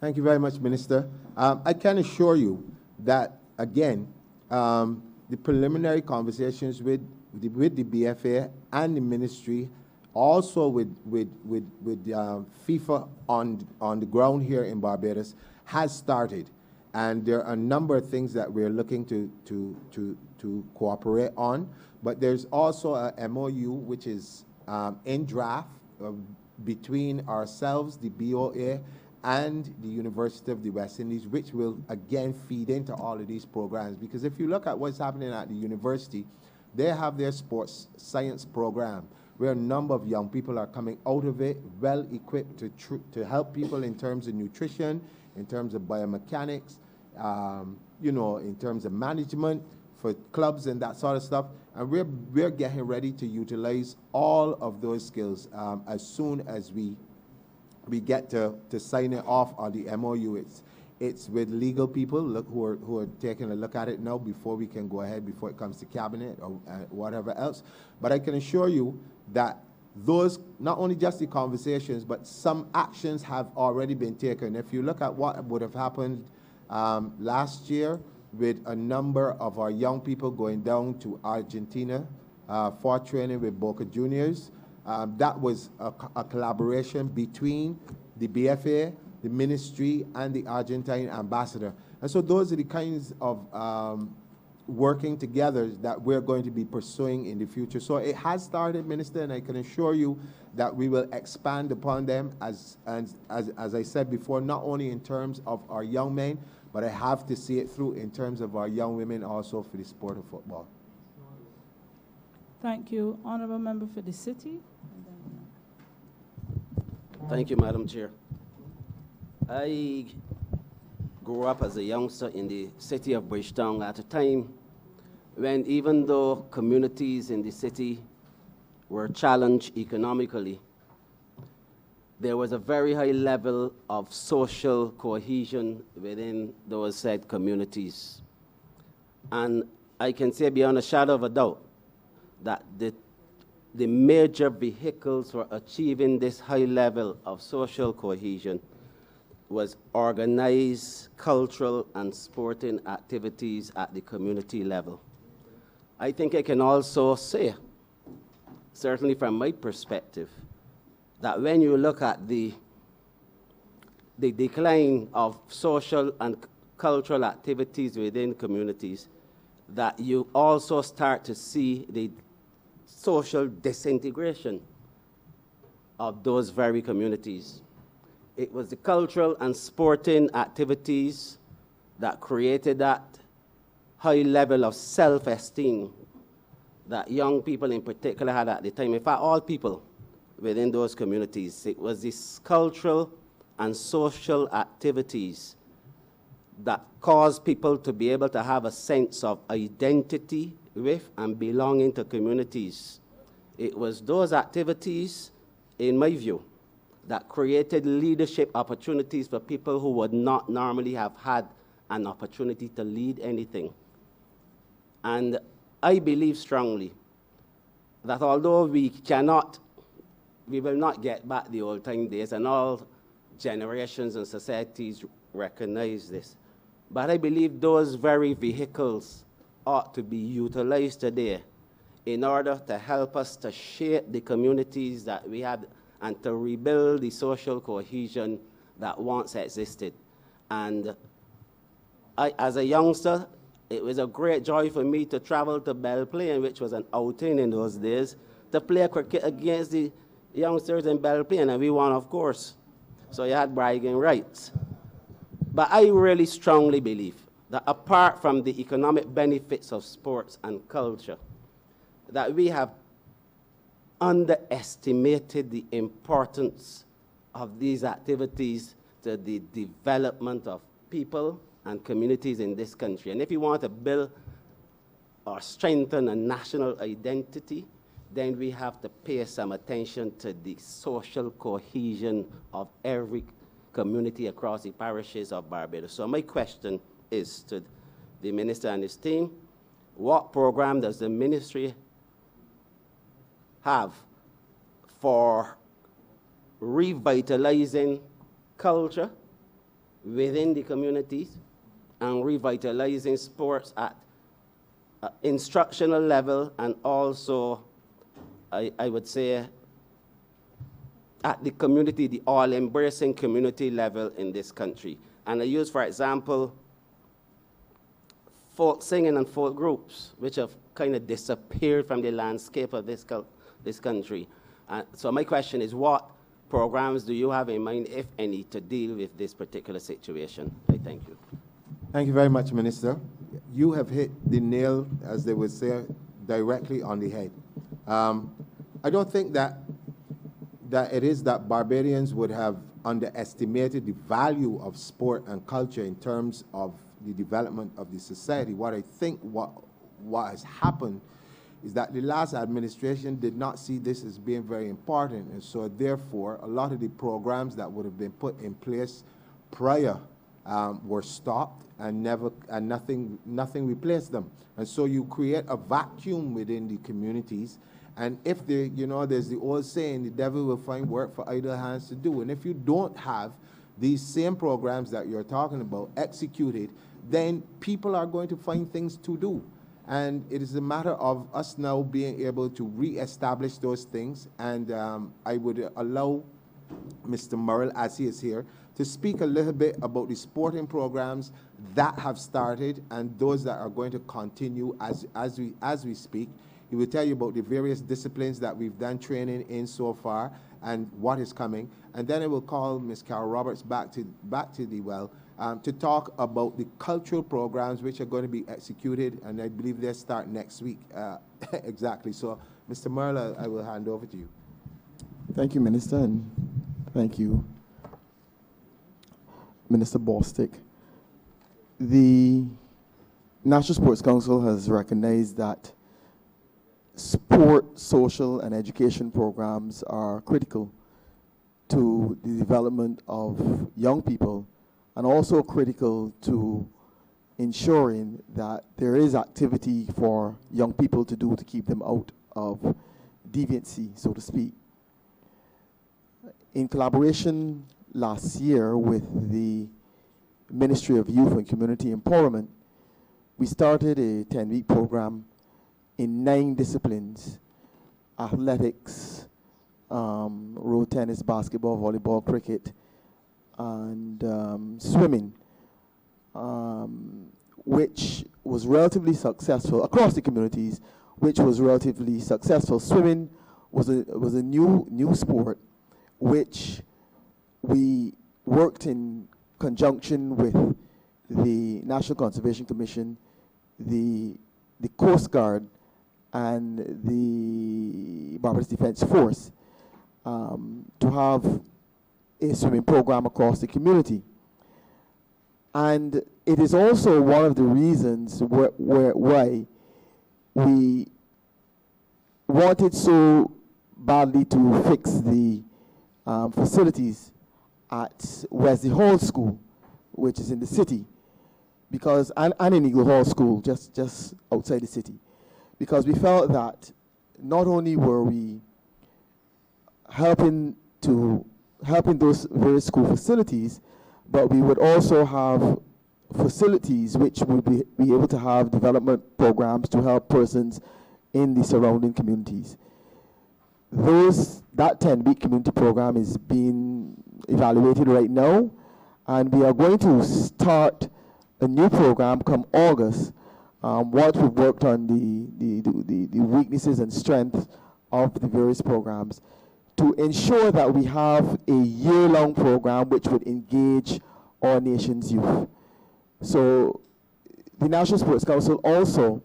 [SPEAKER 12] Thank you very much, Minister. I can assure you that, again, the preliminary conversations with the BFA and the ministry, also with FIFA on the ground here in Barbados, has started. And there are a number of things that we're looking to cooperate on. But there's also a MOU which is in draft between ourselves, the BOA, and the University of the West Indies, which will again feed into all of these programs. Because if you look at what's happening at the university, they have their sports science program, where a number of young people are coming out of it well equipped to help people in terms of nutrition, in terms of biomechanics, in terms of management for clubs and that sort of stuff. And we're getting ready to utilize all of those skills as soon as we get to sign it off on the MOU. It's with legal people who are taking a look at it now before we can go ahead, before it comes to cabinet or whatever else. But I can assure you that those, not only just the conversations, but some actions have already been taken. If you look at what would have happened last year with a number of our young people going down to Argentina for training with Boca Juniors, that was a collaboration between the BFA, the ministry, and the Argentine ambassador. And so those are the kinds of working together that we're going to be pursuing in the future. So it has started, Minister, and I can assure you that we will expand upon them, as I said before, not only in terms of our young men, but I have to see it through in terms of our young women also for the sport of football.
[SPEAKER 3] Thank you. Honorable Member for the City.
[SPEAKER 21] Thank you, Madam Chair. I grew up as a youngster in the city of Bridgetown at a time when, even though communities in the city were challenged economically, there was a very high level of social cohesion within those said communities. And I can say beyond a shadow of a doubt that the major vehicles for achieving this high level of social cohesion was organized cultural and sporting activities at the community level. I think I can also say, certainly from my perspective, that when you look at the decline of social and cultural activities within communities, that you also start to see the social disintegration of those very communities. It was the cultural and sporting activities that created that high level of self-esteem that young people in particular had at the time. In fact, all people within those communities. It was these cultural and social activities that caused people to be able to have a sense of identity with and belonging to communities. It was those activities, in my view, that created leadership opportunities for people who would not normally have had an opportunity to lead anything. And I believe strongly that although we will not get back the old time days, and all generations and societies recognize this, but I believe those very vehicles ought to be utilized today in order to help us to shape the communities that we have and to rebuild the social cohesion that once existed. And as a youngster, it was a great joy for me to travel to Belle Plaine, which was an outing in those days, to play cricket against the youngsters in Belle Plaine, and we won, of course. So you had bragging rights. But I really strongly believe that apart from the economic benefits of sports and culture, that we have underestimated the importance of these activities to the development of people and communities in this country. And if you want to build or strengthen a national identity, then we have to pay some attention to the social cohesion of every community across the parishes of Barbados. So my question is to the minister and his team: what program does the ministry have for revitalizing culture within the communities and revitalizing sports at instructional level, and also, I would say, at the community, the all-embracing community level in this country? And I use, for example, folk singing and folk groups, which have kind of disappeared from the landscape of this country. So my question is, what programs do you have in mind, if any, to deal with this particular situation? I thank you.
[SPEAKER 12] Thank you very much, Minister. You have hit the nail, as they would say, directly on the head. I don't think that it is that Barbadians would have underestimated the value of sport and culture in terms of the development of the society. What I think what has happened is that the last administration did not see this as being very important, and so therefore a lot of the programs that would have been put in place prior were stopped, and nothing replaced them. And so you create a vacuum within the communities. And if there's the old saying, the devil will find work for idle hands to do. And if you don't have these same programs that you're talking about executed, then people are going to find things to do. And it is a matter of us now being able to reestablish those things. And I would allow Mr. Murrell, as he is here, to speak a little bit about the sporting programs that have started and those that are going to continue as we speak. He will tell you about the various disciplines that we've done training in so far and what is coming. And then I will call Ms. Carol Roberts back to the well to talk about the cultural programs which are going to be executed, and I believe they start next week. Exactly. So, Mr. Murrell, I will hand over to you.
[SPEAKER 16] Thank you, Minister, and thank you, Minister Bostick. The National Sports Council has recognized that sport, social, and education programs are critical to the development of young people, and also critical to ensuring that there is activity for young people to do to keep them out of deviancy, so to speak. In collaboration last year with the Ministry of Youth and Community Empowerment, we started a 10-week program in 9 disciplines: athletics, road tennis, basketball, volleyball, cricket, and swimming, which was relatively successful across the communities, which was relatively successful. Swimming was a new sport, which we worked in conjunction with the National Conservation Commission, the Coast Guard, and the Barbados Defense Force to have a swimming program across the community. And it is also one of the reasons why we wanted so badly to fix the facilities at Wesley Hall School, which is in the city, because and in Eagle Hall School, just outside the city, because we felt that not only were we helping those various school facilities, but we would also have facilities which would be able to have development programs to help persons in the surrounding communities. That 10-week community program is being evaluated right now, and we are going to start a new program come August, once we've worked on the weaknesses and strengths of the various programs, to ensure that we have a year-long program which would engage our nation's youth. So the National Sports Council also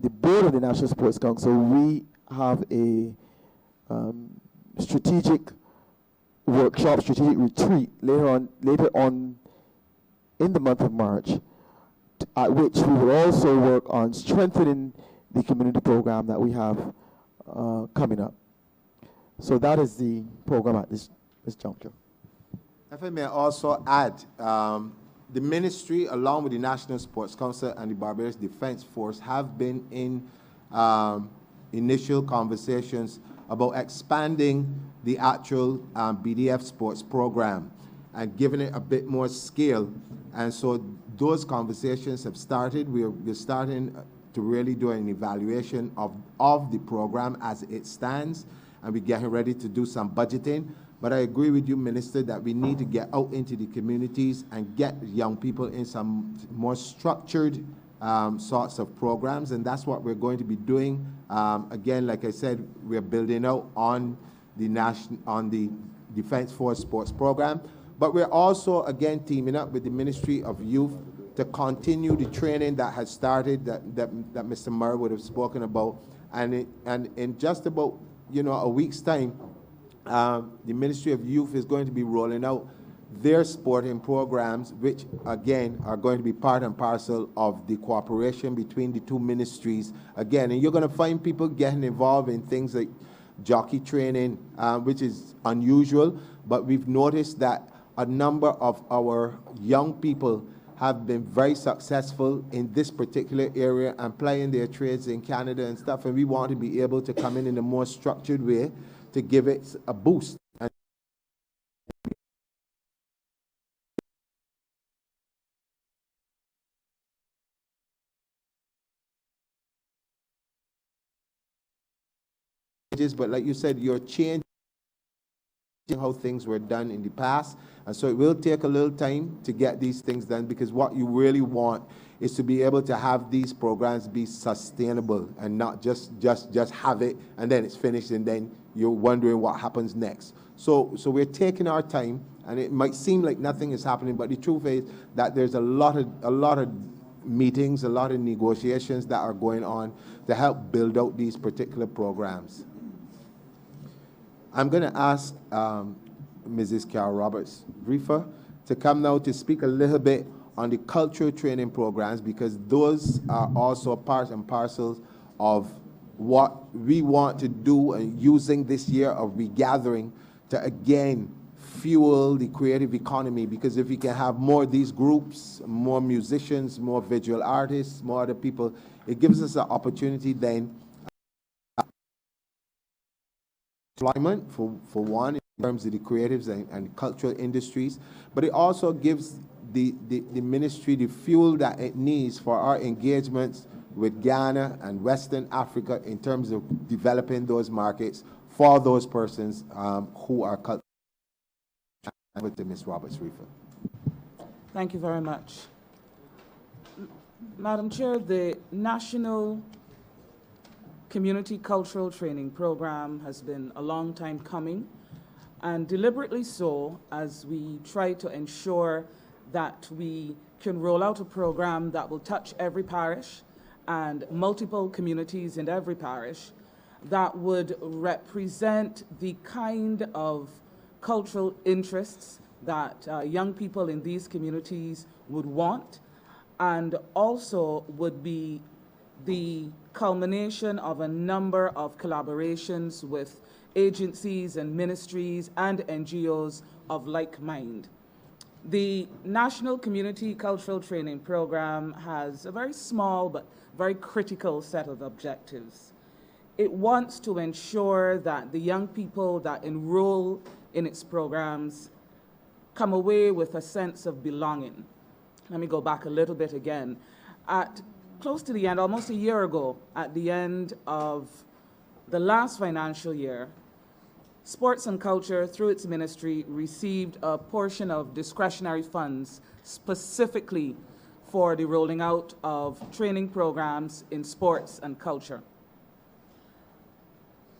[SPEAKER 16] the board of the National Sports Council, we have a strategic workshop, strategic retreat later on in the month of March, at which we will also work on strengthening the community program that we have coming up. So that is the program at this juncture.
[SPEAKER 12] If I may also add, the ministry, along with the National Sports Council and the Barbados Defense Force, have been in initial conversations about expanding the actual BDF sports program and giving it a bit more scale. And so those conversations have started. We're starting to really do an evaluation of the program as it stands, and we're getting ready to do some budgeting. But I agree with you, Minister, that we need to get out into the communities and get young people in some more structured sorts of programs, and that's what we're going to be doing. Again, like I said, we're building out on the Defense Force Sports Program, but we're also, again, teaming up with the Ministry of Youth to continue the training that has started, that Mr. Murray would have spoken about, and in just about a week's time, the Ministry of Youth is going to be rolling out their sporting programs, which again are going to be part and parcel of the cooperation between the two ministries. Again, and you're going to find people getting involved in things like jockey training, which is unusual, but we've noticed that a number of our young people have been very successful in this particular area and plying their trades in Canada and stuff, and we want to be able to come in a more structured way to give it a boost. But like you said, you're changing how things were done in the past, and so it will take a little time to get these things done, because what you really want is to be able to have these programs be sustainable and not just have it and then it's finished and then you're wondering what happens next. So we're taking our time, and it might seem like nothing is happening, but the truth is that there's a lot of meetings, a lot of negotiations that are going on to help build out these particular programs. I'm going to ask Mrs. Carol Roberts-Reefer to come now to speak a little bit on the cultural training programs, because those are also part and parcels of what we want to do, and using this year of regathering to again fuel the creative economy, because if we can have more of these groups, more musicians, more visual artists, more other people, it gives us an opportunity then employment for one in terms of the creatives and cultural industries, but it also gives the ministry the fuel that it needs for our engagements with Ghana and Western Africa in terms of developing those markets for those persons who are cultural. With Ms. Roberts-Reefer.
[SPEAKER 15] Thank you very much. Madam Chair, the National Community Cultural Training Program has been a long time coming, and deliberately so, as we try to ensure that we can roll out a program that will touch every parish and multiple communities in every parish, that would represent the kind of cultural interests that young people in these communities would want, and also would be the culmination of a number of collaborations with agencies and ministries and NGOs of like mind. The National Community Cultural Training Program has a very small but very critical set of objectives. It wants to ensure that the young people that enroll in its programs come away with a sense of belonging. Let me go back a little bit again. At close to the end, almost a year ago, at the end of the last financial year, Sports and Culture, through its ministry, received a portion of discretionary funds specifically for the rolling out of training programs in sports and culture.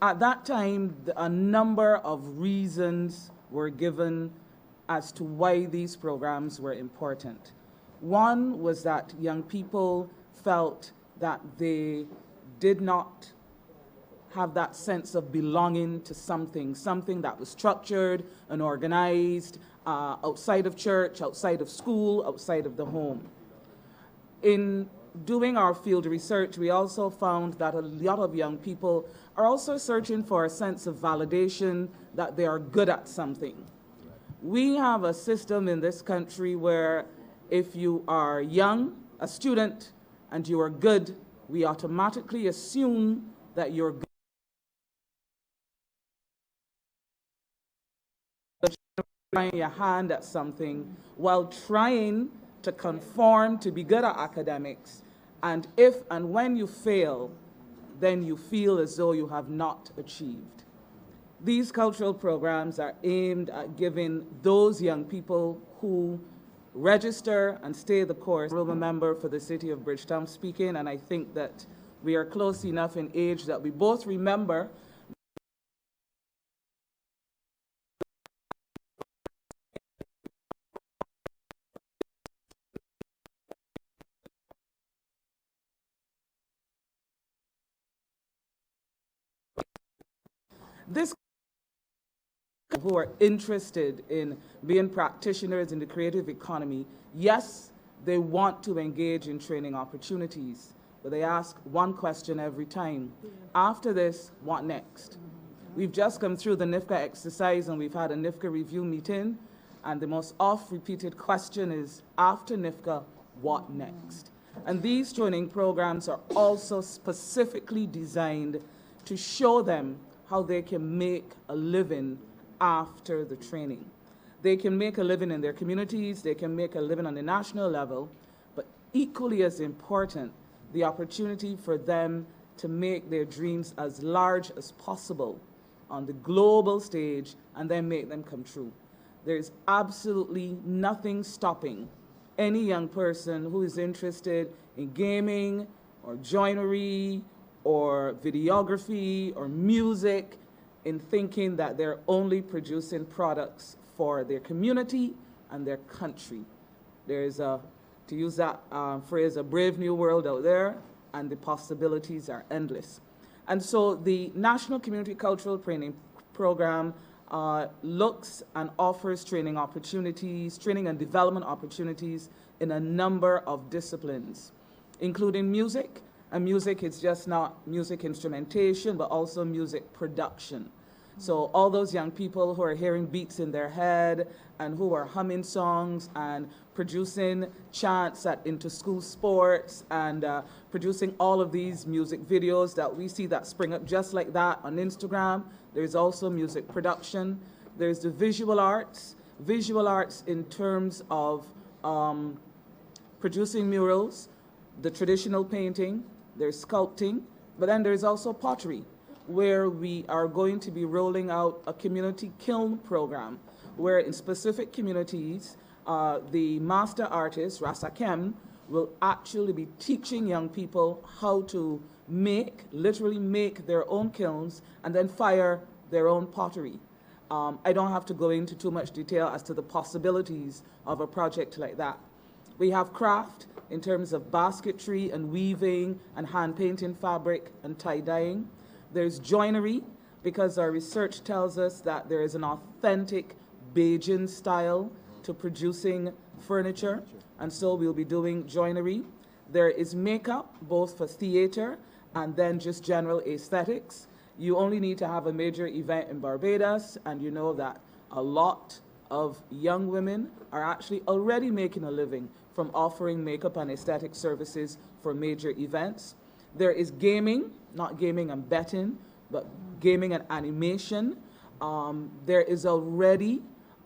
[SPEAKER 15] At that time, a number of reasons were given as to why these programs were important. One was that young people felt that they did not have that sense of belonging to something that was structured and organized outside of church, outside of school, outside of the home. In doing our field research, we also found that a lot of young people are also searching for a sense of validation that they are good at something. We have a system in this country where if you are young, a student, and you are good, we automatically assume that you're good. Trying your hand at something while trying to conform to be good at academics, and if and when you fail, then you feel as though you have not achieved. These cultural programs are aimed at giving those young people who register and stay the course. I'm a member for the city of Bridgetown speaking, and I think that we are close enough in age that we both remember this who are interested in being practitioners in the creative economy. Yes, they want to engage in training opportunities, but they ask one question every time. After this, what next? We've just come through the NIFCA exercise and we've had a NIFCA review meeting, and the most oft-repeated question is, after NIFCA, what next? And these training programs are also specifically designed to show them how they can make a living after the training. They can make a living in their communities, they can make a living on the national level, but equally as important, the opportunity for them to make their dreams as large as possible on the global stage and then make them come true. There's absolutely nothing stopping any young person who is interested in gaming or joinery or videography or music in thinking that they're only producing products for their community and their country. There's a, to use that phrase, a brave new world out there, and the possibilities are endless. And so the National Community Cultural Training Program looks and offers training opportunities, training and development opportunities in a number of disciplines, including music. And music is just not music instrumentation, but also music production. So all those young people who are hearing beats in their head and who are humming songs and producing chants at inter-school sports and producing all of these music videos that we see that spring up just like that on Instagram. There's also music production. There's the visual arts in terms of producing murals, the traditional painting, there's sculpting, but then there's also pottery, where we are going to be rolling out a community kiln program, where in specific communities, the master artist, Rasakem, will actually be teaching young people how to literally make their own kilns and then fire their own pottery. I don't have to go into too much detail as to the possibilities of a project like that. We have craft in terms of basketry and weaving and hand painting fabric and tie-dyeing. There's joinery, because our research tells us that there is an authentic Bajan style to producing furniture, and so we'll be doing joinery. There is makeup, both for theater and then just general aesthetics. You only need to have a major event in Barbados, and you know that a lot of young women are actually already making a living from offering makeup and aesthetic services for major events. There is gaming, not gaming and betting, but gaming and animation. There is already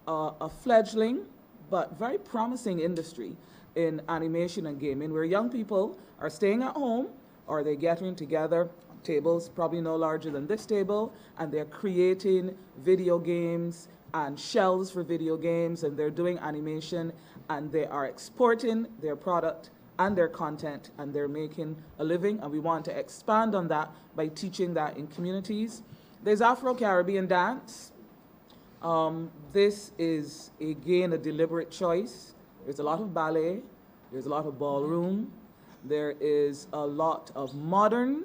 [SPEAKER 15] a fledgling but very promising industry in animation and gaming, where young people are staying at home or they're getting together, tables probably no larger than this table, and they're creating video games and shells for video games, and they're doing animation, and they are exporting their product and their content, and they're making a living, and we want to expand on that by teaching that in communities. There's Afro-Caribbean dance. This is, again, a deliberate choice. There's a lot of ballet, there's a lot of ballroom, there is a lot of modern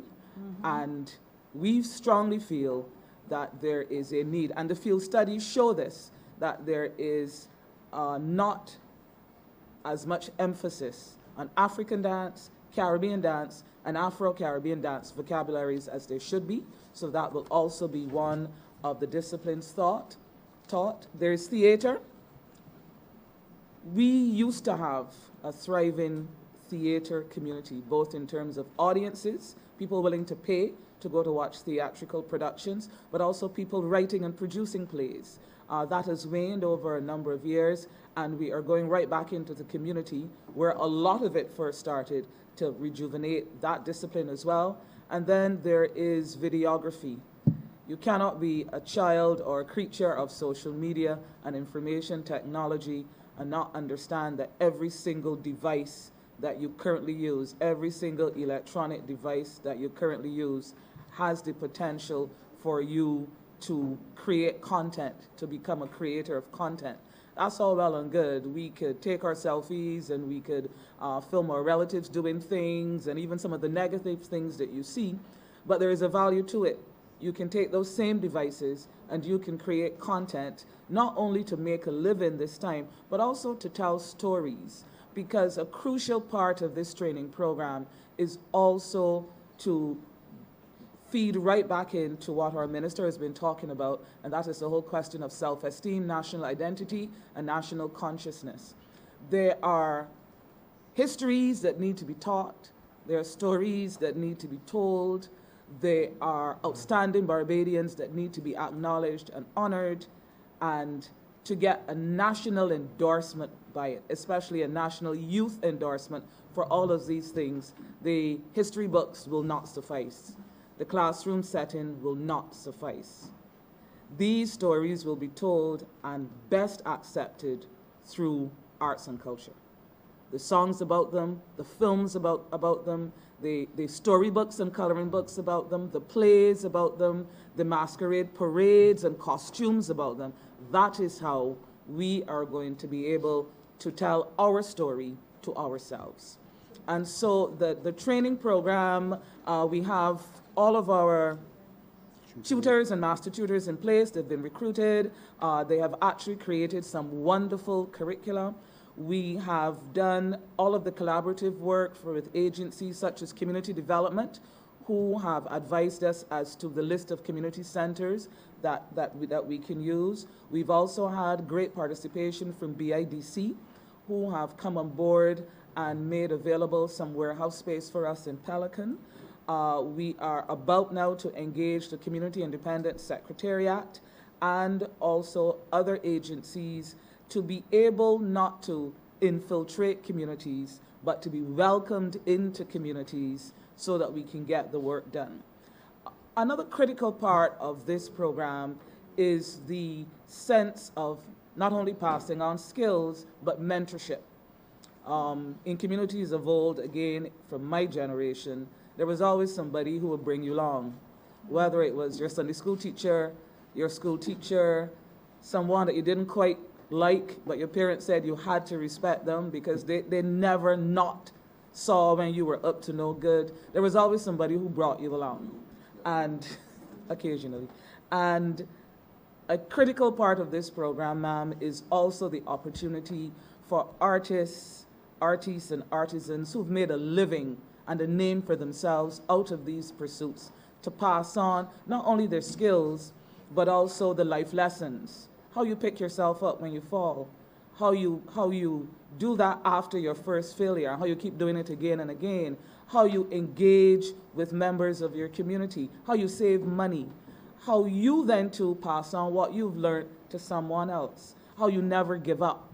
[SPEAKER 15] And we strongly feel that there is a need, and the field studies show this, that there is not as much emphasis on African dance, Caribbean dance, and Afro-Caribbean dance vocabularies as there should be. So that will also be one of the disciplines taught. There's theater. We used to have a thriving theater community, both in terms of audiences, people willing to pay to go to watch theatrical productions, but also people writing and producing plays. That has waned over a number of years, and we are going right back into the community where a lot of it first started to rejuvenate that discipline as well. And then there is videography. You cannot be a child or a creature of social media and information technology and not understand that every single device that you currently use, every single electronic device that you currently use has the potential for you to create content, to become a creator of content. That's all well and good. We could take our selfies and we could film our relatives doing things and even some of the negative things that you see, but there is a value to it. You can take those same devices and you can create content, not only to make a living this time, but also to tell stories. Because a crucial part of this training program is also to feed right back into what our minister has been talking about, and that is the whole question of self-esteem, national identity, and national consciousness. There are histories that need to be taught. There are stories that need to be told. There are outstanding Barbadians that need to be acknowledged and honored, and to get a national endorsement by it, especially a national youth endorsement for all of these things, the history books will not suffice. The classroom setting will not suffice. These stories will be told and best accepted through arts and culture. The songs about them, the films about them, the storybooks and coloring books about them, the plays about them, the masquerade parades and costumes about them. That is how we are going to be able to tell our story to ourselves. And so the training program, we have all of our tutors and master tutors in place. They've been recruited. They have actually created some wonderful curricula. We have done all of the collaborative work with agencies such as Community Development, who have advised us as to the list of community centers that we can use. We've also had great participation from BIDC, who have come on board and made available some warehouse space for us in Pelican. We are about now to engage the Community Independent Secretariat and also other agencies to be able not to infiltrate communities, but to be welcomed into communities so that we can get the work done. Another critical part of this program is the sense of not only passing on skills, but mentorship. In communities of old, again, from my generation, there was always somebody who would bring you along, whether it was your Sunday school teacher, your school teacher, someone that you didn't quite like, but your parents said you had to respect them because they never not saw when you were up to no good. There was always somebody who brought you along, and occasionally. And a critical part of this program, ma'am, is also the opportunity for artists and artisans who've made a living and a name for themselves out of these pursuits to pass on not only their skills, but also the life lessons. How you pick yourself up when you fall, how you do that after your first failure, how you keep doing it again and again, how you engage with members of your community, how you save money, how you then too pass on what you've learned to someone else, how you never give up.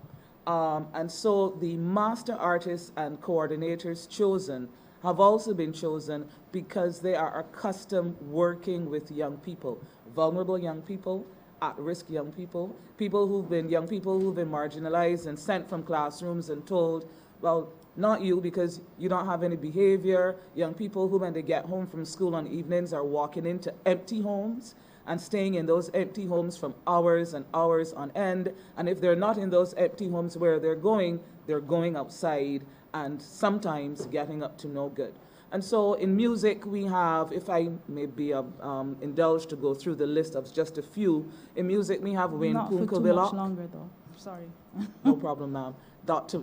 [SPEAKER 15] And so the master artists and coordinators chosen have also been chosen because they are accustomed working with young people, vulnerable young people, at-risk young people, young people who've been marginalized and sent from classrooms and told, well, not you because you don't have any behavior. Young people who, when they get home from school on evenings, are walking into empty homes and staying in those empty homes from hours and hours on end. And if they're not in those empty homes where they're going outside and sometimes getting up to no good. And so in music, we have, if I may be indulged to go through the list of just a few, in music, we have Wayne
[SPEAKER 3] Not for too
[SPEAKER 15] Punkavillock.
[SPEAKER 3] much longer, though. Sorry.
[SPEAKER 15] No problem, ma'am.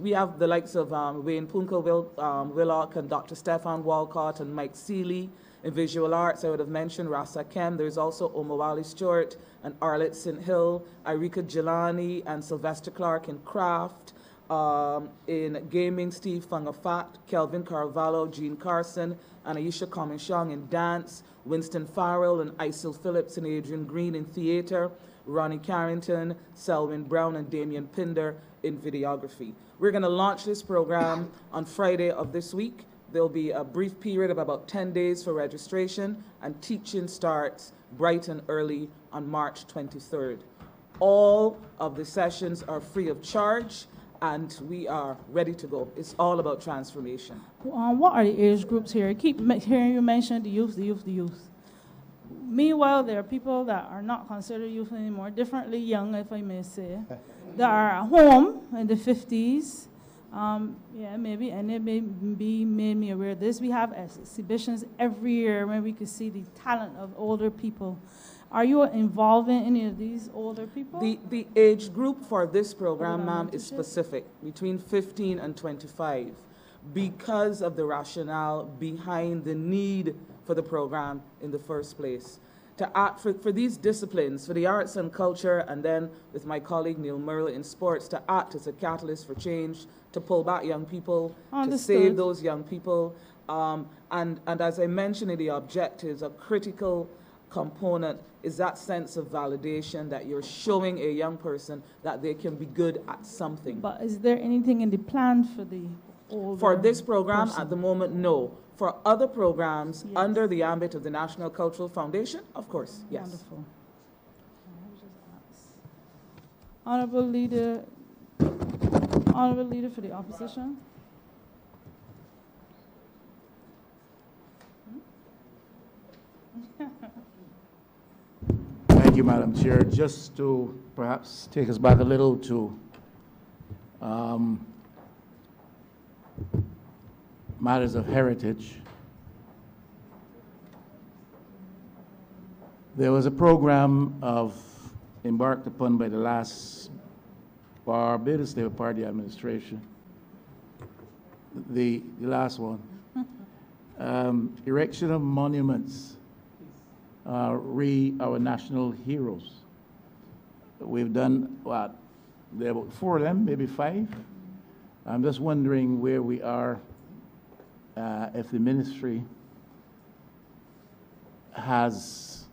[SPEAKER 15] We have the likes of Wayne Punkavillock and Dr. Stefan Walcott and Mike Seeley. In visual arts, I would have mentioned Rasa Kem. There's also Omawali Stewart and Arlette St. Hill, Irika Jelani and Sylvester Clark in craft. In gaming, Steve Fungafat, Kelvin Carvalho, Gene Carson, and Aisha Comishong in dance, Winston Farrell and Isil Phillips and Adrian Green in theater, Ronnie Carrington, Selwyn Brown, and Damian Pinder in videography. We're going to launch this program on Friday of this week. There'll be a brief period of about 10 days for registration, and teaching starts bright and early on March 23rd. All of the sessions are free of charge, and we are ready to go. It's all about transformation.
[SPEAKER 3] What are the age groups here? I keep hearing you mention the youth, the youth, the youth. Meanwhile, there are people that are not considered youth anymore, differently young, if I may say, that are at home in the 50s. Maybe, and it may be made me aware of this. We have exhibitions every year where we can see the talent of older people. Are you involved in any of these older people?
[SPEAKER 15] The age group for this program, ma'am, is specific, between 15 and 25, because of the rationale behind the need for the program in the first place. To act for these disciplines, for the arts and culture, and then with my colleague Neil Merle in sports, to act as a catalyst for change, to pull back young people, to save those young people. And as I mentioned in the objectives, a critical component is that sense of validation that you're showing a young person that they can be good at something.
[SPEAKER 3] But is there anything in the plan for the older
[SPEAKER 15] For this program,
[SPEAKER 3] person?
[SPEAKER 15] at the moment, no. For other programs under the ambit of the National Cultural Foundation, of course, yes.
[SPEAKER 3] Wonderful. Honorable Leader for the opposition.
[SPEAKER 14] Thank you, Madam Chair. Just to perhaps take us back a little to matters of heritage. There was a program embarked upon by the last Barbados Labour Party administration, the last one, erection of monuments, our national heroes. We've done, what, there are about 4 of them, maybe 5. I'm just wondering where we are, if the ministry has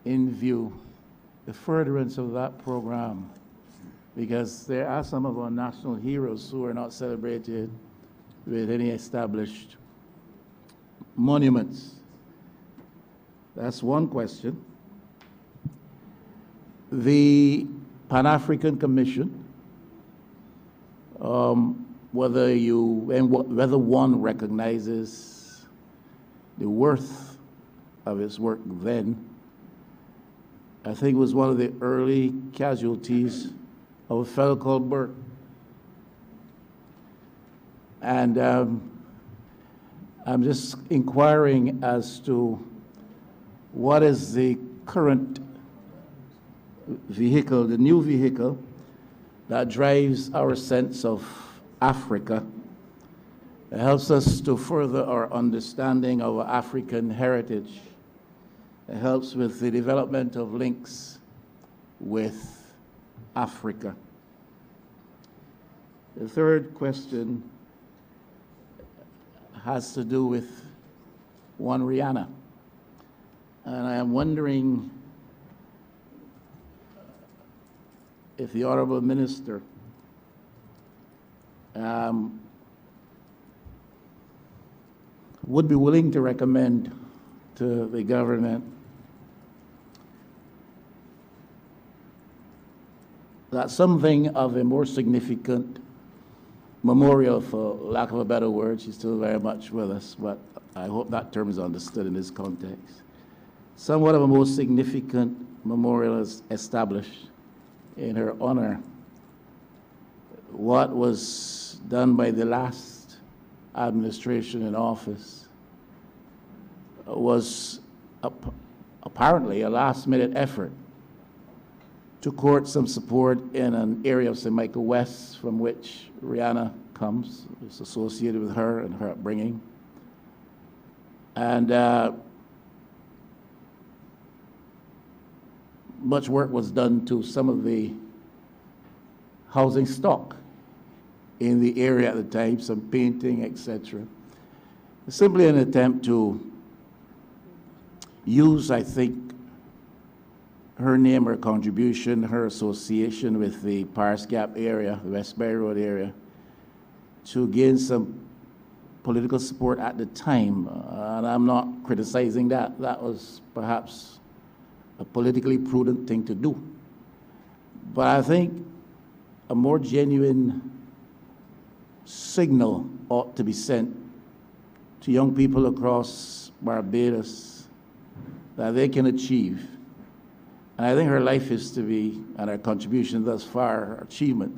[SPEAKER 14] in view the furtherance of that program, because there are some of our national heroes who are not celebrated with any established monuments. That's one question. The Pan-African Commission, whether one recognizes the worth of its work then, I think it was one of the early casualties of a fellow called Burke. And I'm just inquiring as to what is the current vehicle, the new vehicle that drives our sense of Africa. It helps us to further our understanding of African heritage. It helps with the development of links with Africa. The third question has to do with one Rihanna. And I am wondering if the Honorable Minister would be willing to recommend to the government that something of a more significant memorial, for lack of a better word, she's still very much with us, but I hope that term is understood in this context. Somewhat of a more significant memorial is established in her honor. What was done by the last administration in office was apparently a last-minute effort to court some support in an area of St. Michael West from which Rihanna comes. It's associated with her and her upbringing. And much work was done to some of the housing stock in the area at the time, some painting, etc. Simply an attempt to use, I think, her name, her contribution, her association with the Paris Gap area, the Westbury Road area, to gain some political support at the time. And I'm not criticizing that. That was perhaps a politically prudent thing to do. But I think a more genuine signal ought to be sent to young people across Barbados that they can achieve. And I think her life is to be, and her contribution thus far, her achievement,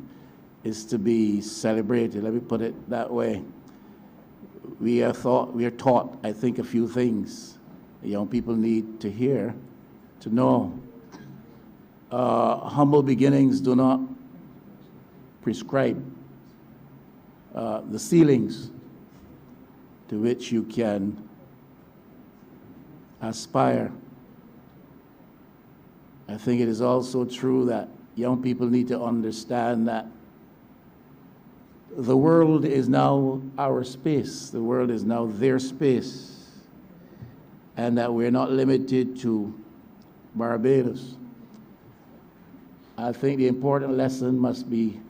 [SPEAKER 14] is to be celebrated. Let me put it that way. We are taught, I think, a few things that young people need to hear, to know. Humble beginnings do not prescribe the ceilings to which you can aspire. I think it is also true that young people need to understand that the world is now our space. The world is now their space. And that we're not limited to Barbados. I think the important lesson must be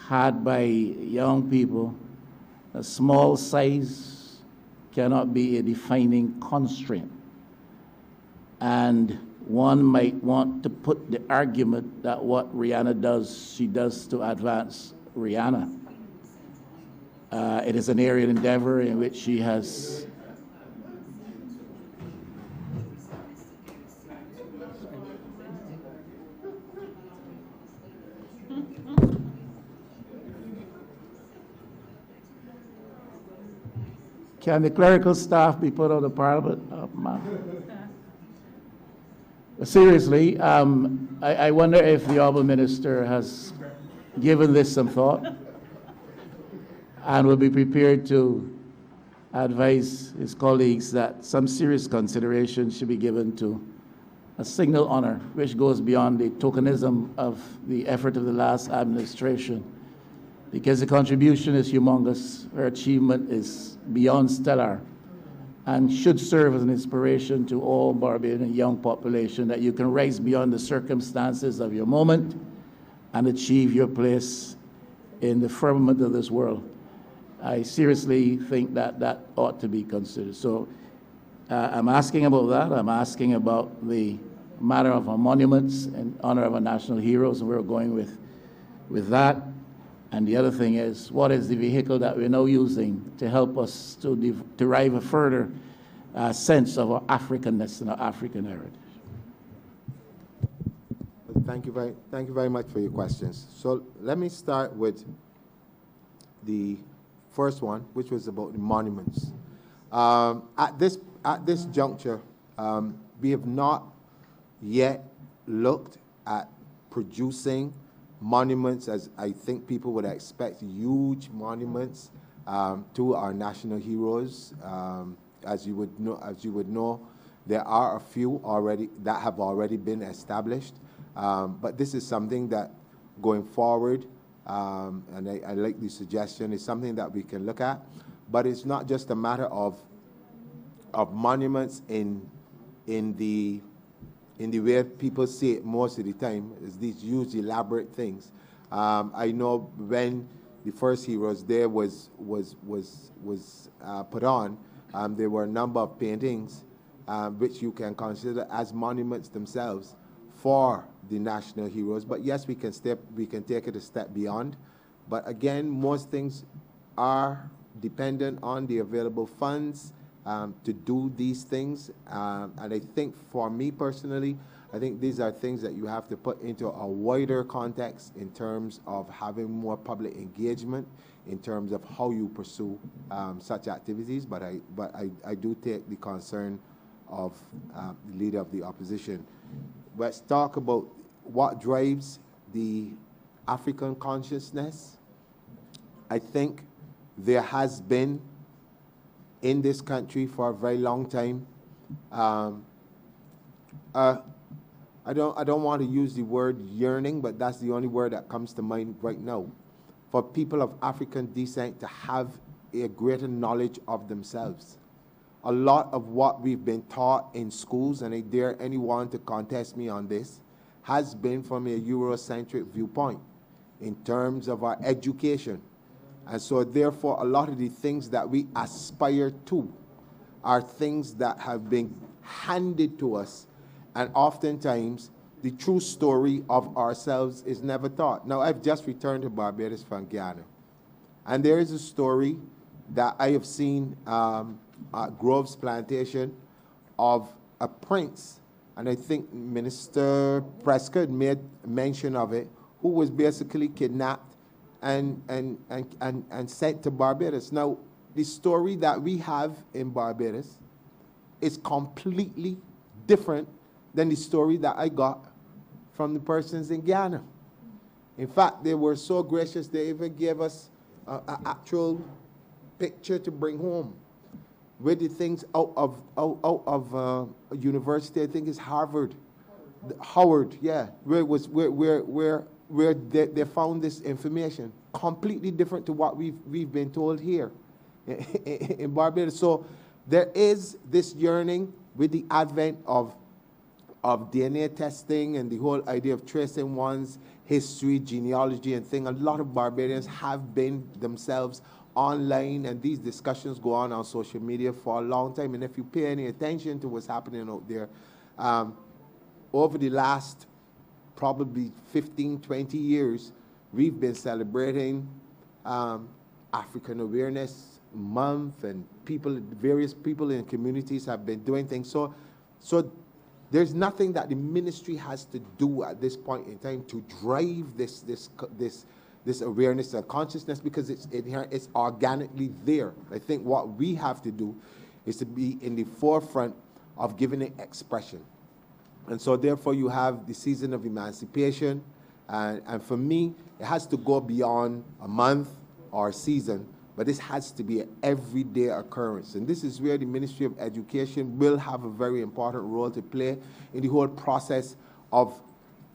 [SPEAKER 14] had by young people. A small size cannot be a defining constraint. And one might want to put the argument that what Rihanna does, she does to advance Rihanna. It is an area of endeavor in which she has Can the clerical staff be put out of Parliament? Seriously, I wonder if the Honourable Minister has given this some thought and will be prepared to advise his colleagues that some serious consideration should be given to a signal honour which goes beyond the tokenism of the effort of the last administration, because the contribution is humongous, her achievement is beyond stellar, and should serve as an inspiration to all Barbadian young population that you can rise beyond the circumstances of your moment and achieve your place in the firmament of this world. I seriously think that that ought to be considered. So I'm asking about that. I'm asking about the matter of our monuments in honor of our national heroes, and we're going with that. And the other thing is, what is the vehicle that we're now using to help us to derive a further sense of our Africanness and our African heritage?
[SPEAKER 12] Thank you very much for your questions. So let me start with the first one, which was about the monuments. At this juncture, we have not yet looked at producing monuments, as I think people would expect, huge monuments to our national heroes. As you would know, there are a few already that have already been established. But this is something that, going forward, and I like the suggestion, is something that we can look at. But it's not just a matter of monuments in the way people see it most of the time, is these huge elaborate things. I know when the first Heroes Day was put on, there were a number of paintings which you can consider as monuments themselves for the national heroes. But yes, we can take it a step beyond. But again, most things are dependent on the available funds to do these things. And I think for me personally, I think these are things that you have to put into a wider context in terms of having more public engagement, in terms of how you pursue such activities. But I do take the concern of the leader of the opposition. Let's talk about what drives the African consciousness. I think there has been in this country for a very long time. I don't want to use the word yearning, but that's the only word that comes to mind right now, for people of African descent to have a greater knowledge of themselves. A lot of what we've been taught in schools, and I dare anyone to contest me on this, has been from a Eurocentric viewpoint in terms of our education. And so therefore, a lot of the things that we aspire to are things that have been handed to us, and oftentimes the true story of ourselves is never taught. Now, I've just returned to Barbados from Guyana, and there is a story that I have seen at Groves Plantation of a prince, and I think Minister Prescott made mention of it, who was basically kidnapped and sent to Barbados. Now, the story that we have in Barbados is completely different than the story that I got from the persons in Guyana. In fact, they were so gracious, they even gave us an actual picture to bring home with the things out of a university. I think it's Harvard, Howard, yeah, where they found this information, completely different to what we've been told here in Barbados. So there is this yearning with the advent of DNA testing and the whole idea of tracing one's history, genealogy, and thing. A lot of Barbadians have been themselves online, and these discussions go on social media for a long time. And if you pay any attention to what's happening out there, over the last probably 15, 20 years, we've been celebrating African Awareness Month, and various people in communities have been doing things. So there's nothing that the ministry has to do at this point in time to drive this awareness and consciousness, because it's inherent, it's organically there. I think what we have to do is to be in the forefront of giving it expression. And so therefore you have the season of emancipation, and for me, it has to go beyond a month or a season, but this has to be an everyday occurrence. And this is where the Ministry of Education will have a very important role to play in the whole process of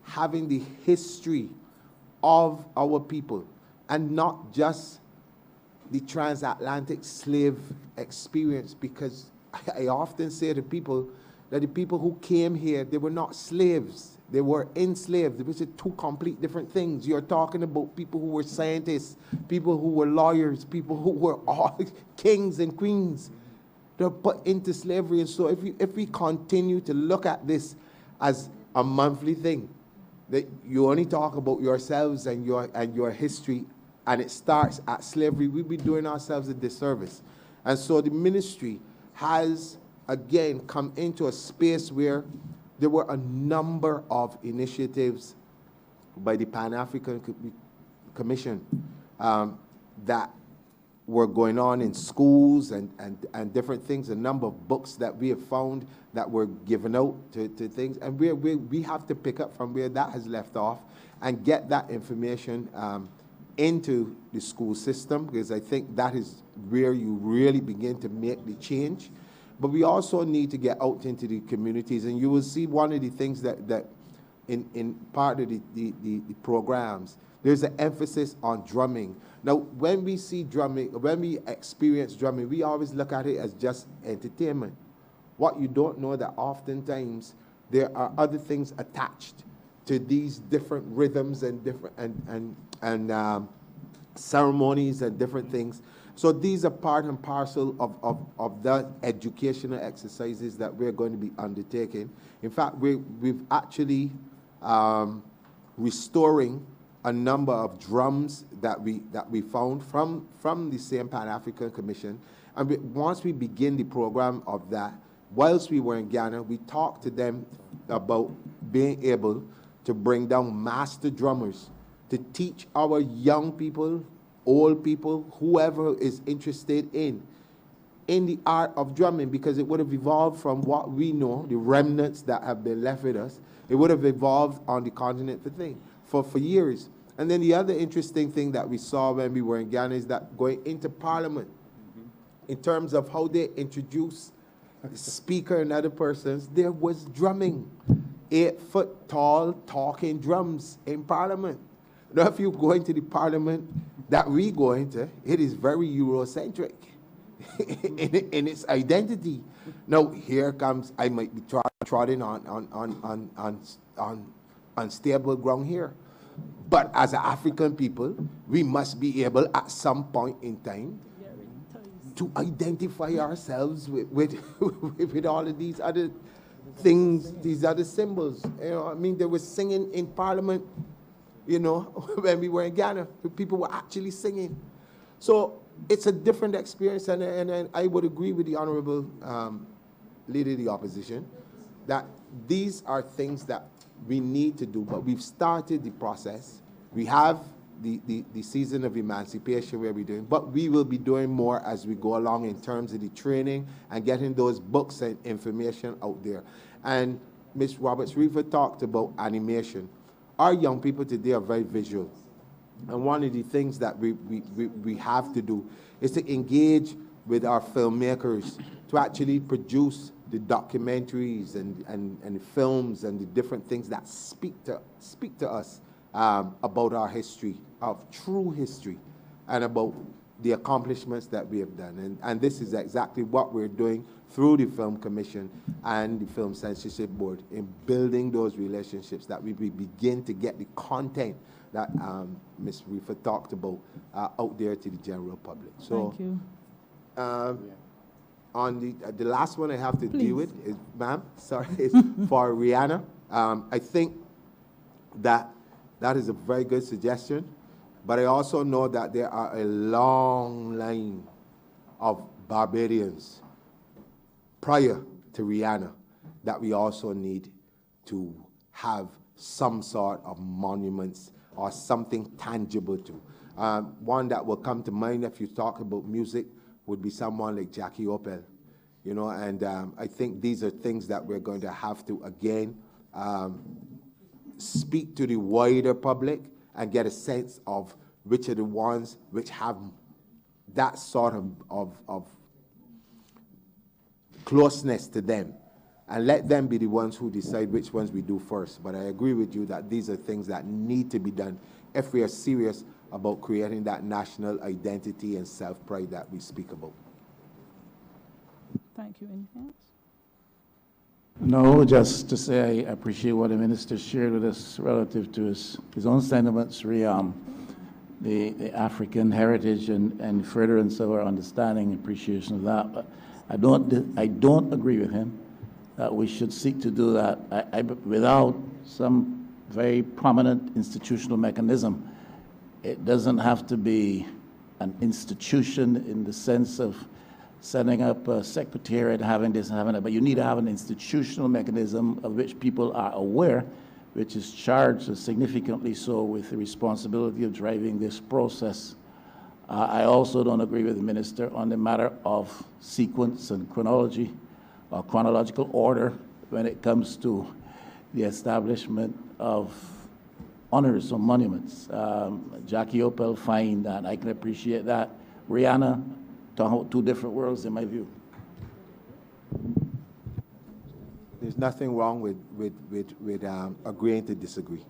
[SPEAKER 12] having the history of our people, and not just the transatlantic slave experience, because I often say to people that the people who came here, they were not slaves, they were enslaved, which are two complete different things. You're talking about people who were scientists, people who were lawyers, people who were all kings and queens. They're put into slavery. And so if we continue to look at this as a monthly thing, that you only talk about yourselves and your history, and it starts at slavery, we'll be doing ourselves a disservice. And so the ministry has, again, come into a space where there were a number of initiatives by the Pan-African Commission that were going on in schools and different things, a number of books that we have found that were given out to things, and we have to pick up from where that has left off and get that information into the school system, because I think that is where you really begin to make the change. But we also need to get out into the communities, and you will see one of the things that in part of the programs, there's an emphasis on drumming. Now, when we see drumming, when we experience drumming, we always look at it as just entertainment. What you don't know that oftentimes there are other things attached to these different rhythms and different and ceremonies and different things. So these are part and parcel of the educational exercises that we're going to be undertaking. In fact, we've actually restoring a number of drums that we found from the same Pan-African Commission. And once we begin the program of that, whilst we were in Ghana, we talked to them about being able to bring down master drummers to teach our young people, old people, whoever is interested in the art of drumming, because it would have evolved from what we know, the remnants that have been left with us. It would have evolved on the continent for years. And then the other interesting thing that we saw when we were in Ghana is that going into Parliament, in terms of how they introduce the speaker and other persons, there was drumming. 8-foot tall talking drums in Parliament. Now, if you go into the Parliament that we go into, it is very Eurocentric in its identity. Now, here comes, I might be trodden on unstable ground here. But as an African people, we must be able at some point in time to identify ourselves with all of these other things, these other symbols. You know, I mean, they were singing in Parliament, you know, when we were in Ghana. People were actually singing. So it's a different experience, and I would agree with the Honorable Leader of the Opposition that these are things that we need to do, but we've started the process. We have the season of emancipation where we're doing, but we will be doing more as we go along in terms of the training and getting those books and information out there. And Ms. Roberts-River talked about animation. Our young people today are very visual. And one of the things that we have to do is to engage with our filmmakers to actually produce the documentaries and films and the different things that speak to us about our history, of true history, and about the accomplishments that we have done. And this is exactly what we're doing through the Film Commission and the Film Censorship Board in building those relationships that we begin to get the content that Ms. Rifa talked about out there to the general public. So,
[SPEAKER 3] Thank you.
[SPEAKER 12] On the last one I have to deal with, is, ma'am, sorry, is for Rihanna. I think that is a very good suggestion, but I also know that there are a long line of Barbadians prior to Rihanna that we also need to have some sort of monuments or something tangible to. One that will come to mind if you talk about music would be someone like Jackie Opel, you know, and I think these are things that we're going to have to, again, speak to the wider public and get a sense of which are the ones which have that sort of closeness to them, and let them be the ones who decide which ones we do first. But I agree with you that these are things that need to be done if we are serious about creating that national identity and self-pride that we speak about.
[SPEAKER 3] Thank you. Anything else?
[SPEAKER 14] No, just to say I appreciate what the minister shared with us relative to his own sentiments, the African heritage and furtherance of our understanding and appreciation of that. But I don't agree with him that we should seek to do that without some very prominent institutional mechanism. It doesn't have to be an institution in the sense of setting up a secretariat, having this and having that, but you need to have an institutional mechanism of which people are aware, which is charged significantly so with the responsibility of driving this process. I also don't agree with the minister on the matter of sequence and chronology, or chronological order when it comes to the establishment of honors or monuments. Jackie Opel, fine, and I can appreciate that. Rihanna, talking about two different worlds in my view.
[SPEAKER 12] There's nothing wrong with agreeing to disagree.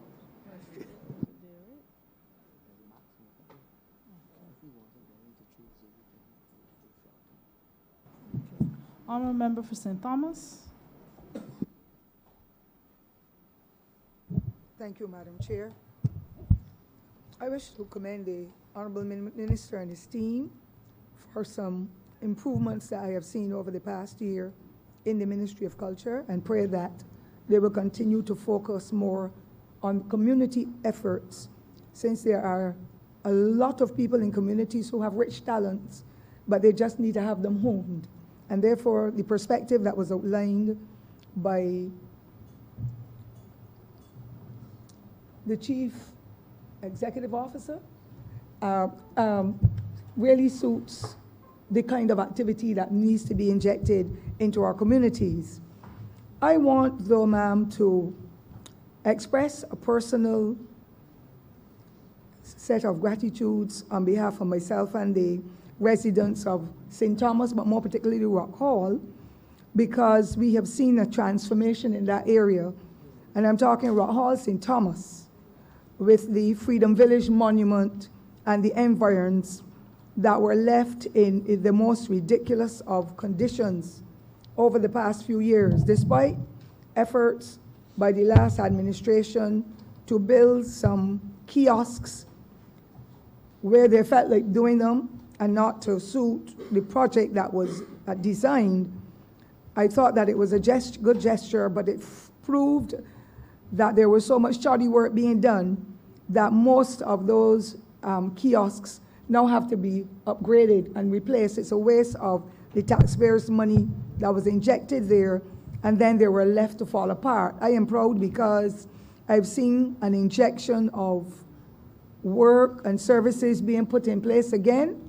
[SPEAKER 3] Honourable Member for St. Thomas.
[SPEAKER 7] Thank you, Madam Chair. I wish to commend the Honourable Minister and his team for some improvements that I have seen over the past year in the Ministry of Culture, and pray that they will continue to focus more on community efforts, since there are a lot of people in communities who have rich talents, but they just need to have them honed. And therefore, the perspective that was outlined by the chief executive officer really suits the kind of activity that needs to be injected into our communities. I want, though, ma'am, to express a personal set of gratitudes on behalf of myself and the residents of St. Thomas, but more particularly Rock Hall, because we have seen a transformation in that area. And I'm talking Rock Hall, St. Thomas, with the Freedom Village Monument and the environs that were left in the most ridiculous of conditions over the past few years, despite efforts by the last administration to build some kiosks where they felt like doing them and not to suit the project that was designed. I thought that it was a good gesture, but it proved that there was so much shoddy work being done that most of those kiosks now have to be upgraded and replaced. It's a waste of the taxpayers' money that was injected there, and then they were left to fall apart. I am proud because I've seen an injection of work and services being put in place again,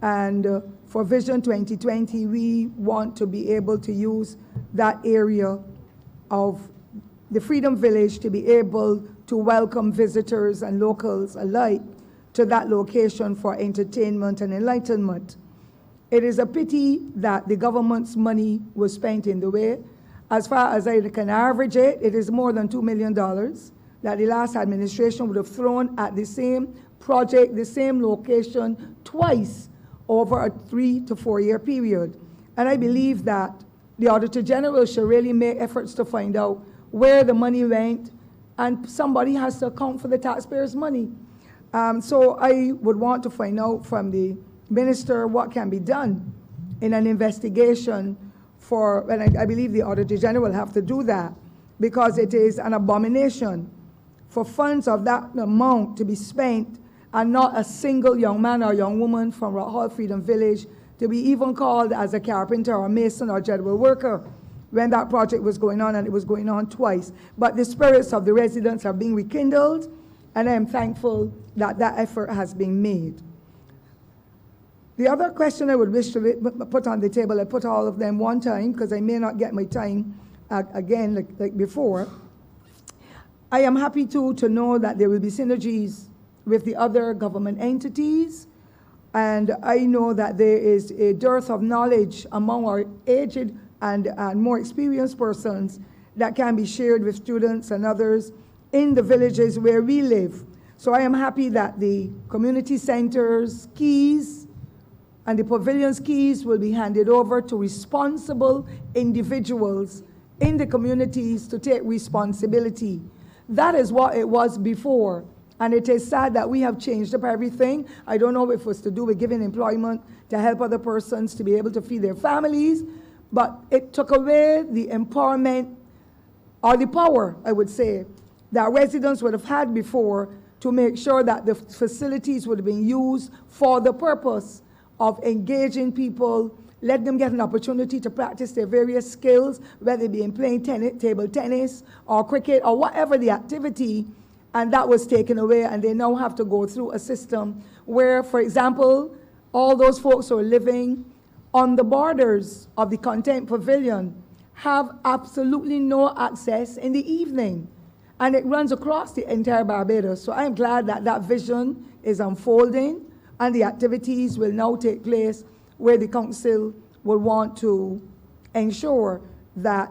[SPEAKER 7] and for Vision 2020, we want to be able to use that area of the Freedom Village to be able to welcome visitors and locals alike to that location for entertainment and enlightenment. It is a pity that the government's money was spent in the way. As far as I can average it, it is more than $2 million that the last administration would have thrown at the same project, the same location, twice over a 3 to 4 year period. And I believe that the Auditor General should really make efforts to find out where the money went, and somebody has to account for the taxpayers' money. So I would want to find out from the minister what can be done in an investigation for, and I believe the Auditor General will have to do that, because it is an abomination for funds of that amount to be spent and not a single young man or young woman from Rock Hall Freedom Village to be even called as a carpenter or mason or general worker when that project was going on, and it was going on twice. But the spirits of the residents are being rekindled, and I am thankful that that effort has been made. The other question I would wish to put on the table, I put all of them one time because I may not get my time again like before. I am happy to know that there will be synergies with the other government entities, and I know that there is a dearth of knowledge among our aged and more experienced persons that can be shared with students and others in the villages where we live. So I am happy that the community centers keys and the pavilion's keys will be handed over to responsible individuals in the communities to take responsibility. That is what it was before. And it is sad that we have changed up everything. I don't know if it was to do with giving employment to help other persons to be able to feed their families, but it took away the empowerment or the power, I would say, that residents would have had before to make sure that the facilities would have been used for the purpose of engaging people, let them get an opportunity to practice their various skills, whether it be in playing table tennis or cricket or whatever the activity, and that was taken away, and they now have to go through a system where, for example, all those folks who are living on the borders of the content pavilion have absolutely no access in the evening. And it runs across the entire Barbados. So I'm glad that that vision is unfolding and the activities will now take place where the council will want to ensure that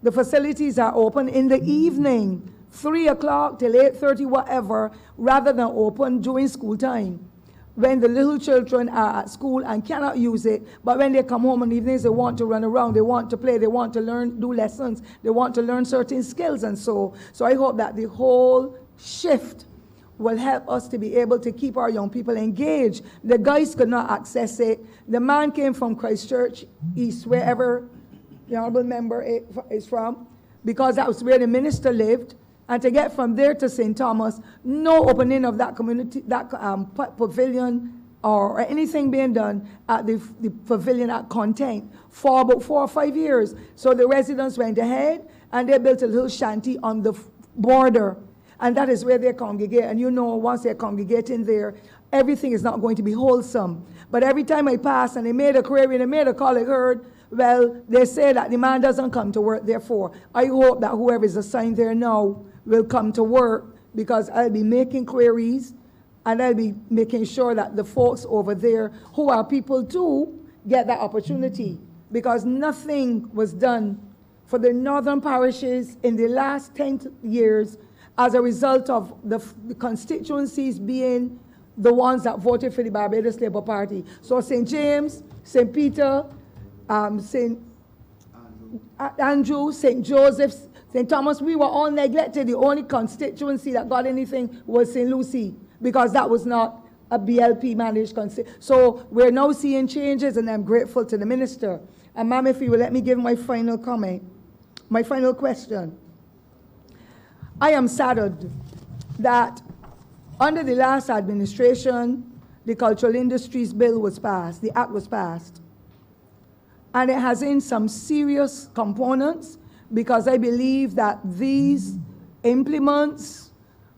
[SPEAKER 7] the facilities are open in the evening, 3 o'clock till 8:30, whatever, rather than open during school time, when the little children are at school and cannot use it, but when they come home in the evenings, they want to run around, they want to play, they want to learn, do lessons, they want to learn certain skills, and so I hope that the whole shift will help us to be able to keep our young people engaged. The guys could not access it. The man came from Christchurch East, wherever the honorable member is from, because that was where the minister lived. And to get from there to St. Thomas, no opening of that community, that pavilion or anything being done at the pavilion at Content for about 4 or 5 years. So the residents went ahead and they built a little shanty on the border. And that is where they congregate. And you know, once they're congregating there, everything is not going to be wholesome. But every time I pass and they made a query and they made a call, I heard, well, they say that the man doesn't come to work. Therefore, I hope that whoever is assigned there now will come to work, because I'll be making queries and I'll be making sure that the folks over there, who are people too, get that opportunity. Because nothing was done for the northern parishes in the last 10 years as a result of the constituencies being the ones that voted for the Barbados Labour Party. So St. James, St. Peter, St. Andrew, St. Joseph, St. Thomas, we were all neglected. The only constituency that got anything was St. Lucie, because that was not a BLP managed constituency. So we're now seeing changes, and I'm grateful to the minister. And ma'am, if you will let me give my final comment, my final question. I am saddened that under the last administration, the Cultural Industries Bill was passed, the act was passed. And it has in some serious components, because I believe that these implements,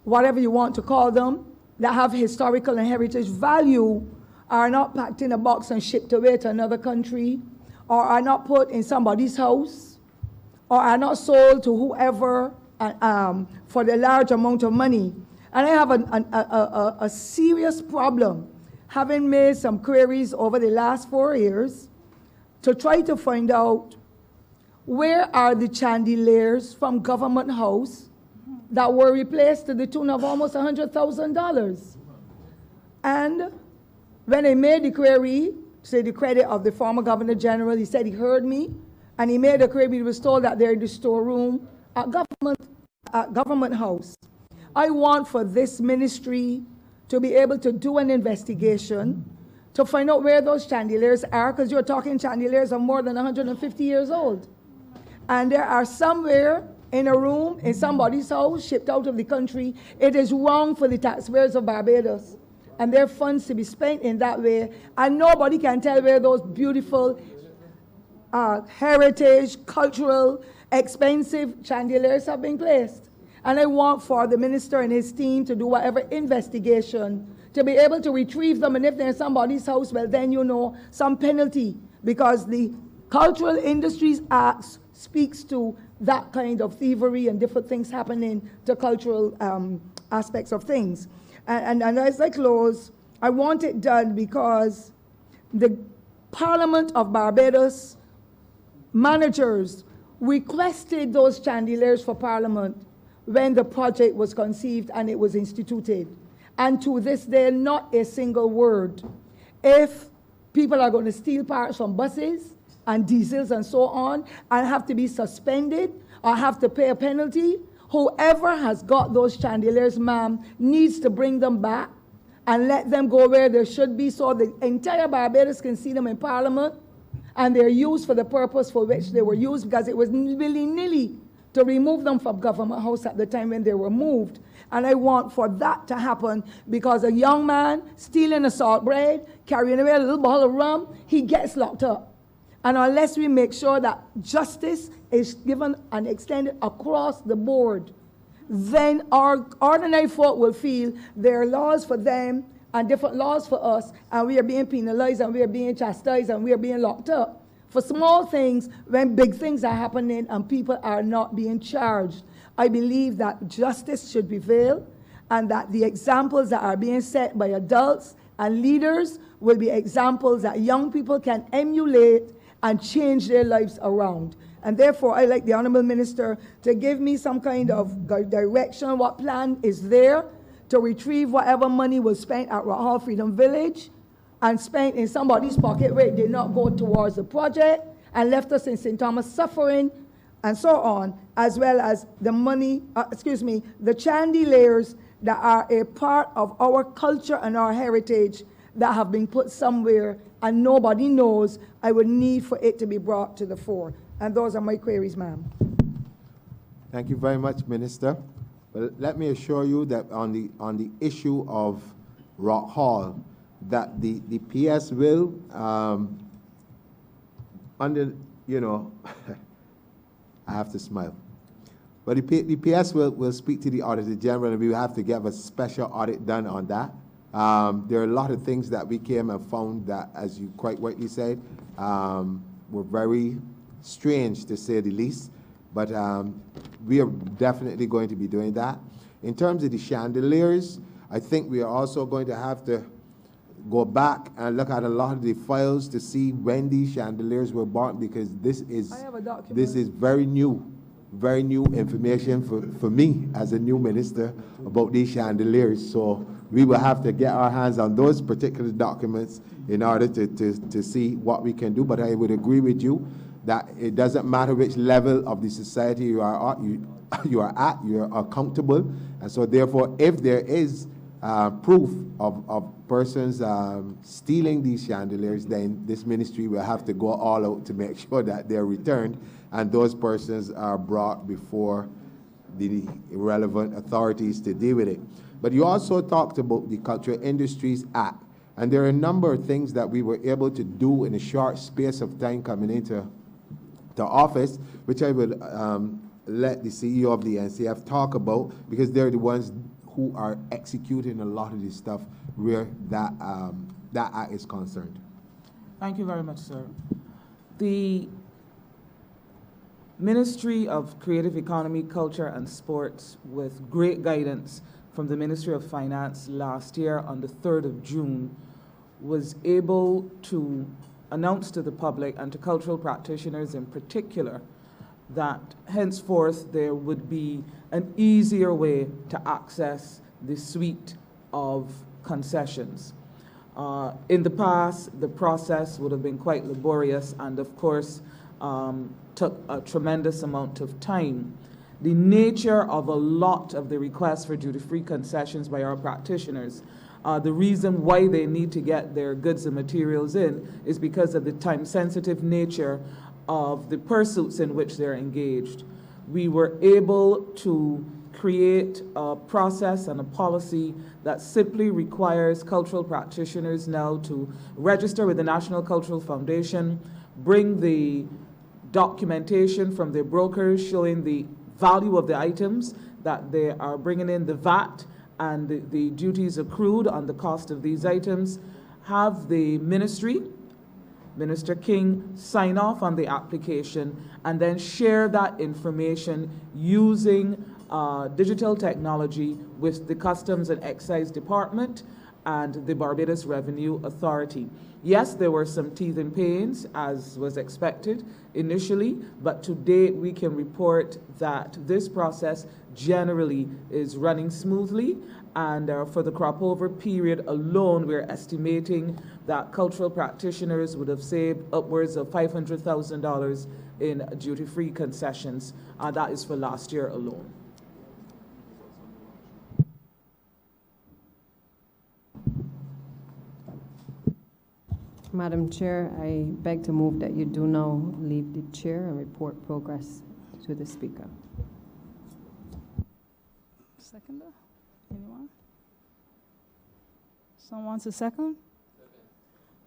[SPEAKER 7] whatever you want to call them, that have historical and heritage value, are not packed in a box and shipped away to another country, or are not put in somebody's house, or are not sold to whoever for the large amount of money. And I have a serious problem, having made some queries over the last 4 years to try to find out where are the chandeliers from Government House that were replaced to the tune of almost $100,000. And when I made the query, to the credit of the former Governor General, he said he heard me, and he made a query. He was told that they're in the storeroom at Government House. I want for this ministry to be able to do an investigation to find out where those chandeliers are, because you're talking chandeliers are more than 150 years old. And there are somewhere in a room in somebody's house shipped out of the country. It is wrong for the taxpayers of Barbados and their funds to be spent in that way. And nobody can tell where those beautiful heritage, cultural, expensive chandeliers have been placed. And I want for the minister and his team to do whatever investigation to be able to retrieve them. And if they're in somebody's house, well, then you know some penalty, because the Cultural Industries Act speaks to that kind of thievery and different things happening to cultural aspects of things. And as I close, I want it done because the Parliament of Barbados managers requested those chandeliers for Parliament when the project was conceived and it was instituted. And to this day, not a single word. If people are going to steal parts from buses and diesels and so on, and have to be suspended or have to pay a penalty, whoever has got those chandeliers, ma'am, needs to bring them back and let them go where they should be, so the entire Barbados can see them in Parliament, and they're used for the purpose for which they were used, because it was willy-nilly to remove them from Government House at the time when they were moved. And I want for that to happen, because a young man stealing a salt bread, carrying away a little bottle of rum, he gets locked up. And unless we make sure that justice is given and extended across the board, then our ordinary folk will feel there are laws for them and different laws for us, and we are being penalized and we are being chastised and we are being locked up for small things when big things are happening and people are not being charged. I believe that justice should prevail, and that the examples that are being set by adults and leaders will be examples that young people can emulate and change their lives around. And therefore, I like the Honourable Minister to give me some kind of direction, what plan is there to retrieve whatever money was spent at Rock Hall Freedom Village and spent in somebody's pocket where it did not go towards the project and left us in St. Thomas suffering and so on, as well as the money, the chandeliers that are a part of our culture and our heritage that have been put somewhere and nobody knows. I would need for it to be brought to the fore. And those are my queries, ma'am.
[SPEAKER 12] Thank you very much, Minister. But let me assure you that on the issue of Rock Hall, that the PS will, under, I have to smile. But the PS will speak to the Auditor General, and we will have to get a special audit done on that. There are a lot of things that we came and found that, as you quite rightly said, were very strange, to say the least. But we are definitely going to be doing that. In terms of the chandeliers, I think we are also going to have to go back and look at a lot of the files to see when these chandeliers were bought, because this is very new information for me as a new minister about these chandeliers. So we will have to get our hands on those particular documents in order to see what we can do. But I would agree with you that it doesn't matter which level of the society you are at, you are accountable. And so therefore, if there is proof of persons stealing these chandeliers, then this ministry will have to go all out to make sure that they're returned and those persons are brought before the relevant authorities to deal with it. But you also talked about the Cultural Industries Act, and there are a number of things that we were able to do in a short space of time coming into the office, which I will let the CEO of the NCF talk about, because they're the ones who are executing a lot of this stuff where that act is concerned.
[SPEAKER 15] Thank you very much, sir. The Ministry of Creative Economy, Culture and Sports, with great guidance from the Ministry of Finance last year on the 3rd of June, was able to announce to the public and to cultural practitioners in particular that henceforth there would be an easier way to access the suite of concessions. In the past, the process would have been quite laborious and, of course, took a tremendous amount of time. The nature of a lot of the requests for duty-free concessions by our practitioners, the reason why they need to get their goods and materials in is because of the time-sensitive nature of the pursuits in which they're engaged. We were able to create a process and a policy that simply requires cultural practitioners now to register with the National Cultural Foundation, bring the documentation from their brokers showing the value of the items that they are bringing in, the VAT and the duties accrued on the cost of these items, have the ministry, Minister King, sign off on the application, and then share that information using digital technology with the Customs and Excise Department and the Barbados Revenue Authority. Yes, there were some teething pains, as was expected initially, but to date we can report that this process generally is running smoothly, and for the crop over period alone, we're estimating that cultural practitioners would have saved upwards of $500,000 in duty-free concessions. That is for last year alone.
[SPEAKER 4] Madam Chair, I beg to move that you do now leave the chair and report progress to the Speaker.
[SPEAKER 3] Seconder? Anyone? Someone wants a second?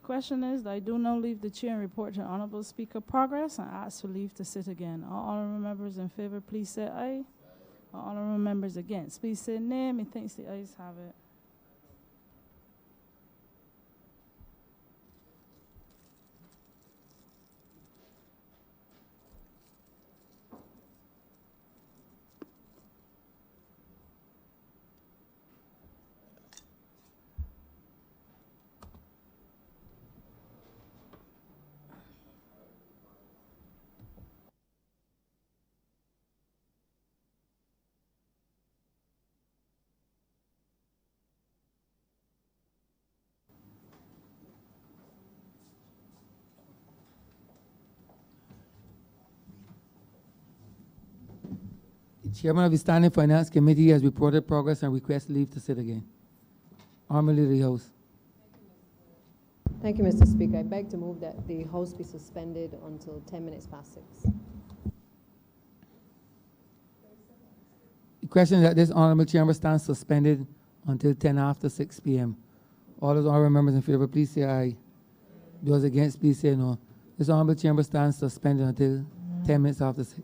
[SPEAKER 3] Question is, I do now leave the chair and report to Honorable Speaker progress and ask for leave to sit again. All honorable members in favor, please say aye. All honorable members against, please say nay. Methinks the ayes have it.
[SPEAKER 22] Chairman of the Standing Finance Committee has reported progress and requests leave to sit again. Honorable Leader of the House.
[SPEAKER 4] Thank you, Mr. Speaker. I beg to move that the House be suspended until 10 minutes past 6.
[SPEAKER 22] The question is that this honorable chamber stands suspended until 10 after 6 p.m. All those honorable members in favor, please say aye. Those against, please say no. This honorable chamber stands suspended until 10 minutes after 6.